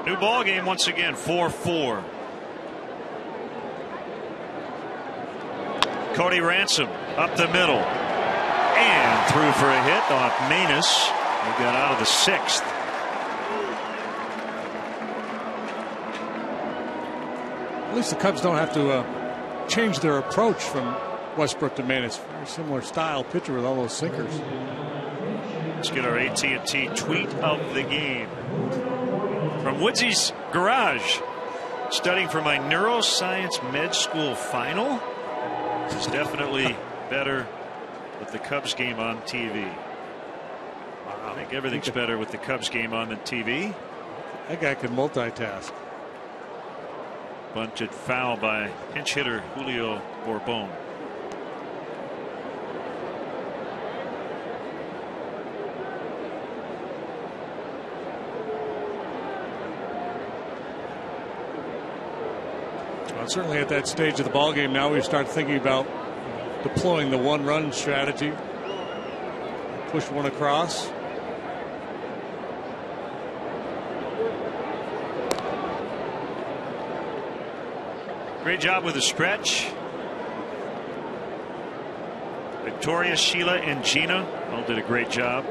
Speaker 1: New ball game once again, 4-4. Cody Ransom up the middle and through for a hit off Manus. He got out of the 6th.
Speaker 2: At least the Cubs don't have to change their approach from Westbrook to Manus. Very similar style pitcher with all those sinkers.
Speaker 1: Let's get our AT&T tweet of the game. From Woodsy's garage. Studying for my neuroscience med school final. It's definitely better with the Cubs game on TV. I think everything's better with the Cubs game on than TV.
Speaker 2: That guy can multitask.
Speaker 1: Bunted foul by pinch hitter Julio Bourbon.
Speaker 2: Well, certainly at that stage of the ball game now we start thinking about deploying the one-run strategy. Push one across.
Speaker 1: Great job with the stretch. Victoria, Sheila, and Gina all did a great job.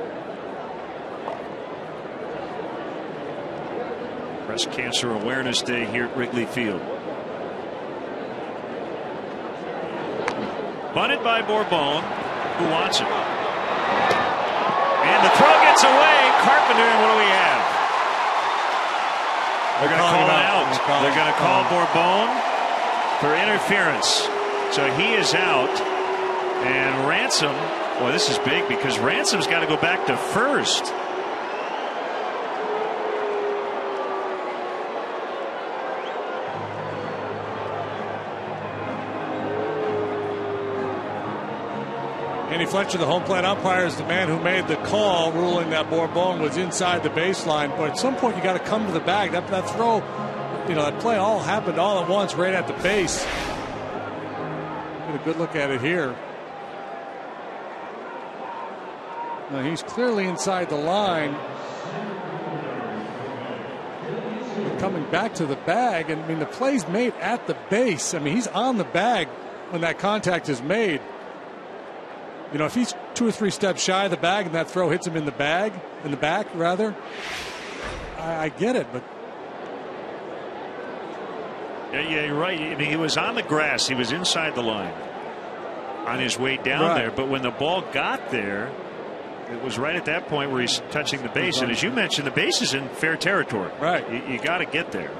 Speaker 1: Breast Cancer Awareness Day here at Wrigley Field. Bunted by Bourbon, who wants it. And the throw gets away. Carpenter, and what do we have? They're going to call it out. They're going to call Bourbon for interference. So he is out. And Ransom, well, this is big because Ransom's got to go back to first.
Speaker 2: Andy Fletcher, the home plate umpire, is the man who made the call ruling that Bourbon was inside the baseline. But at some point you got to come to the bag. That throw, that play all happened all at once right at the base. Get a good look at it here. Now he's clearly inside the line. Coming back to the bag, and I mean the play's made at the base. I mean he's on the bag when that contact is made. If he's 2 or 3 steps shy of the bag and that throw hits him in the back rather, I get it, but
Speaker 1: yeah, you're right. I mean, he was on the grass. He was inside the line on his way down there. But when the ball got there, it was right at that point where he's touching the base. And as you mentioned, the base is in fair territory.
Speaker 2: Right.
Speaker 1: You got to get there.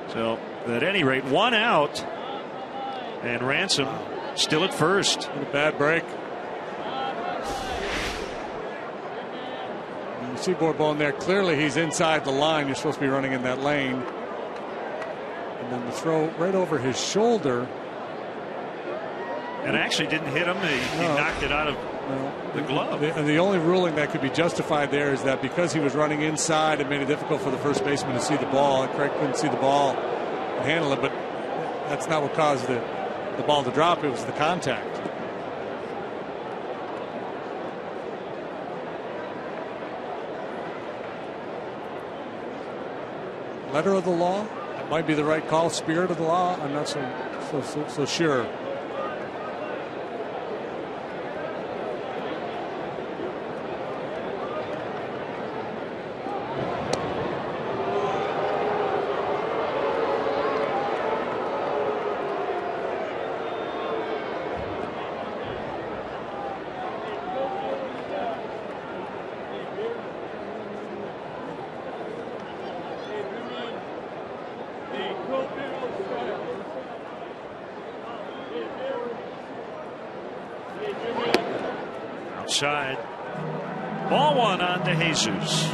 Speaker 1: So at any rate, 1 out, and Ransom still at first.
Speaker 2: A bad break. You see Bourbon there. Clearly he's inside the line. You're supposed to be running in that lane. And then the throw right over his shoulder.
Speaker 1: And actually didn't hit him. He knocked it out of the glove.
Speaker 2: And the only ruling that could be justified there is that because he was running inside, it made it difficult for the first baseman to see the ball. Craig couldn't see the ball and handle it, but that's not what caused the ball to drop. It was the contact. Letter of the law, that might be the right call. Spirit of the law, I'm not so sure.
Speaker 1: Outside. Ball 1 on to Jesus.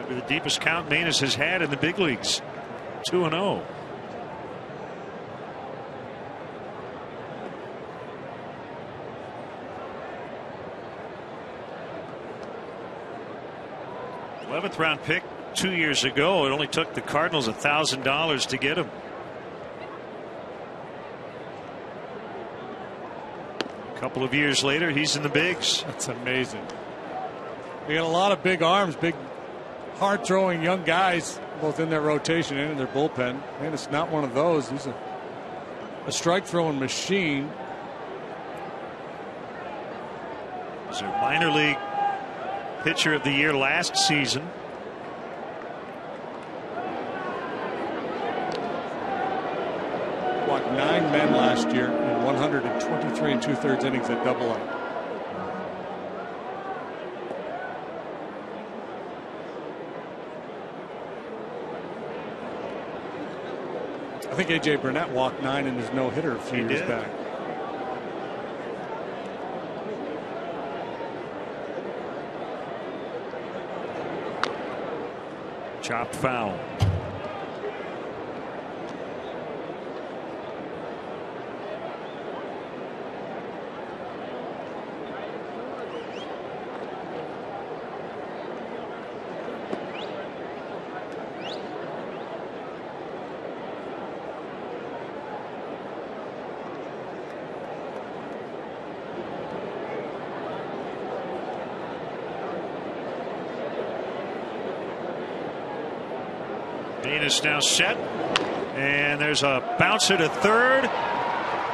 Speaker 1: The deepest count Manus has had in the big leagues. 2-0. $11th round pick 2 years ago. It only took the Cardinals $1,000 to get him. A couple of years later, he's in the bigs.
Speaker 2: That's amazing. They got a lot of big arms, big hard throwing young guys both in their rotation and in their bullpen. And it's not one of those. He's a strike throwing machine.
Speaker 1: Was a minor league pitcher of the year last season.
Speaker 2: Walked 9 men last year in 123 2/3 innings at AA. I think A.J. Burnett walked 9 in his no-hitter a few years back.
Speaker 1: Chopped foul. Venus now set, and there's a bouncer to third.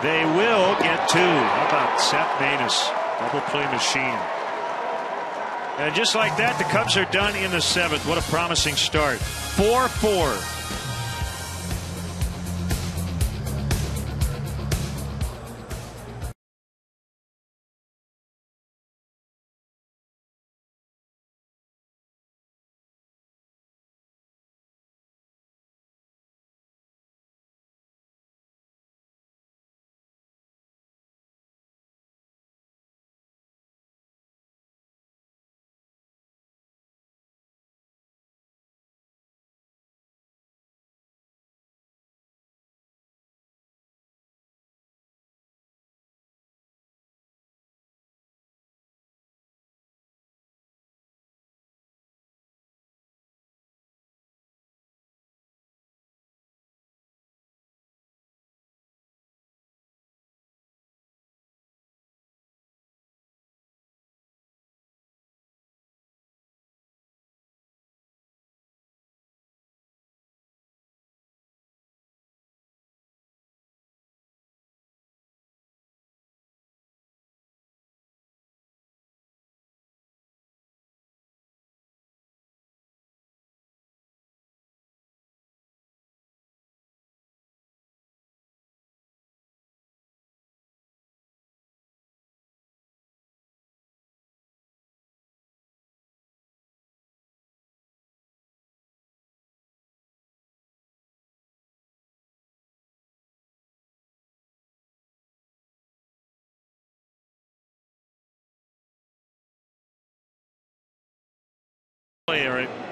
Speaker 1: They will get two. How about Seth Venus? Double play machine. And just like that, the Cubs are done in the seventh. What a promising start. 4-4.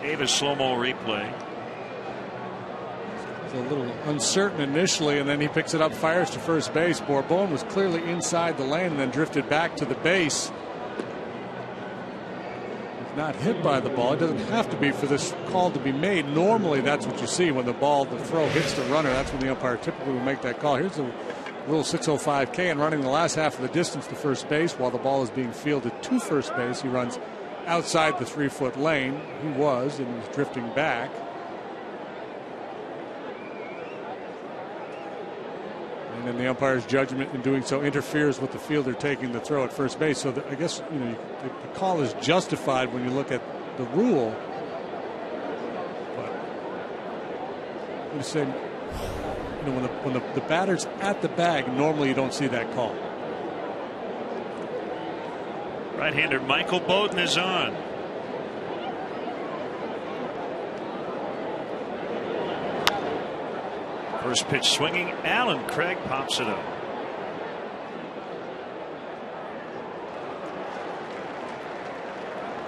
Speaker 1: Gave a slow-mo replay.
Speaker 2: It's a little uncertain initially, and then he picks it up, fires to first base. Bourbon was clearly inside the lane and then drifted back to the base. He's not hit by the ball. It doesn't have to be for this call to be made. Normally, that's what you see when the throw hits the runner. That's when the umpire typically will make that call. Here's the Rule 605K, and running the last half of the distance to first base while the ball is being fielded to first base. He runs outside the 3-foot lane. He was, and he was drifting back. And then the umpire's judgment in doing so interferes with the fielder taking the throw at first base. So I guess the call is justified when you look at the rule. But I'm just saying, when the batter's at the bag, normally you don't see that call.
Speaker 1: Right-hander Michael Bowden is on. First pitch swinging. Allen Craig pops it up.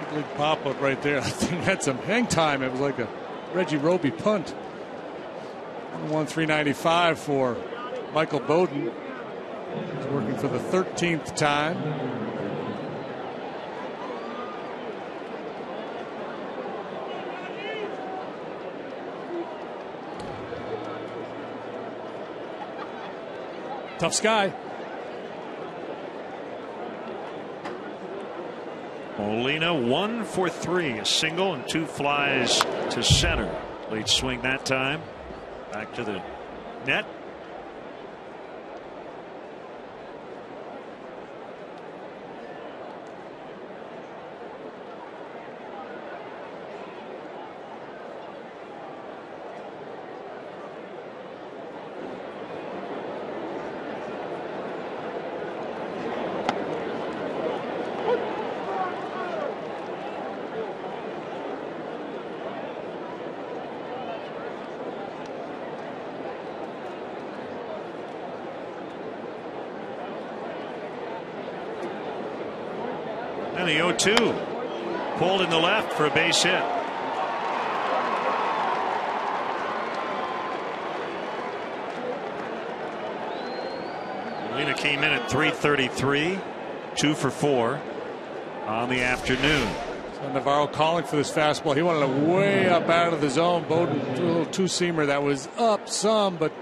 Speaker 2: Big league pop up right there. I think that's some hang time. It was like a Reggie Roby punt. 1-395 for Michael Bowden. He's working for the 13th time. Tough sky.
Speaker 1: Molina 1 for 3, a single and 2 flies to center. Late swing that time. Back to the net. And the 0-2 pulled in the left for a base hit. came in at 333, 2 for 4 on the afternoon.
Speaker 2: So Navarro calling for this fastball. He wanted it way up out of the zone. Bowden threw a little two-seamer that was up some, but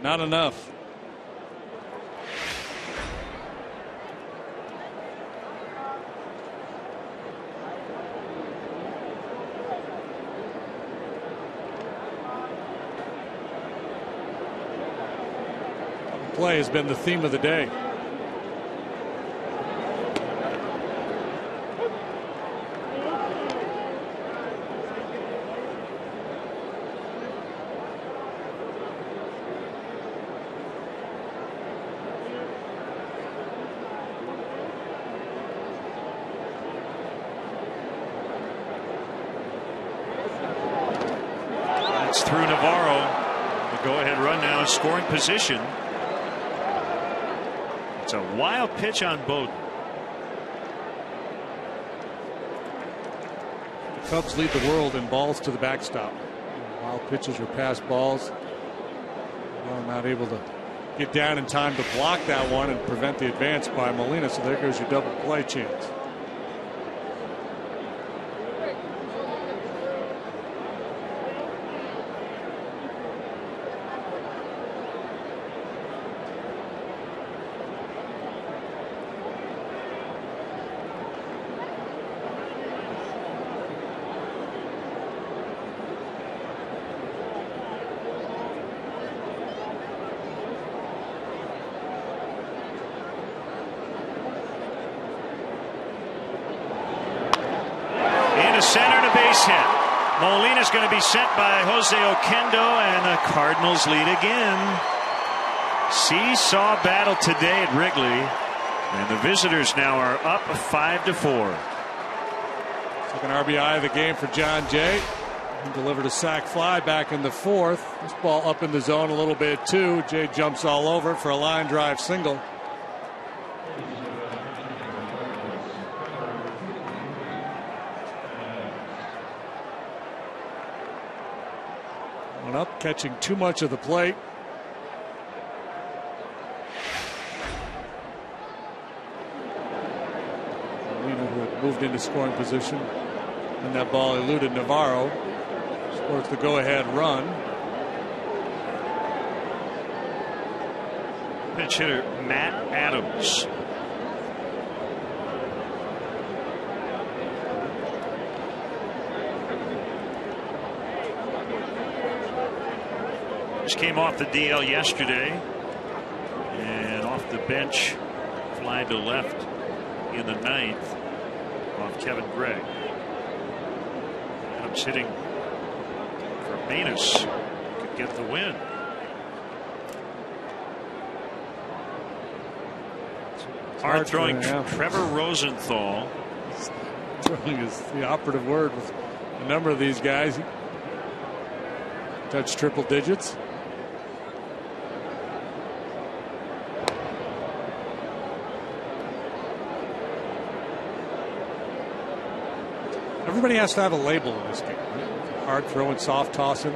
Speaker 2: not enough. Play has been the theme of the day.
Speaker 1: It's through Navarro. The go-ahead run now in scoring position. It's a wild pitch on Bowden.
Speaker 2: The Cubs lead the world in balls to the backstop. Wild pitches or pass balls. Well, not able to get down in time to block that one and prevent the advance by Molina. So there goes your double play chance.
Speaker 1: Center to base hit. Molina's going to be sent by Jose Oquendo, and the Cardinals lead again. Seesaw battle today at Wrigley, and the visitors now are up 5-4.
Speaker 2: Second RBI of the game for John Jay. He delivered a sac fly back in the fourth. This ball up in the zone a little bit too. Jay jumps all over it for a line drive single. Up, catching too much of the plate. Molina, who had moved into scoring position, and that ball eluded Navarro. Scores the go-ahead run.
Speaker 1: Pinch hitter Matt Adams. Just came off the DL yesterday and off the bench, fly to left in the ninth off Kevin Gregg. Adams hitting for Manus, could get the win. Hard throwing Trevor Rosenthal.
Speaker 2: Throwing is the operative word with a number of these guys. Touch triple digits. Everybody has to have a label in this game. Right? Hard throwing, soft tossing.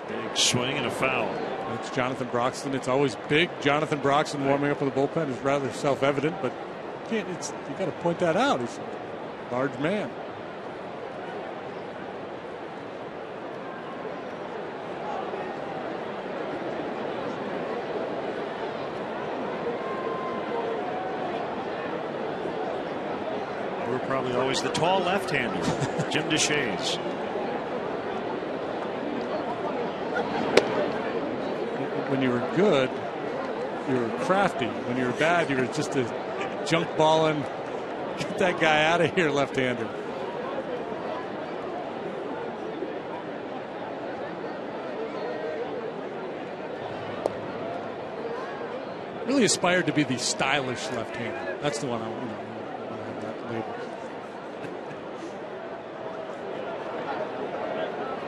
Speaker 1: Big swing and a foul.
Speaker 2: It's Jonathan Broxton. It's always big. Jonathan Broxton warming up with the bullpen is rather self-evident, but you got to point that out. He's a large man.
Speaker 1: Probably always the tall left-hander, Jim DeShays.
Speaker 2: When you were good, you were crafty. When you were bad, you were just a junk balling. Get that guy out of here, left-hander. Really aspired to be the stylish left-hander. That's the one I want to have that label.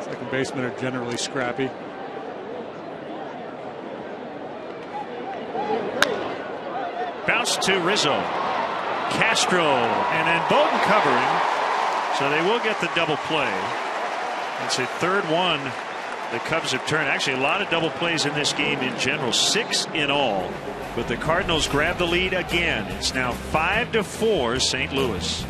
Speaker 2: Second basemen are generally scrappy.
Speaker 1: Bounce to Rizzo. Castro, and then Bowden covering, so they will get the double play. It's a third one the Cubs have turned. Actually, a lot of double plays in this game in general, 6 in all. But the Cardinals grab the lead again. It's now 5-4 St. Louis.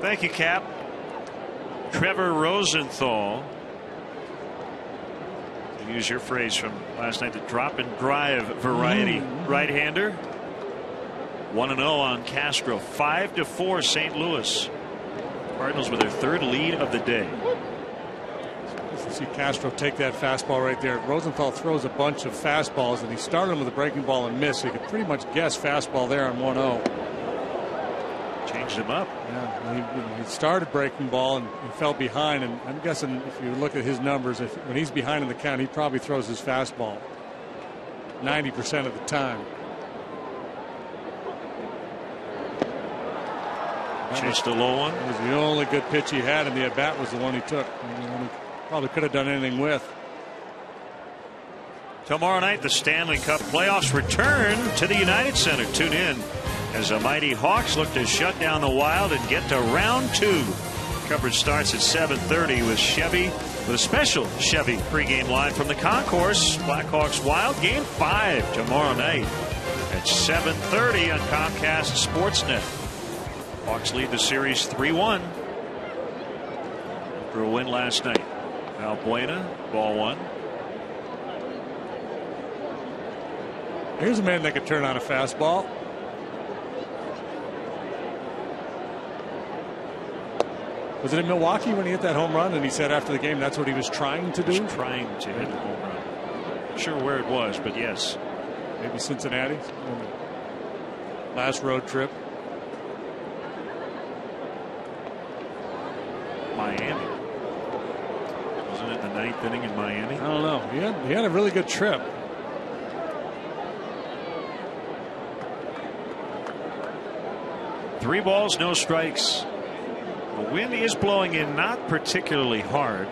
Speaker 1: Thank you, Cap. Trevor Rosenthal, to use your phrase from last night, the drop and drive variety right-hander. 1-0 on Castro. 5-4 St. Louis. Cardinals with their third lead of the day.
Speaker 2: You see Castro take that fastball right there. Rosenthal throws a bunch of fastballs, and he started him with a breaking ball and missed. So you could pretty much guess fastball there on 1-0.
Speaker 1: Changed him up.
Speaker 2: Yeah, he started breaking ball and he fell behind, and I'm guessing if you look at his numbers, when he's behind in the count, he probably throws his fastball 90% of the time.
Speaker 1: Chased a low one.
Speaker 2: It was the only good pitch he had, and the at bat was the one he took. He probably could have done anything with.
Speaker 1: Tomorrow night, the Stanley Cup playoffs return to the United Center. Tune in as the mighty Hawks look to shut down the Wild and get to round 2. Coverage starts at 7:30 with a special Chevy pregame line from the concourse. Blackhawks Wild Game 5 tomorrow night at 7:30 on Comcast Sportsnet. Hawks lead the series 3-1 after a win last night. Valbuena, ball 1.
Speaker 2: Here's a man that could turn on a fastball. Was it in Milwaukee when he hit that home run and he said after the game that's what he was trying to do?
Speaker 1: He was trying to hit the home run. Not sure where it was, but yes.
Speaker 2: Maybe Cincinnati. Last road trip.
Speaker 1: Miami. Wasn't it the 9th inning in Miami?
Speaker 2: I don't know. He had a really good trip.
Speaker 1: Three balls, no strikes. The wind is blowing in, not particularly hard.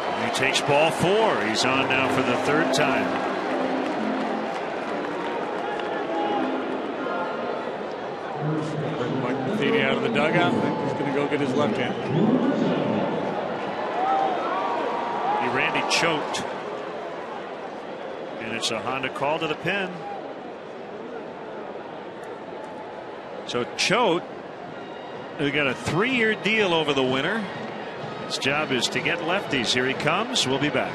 Speaker 1: And he takes ball 4. He's on now for the 3rd time.
Speaker 2: Mike Matheny out of the dugout. I think he's going to go get his left hand.
Speaker 1: Randy choked. And it's a Honda call to the pen. So Choate, we got a 3-year deal over the winter. His job is to get lefties. Here he comes. We'll be back.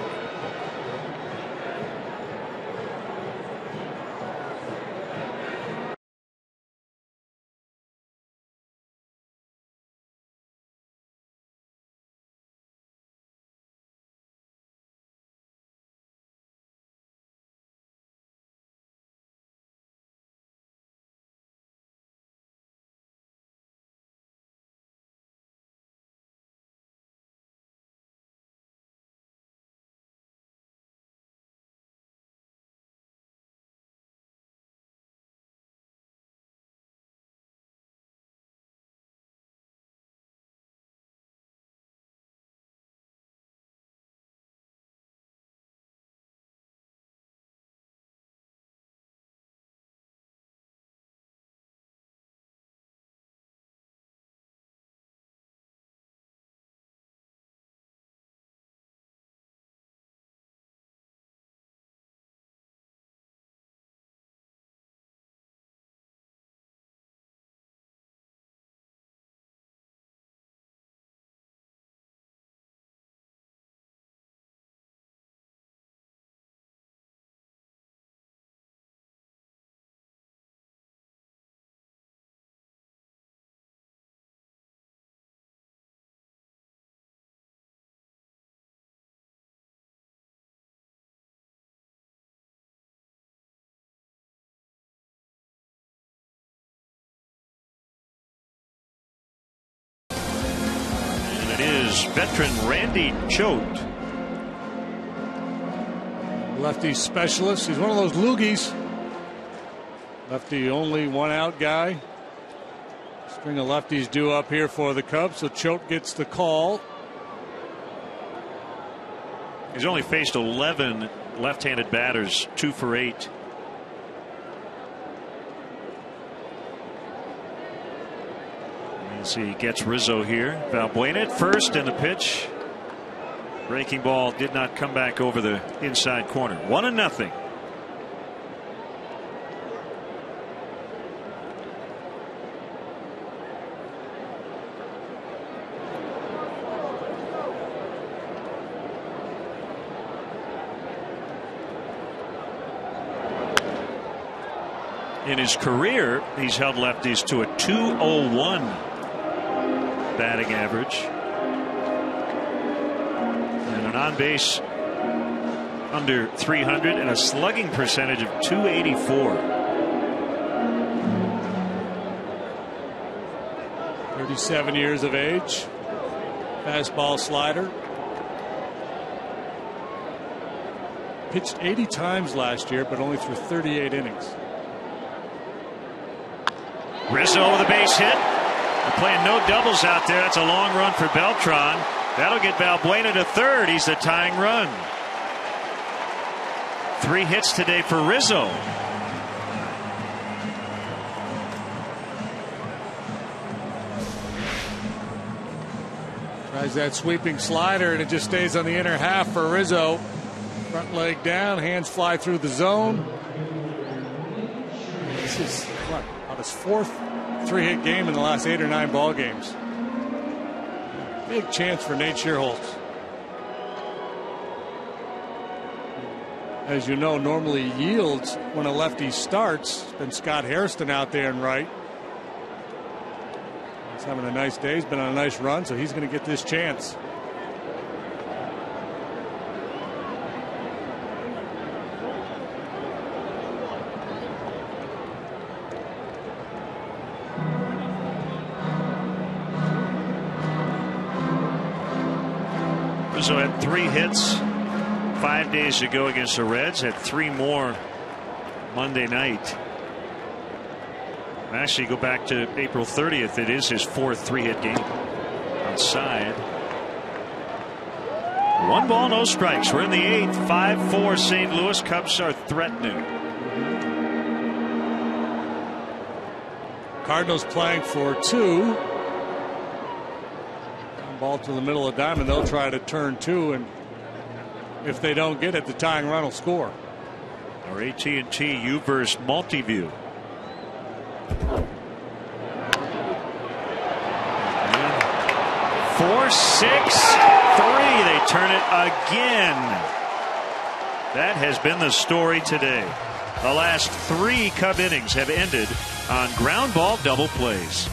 Speaker 1: It is veteran Randy Choate.
Speaker 2: Lefty specialist. He's one of those loogies. Lefty only one out guy. String of lefties due up here for the Cubs, so Choate gets the call.
Speaker 1: He's only faced 11 left-handed batters, 2 for 8. See, he gets Rizzo here. Valbuena at first, and the pitch. Breaking ball did not come back over the inside corner. 1-0. In his career, he's held lefties to a .201 batting average, and an on base under 300, and a slugging percentage of .284.
Speaker 2: 37 years of age. Fastball slider. Pitched 80 times last year, but only threw 38 innings.
Speaker 1: Rizzo with a base hit. They're playing no doubles out there. That's a long run for Beltran. That'll get Valbuena to third. He's the tying run. 3 hits today for Rizzo.
Speaker 2: Tries that sweeping slider, and it just stays on the inner half for Rizzo. Front leg down, hands fly through the zone. This is what, about his 4th 3-hit game in the last 8 or 9 ball games. Big chance for Nate Schierholtz. As you know, normally yields when a lefty starts. It's been Scott Hairston out there and right. He's having a nice day. He's been on a nice run, so he's going to get this chance.
Speaker 1: Rizzo had 3 hits 5 days ago against the Reds, had 3 more Monday night. Actually, go back to April 30th. It is his 4th 3-hit game. Outside. 1 ball, no strikes. We're in the 8th. 5-4 St. Louis. Cubs are threatening.
Speaker 2: Cardinals playing for 2. Ball to the middle of diamond. They'll try to turn 2, and if they don't get it, the tying run will score.
Speaker 1: Our AT&T UVerse multi-view. And 4-6-3. They turn it again. That has been the story today. The last 3 Cub innings have ended on ground ball double plays.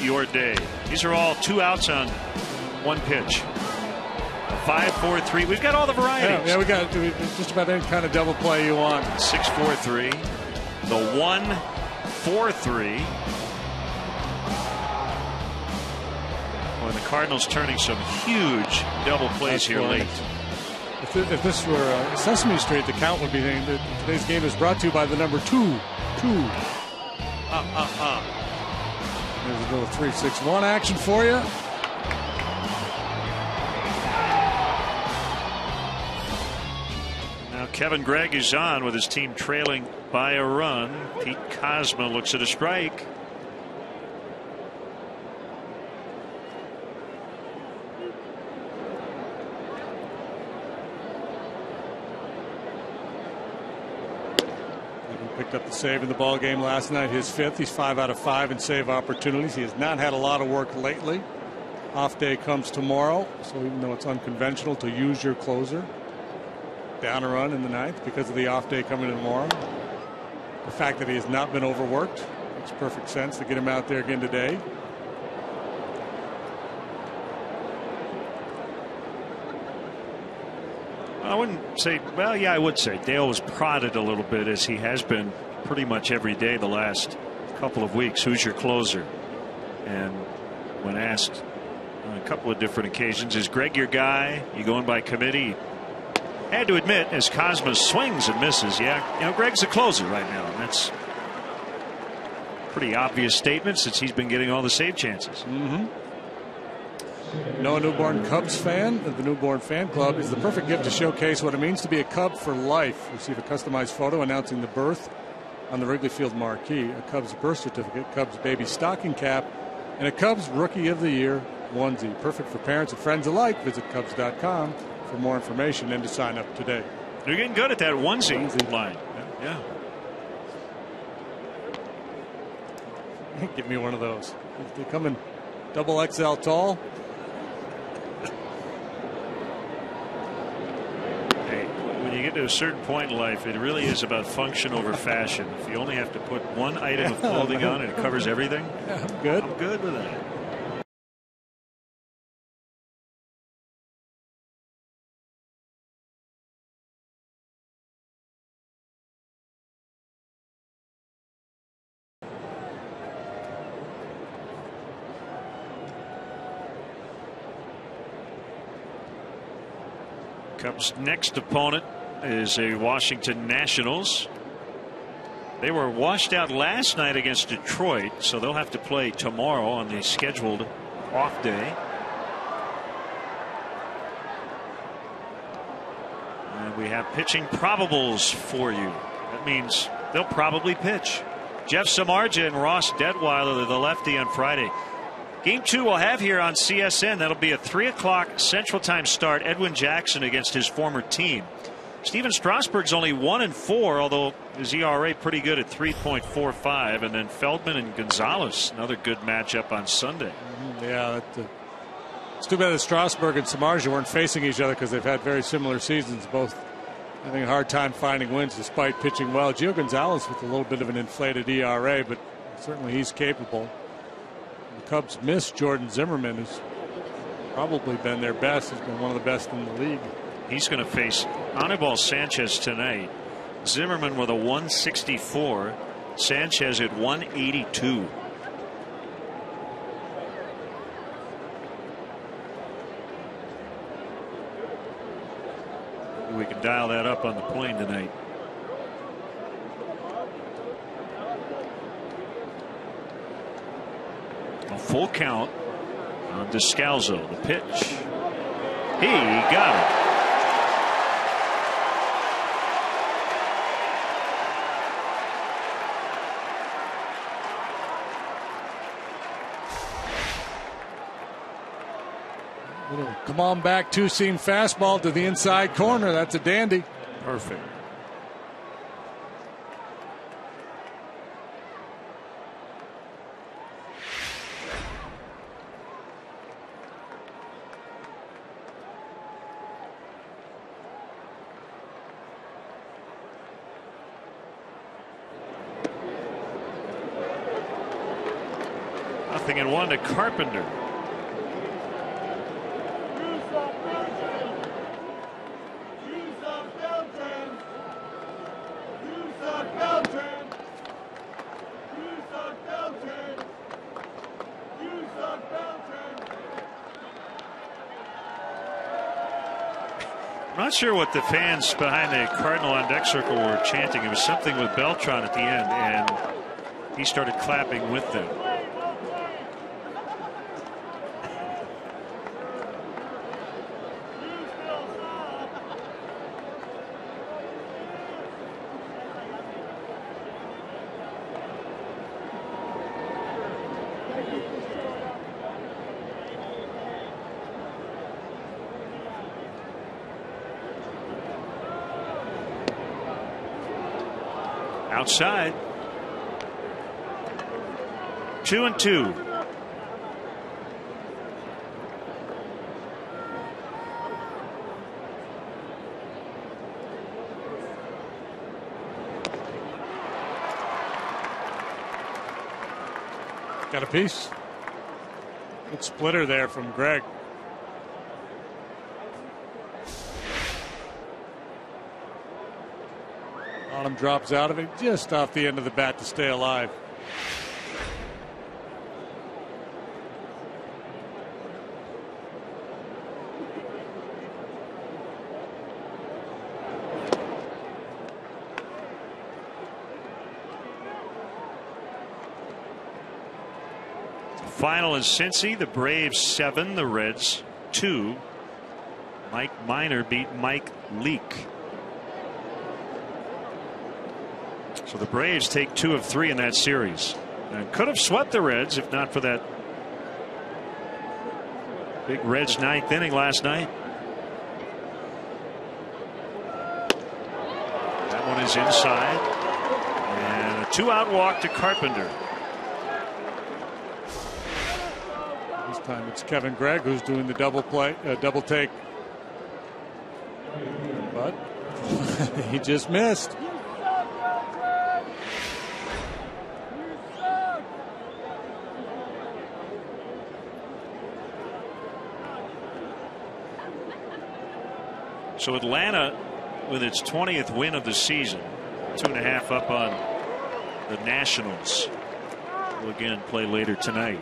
Speaker 1: Your day. These are all 2 outs on 1 pitch. A 5-4-3. We've got all the varieties.
Speaker 2: Yeah, we got just about any kind of double play you want.
Speaker 1: 6-4-3. The 1-4-3. And the Cardinals turning some huge double plays here late.
Speaker 2: If this were Sesame Street, the count would be today's game is brought to you by the number 2. There's a little 3-6-1 action for you.
Speaker 1: Now Kevin Gregg is on with his team trailing by a run. Pete Kozma looks at a strike.
Speaker 2: Picked up the save in the ball game last night, his 5th. He's 5 out of 5 in save opportunities. He has not had a lot of work lately. Off day comes tomorrow, so even though it's unconventional to use your closer, down a run in the 9th because of the off day coming tomorrow. The fact that he has not been overworked makes perfect sense to get him out there again today.
Speaker 1: I wouldn't say, well, yeah, I would say Dale was prodded a little bit, as he has been pretty much every day the last couple of weeks. Who's your closer? And when asked on a couple of different occasions, is Greg your guy? You going by committee? Had to admit, as Kozma swings and misses, yeah, Greg's the closer right now. And that's a pretty obvious statement since he's been getting all the save chances.
Speaker 2: No newborn Cubs fan. The Newborn Fan Club is the perfect gift to showcase what it means to be a Cub for life. Receive a customized photo announcing the birth on the Wrigley Field marquee, a Cubs birth certificate, Cubs baby stocking cap, and a Cubs Rookie of the Year onesie. Perfect for parents and friends alike. Visit Cubs.com for more information and to sign up today.
Speaker 1: You're getting good at that onesie line. Yeah.
Speaker 2: Give me one of those. If they come in double XL tall.
Speaker 1: When you get to a certain point in life, it really is about function over fashion. If you only have to put one item of clothing on and it covers everything,
Speaker 2: I'm good.
Speaker 1: I'm good with that. Cubs' next opponent is a Washington Nationals. They were washed out last night against Detroit, so they'll have to play tomorrow on the scheduled off day. And we have pitching probables for you. That means they'll probably pitch. Jeff Samardzija and Ross Detweiler, the lefty, on Friday. Game 2 we'll have here on CSN. That'll be a 3 o'clock Central Time start. Edwin Jackson against his former team. Steven Strasburg's only 1-4, although his ERA pretty good at 3.45. And then Feldman and Gonzalez, another good matchup on Sunday.
Speaker 2: Yeah, it's too bad that Strasburg and Samardzija weren't facing each other because they've had very similar seasons, both having a hard time finding wins despite pitching well. Gio Gonzalez with a little bit of an inflated ERA, but certainly he's capable. The Cubs missed Jordan Zimmerman, who's probably been their best. He's been one of the best in the league.
Speaker 1: He's going to face Anibal Sanchez tonight. Zimmerman with a 164. Sanchez at 182. We can dial that up on the plane tonight. A full count on Descalzo. The pitch. He got it.
Speaker 2: Little come on back two-seam fastball to the inside corner. That's a dandy.
Speaker 1: Perfect. Nothing in one to Carpenter. I'm not sure what the fans behind the Cardinal on deck circle were chanting. It was something with Beltran at the end, and he started clapping with them. Outside. 2-2.
Speaker 2: Got a piece. Good splitter there from Greg. Bottom drops out of it just off the end of the bat to stay alive.
Speaker 1: Final in Cincy, the Braves 7, the Reds 2. Mike Minor beat Mike Leake. So the Braves take 2 of 3 in that series. And could have swept the Reds if not for that big Reds 9th inning last night. That one is inside. And a 2-out walk to Carpenter.
Speaker 2: This time it's Kevin Gregg who's doing the double play, double take. But he just missed.
Speaker 1: So Atlanta, with its 20th win of the season, 2.5 up on the Nationals, will again play later tonight.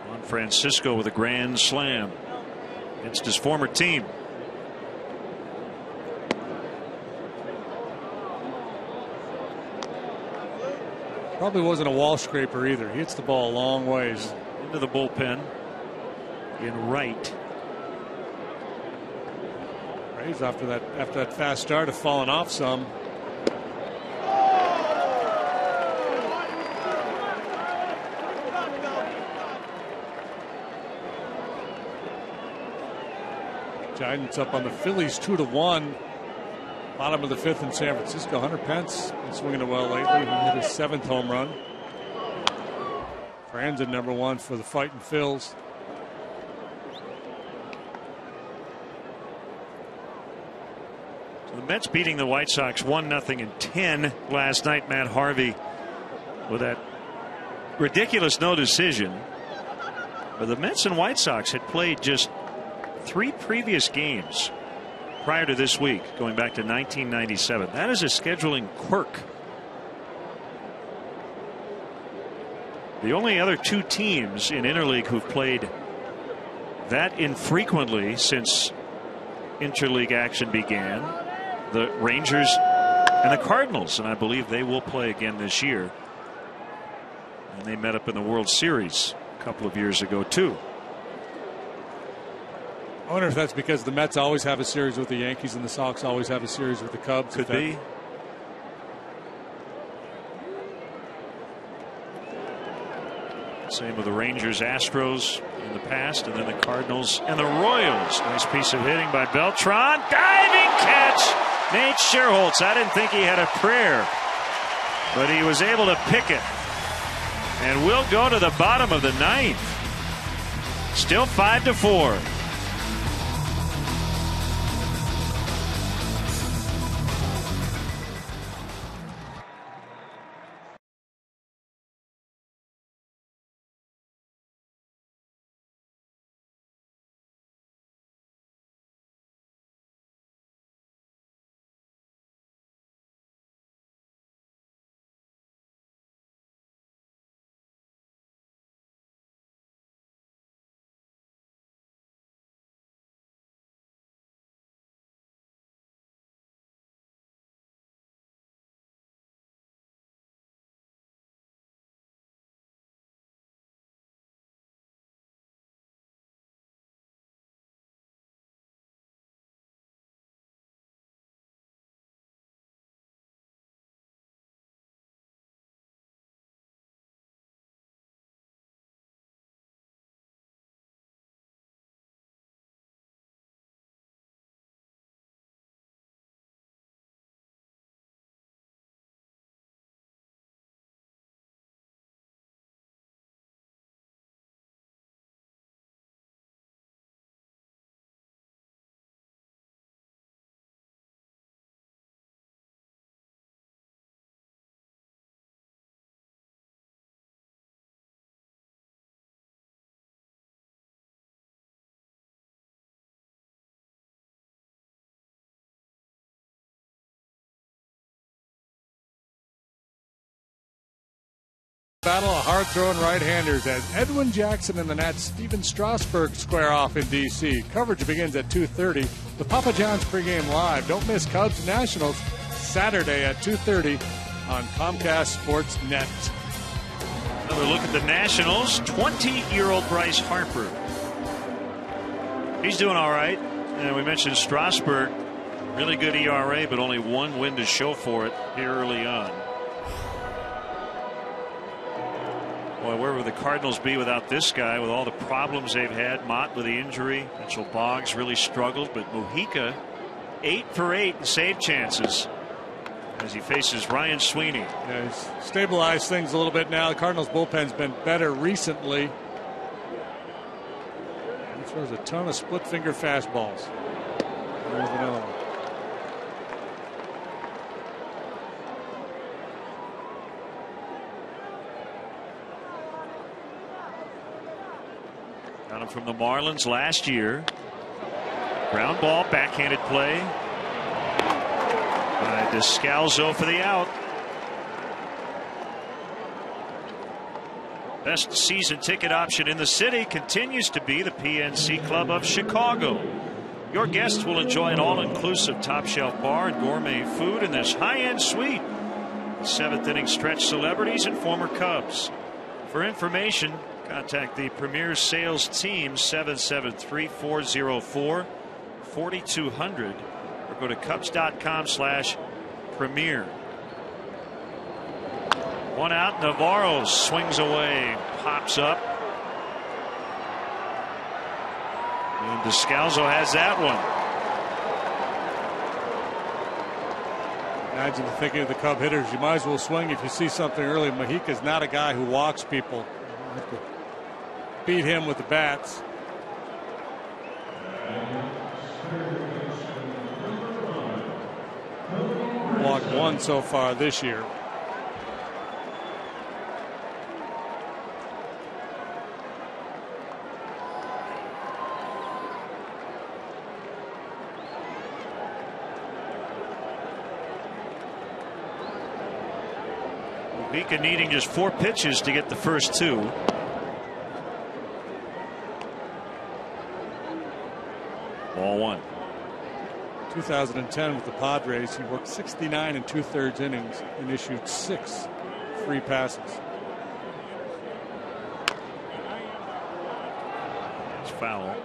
Speaker 1: Juan Francisco with a grand slam against his former team.
Speaker 2: Probably wasn't a wall scraper either. He hits the ball a long ways.
Speaker 1: Into the bullpen in right.
Speaker 2: Braves after that fast start have fallen off some. Giants up on the Phillies 2-1. Bottom of the 5th in San Francisco. Hunter Pence been swinging it well lately. He hit his 7th home run. Franzen #1 for the Fightin' Phils.
Speaker 1: So the Mets beating the White Sox 1-0 in 10 last night. Matt Harvey with that ridiculous no decision. But the Mets and White Sox had played just 3 previous games prior to this week, going back to 1997. That is a scheduling quirk. The only other 2 teams in Interleague who've played that infrequently since interleague action began, the Rangers and the Cardinals, and I believe they will play again this year. And they met up in the World Series a couple of years ago too.
Speaker 2: I wonder if that's because the Mets always have a series with the Yankees and the Sox always have a series with the Cubs.
Speaker 1: Could be. Same with the Rangers, Astros in the past, and then the Cardinals and the Royals. Nice piece of hitting by Beltran. Diving catch. Nate Scherholtz. I didn't think he had a prayer, but he was able to pick it. And we'll go to the bottom of the 9th. Still 5-4.
Speaker 2: Battle of hard-throwing right-handers as Edwin Jackson and the Nats Steven Strasburg square off in D.C. Coverage begins at 2:30. The Papa John's pregame live. Don't miss Cubs Nationals Saturday at 2:30 on Comcast Sports Net.
Speaker 1: Another look at the Nationals. 20-year-old Bryce Harper. He's doing all right. And we mentioned Strasburg. Really good ERA, but only 1 win to show for it here early on. Boy, where would the Cardinals be without this guy with all the problems they've had? Mott with the injury. Mitchell Boggs really struggled, but Mujica 8 for 8 in save chances as he faces Ryan Sweeney.
Speaker 2: Yeah, he's stabilized things a little bit now. The Cardinals bullpen's been better recently. He throws a ton of split finger fastballs. There's another one.
Speaker 1: Got him from the Marlins last year. Ground ball, backhanded play by Descalzo for the out. Best season ticket option in the city continues to be the PNC Club of Chicago. Your guests will enjoy an all-inclusive top-shelf bar and gourmet food in this high-end suite Seventh inning stretch celebrities and former Cubs. For information, contact the Premier Sales Team 773-404-4200 or go to Cubs.com/Premier. One out. Navarro swings away, pops up, and Descalzo has that one.
Speaker 2: Imagine the thinking of the Cub hitters. You might as well swing if you see something early. Mojica's not a guy who walks people. You have to beat him with the bats. Walked one so far this year.
Speaker 1: Mika needing just 4 pitches to get the first 2. Ball 1.
Speaker 2: 2010 with the Padres, he worked 69 2/3 innings and issued 6 free passes.
Speaker 1: It's foul.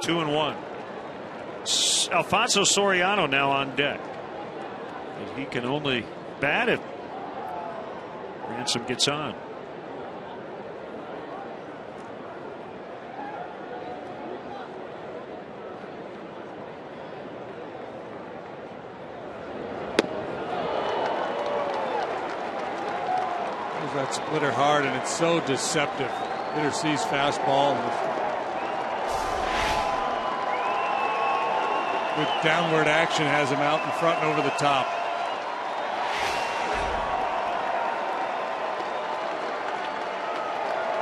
Speaker 1: Two and one. Alfonso Soriano now on deck. And he can only bat if Ransom gets on.
Speaker 2: There's that splitter hard, and it's so deceptive. Hitter sees fastball with downward action, has him out in front and over the top.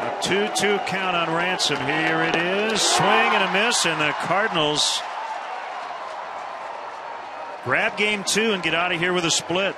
Speaker 1: A 2-2 count on Ransom. Here it is. Swing and a miss, and the Cardinals grab game 2 and get out of here with a split.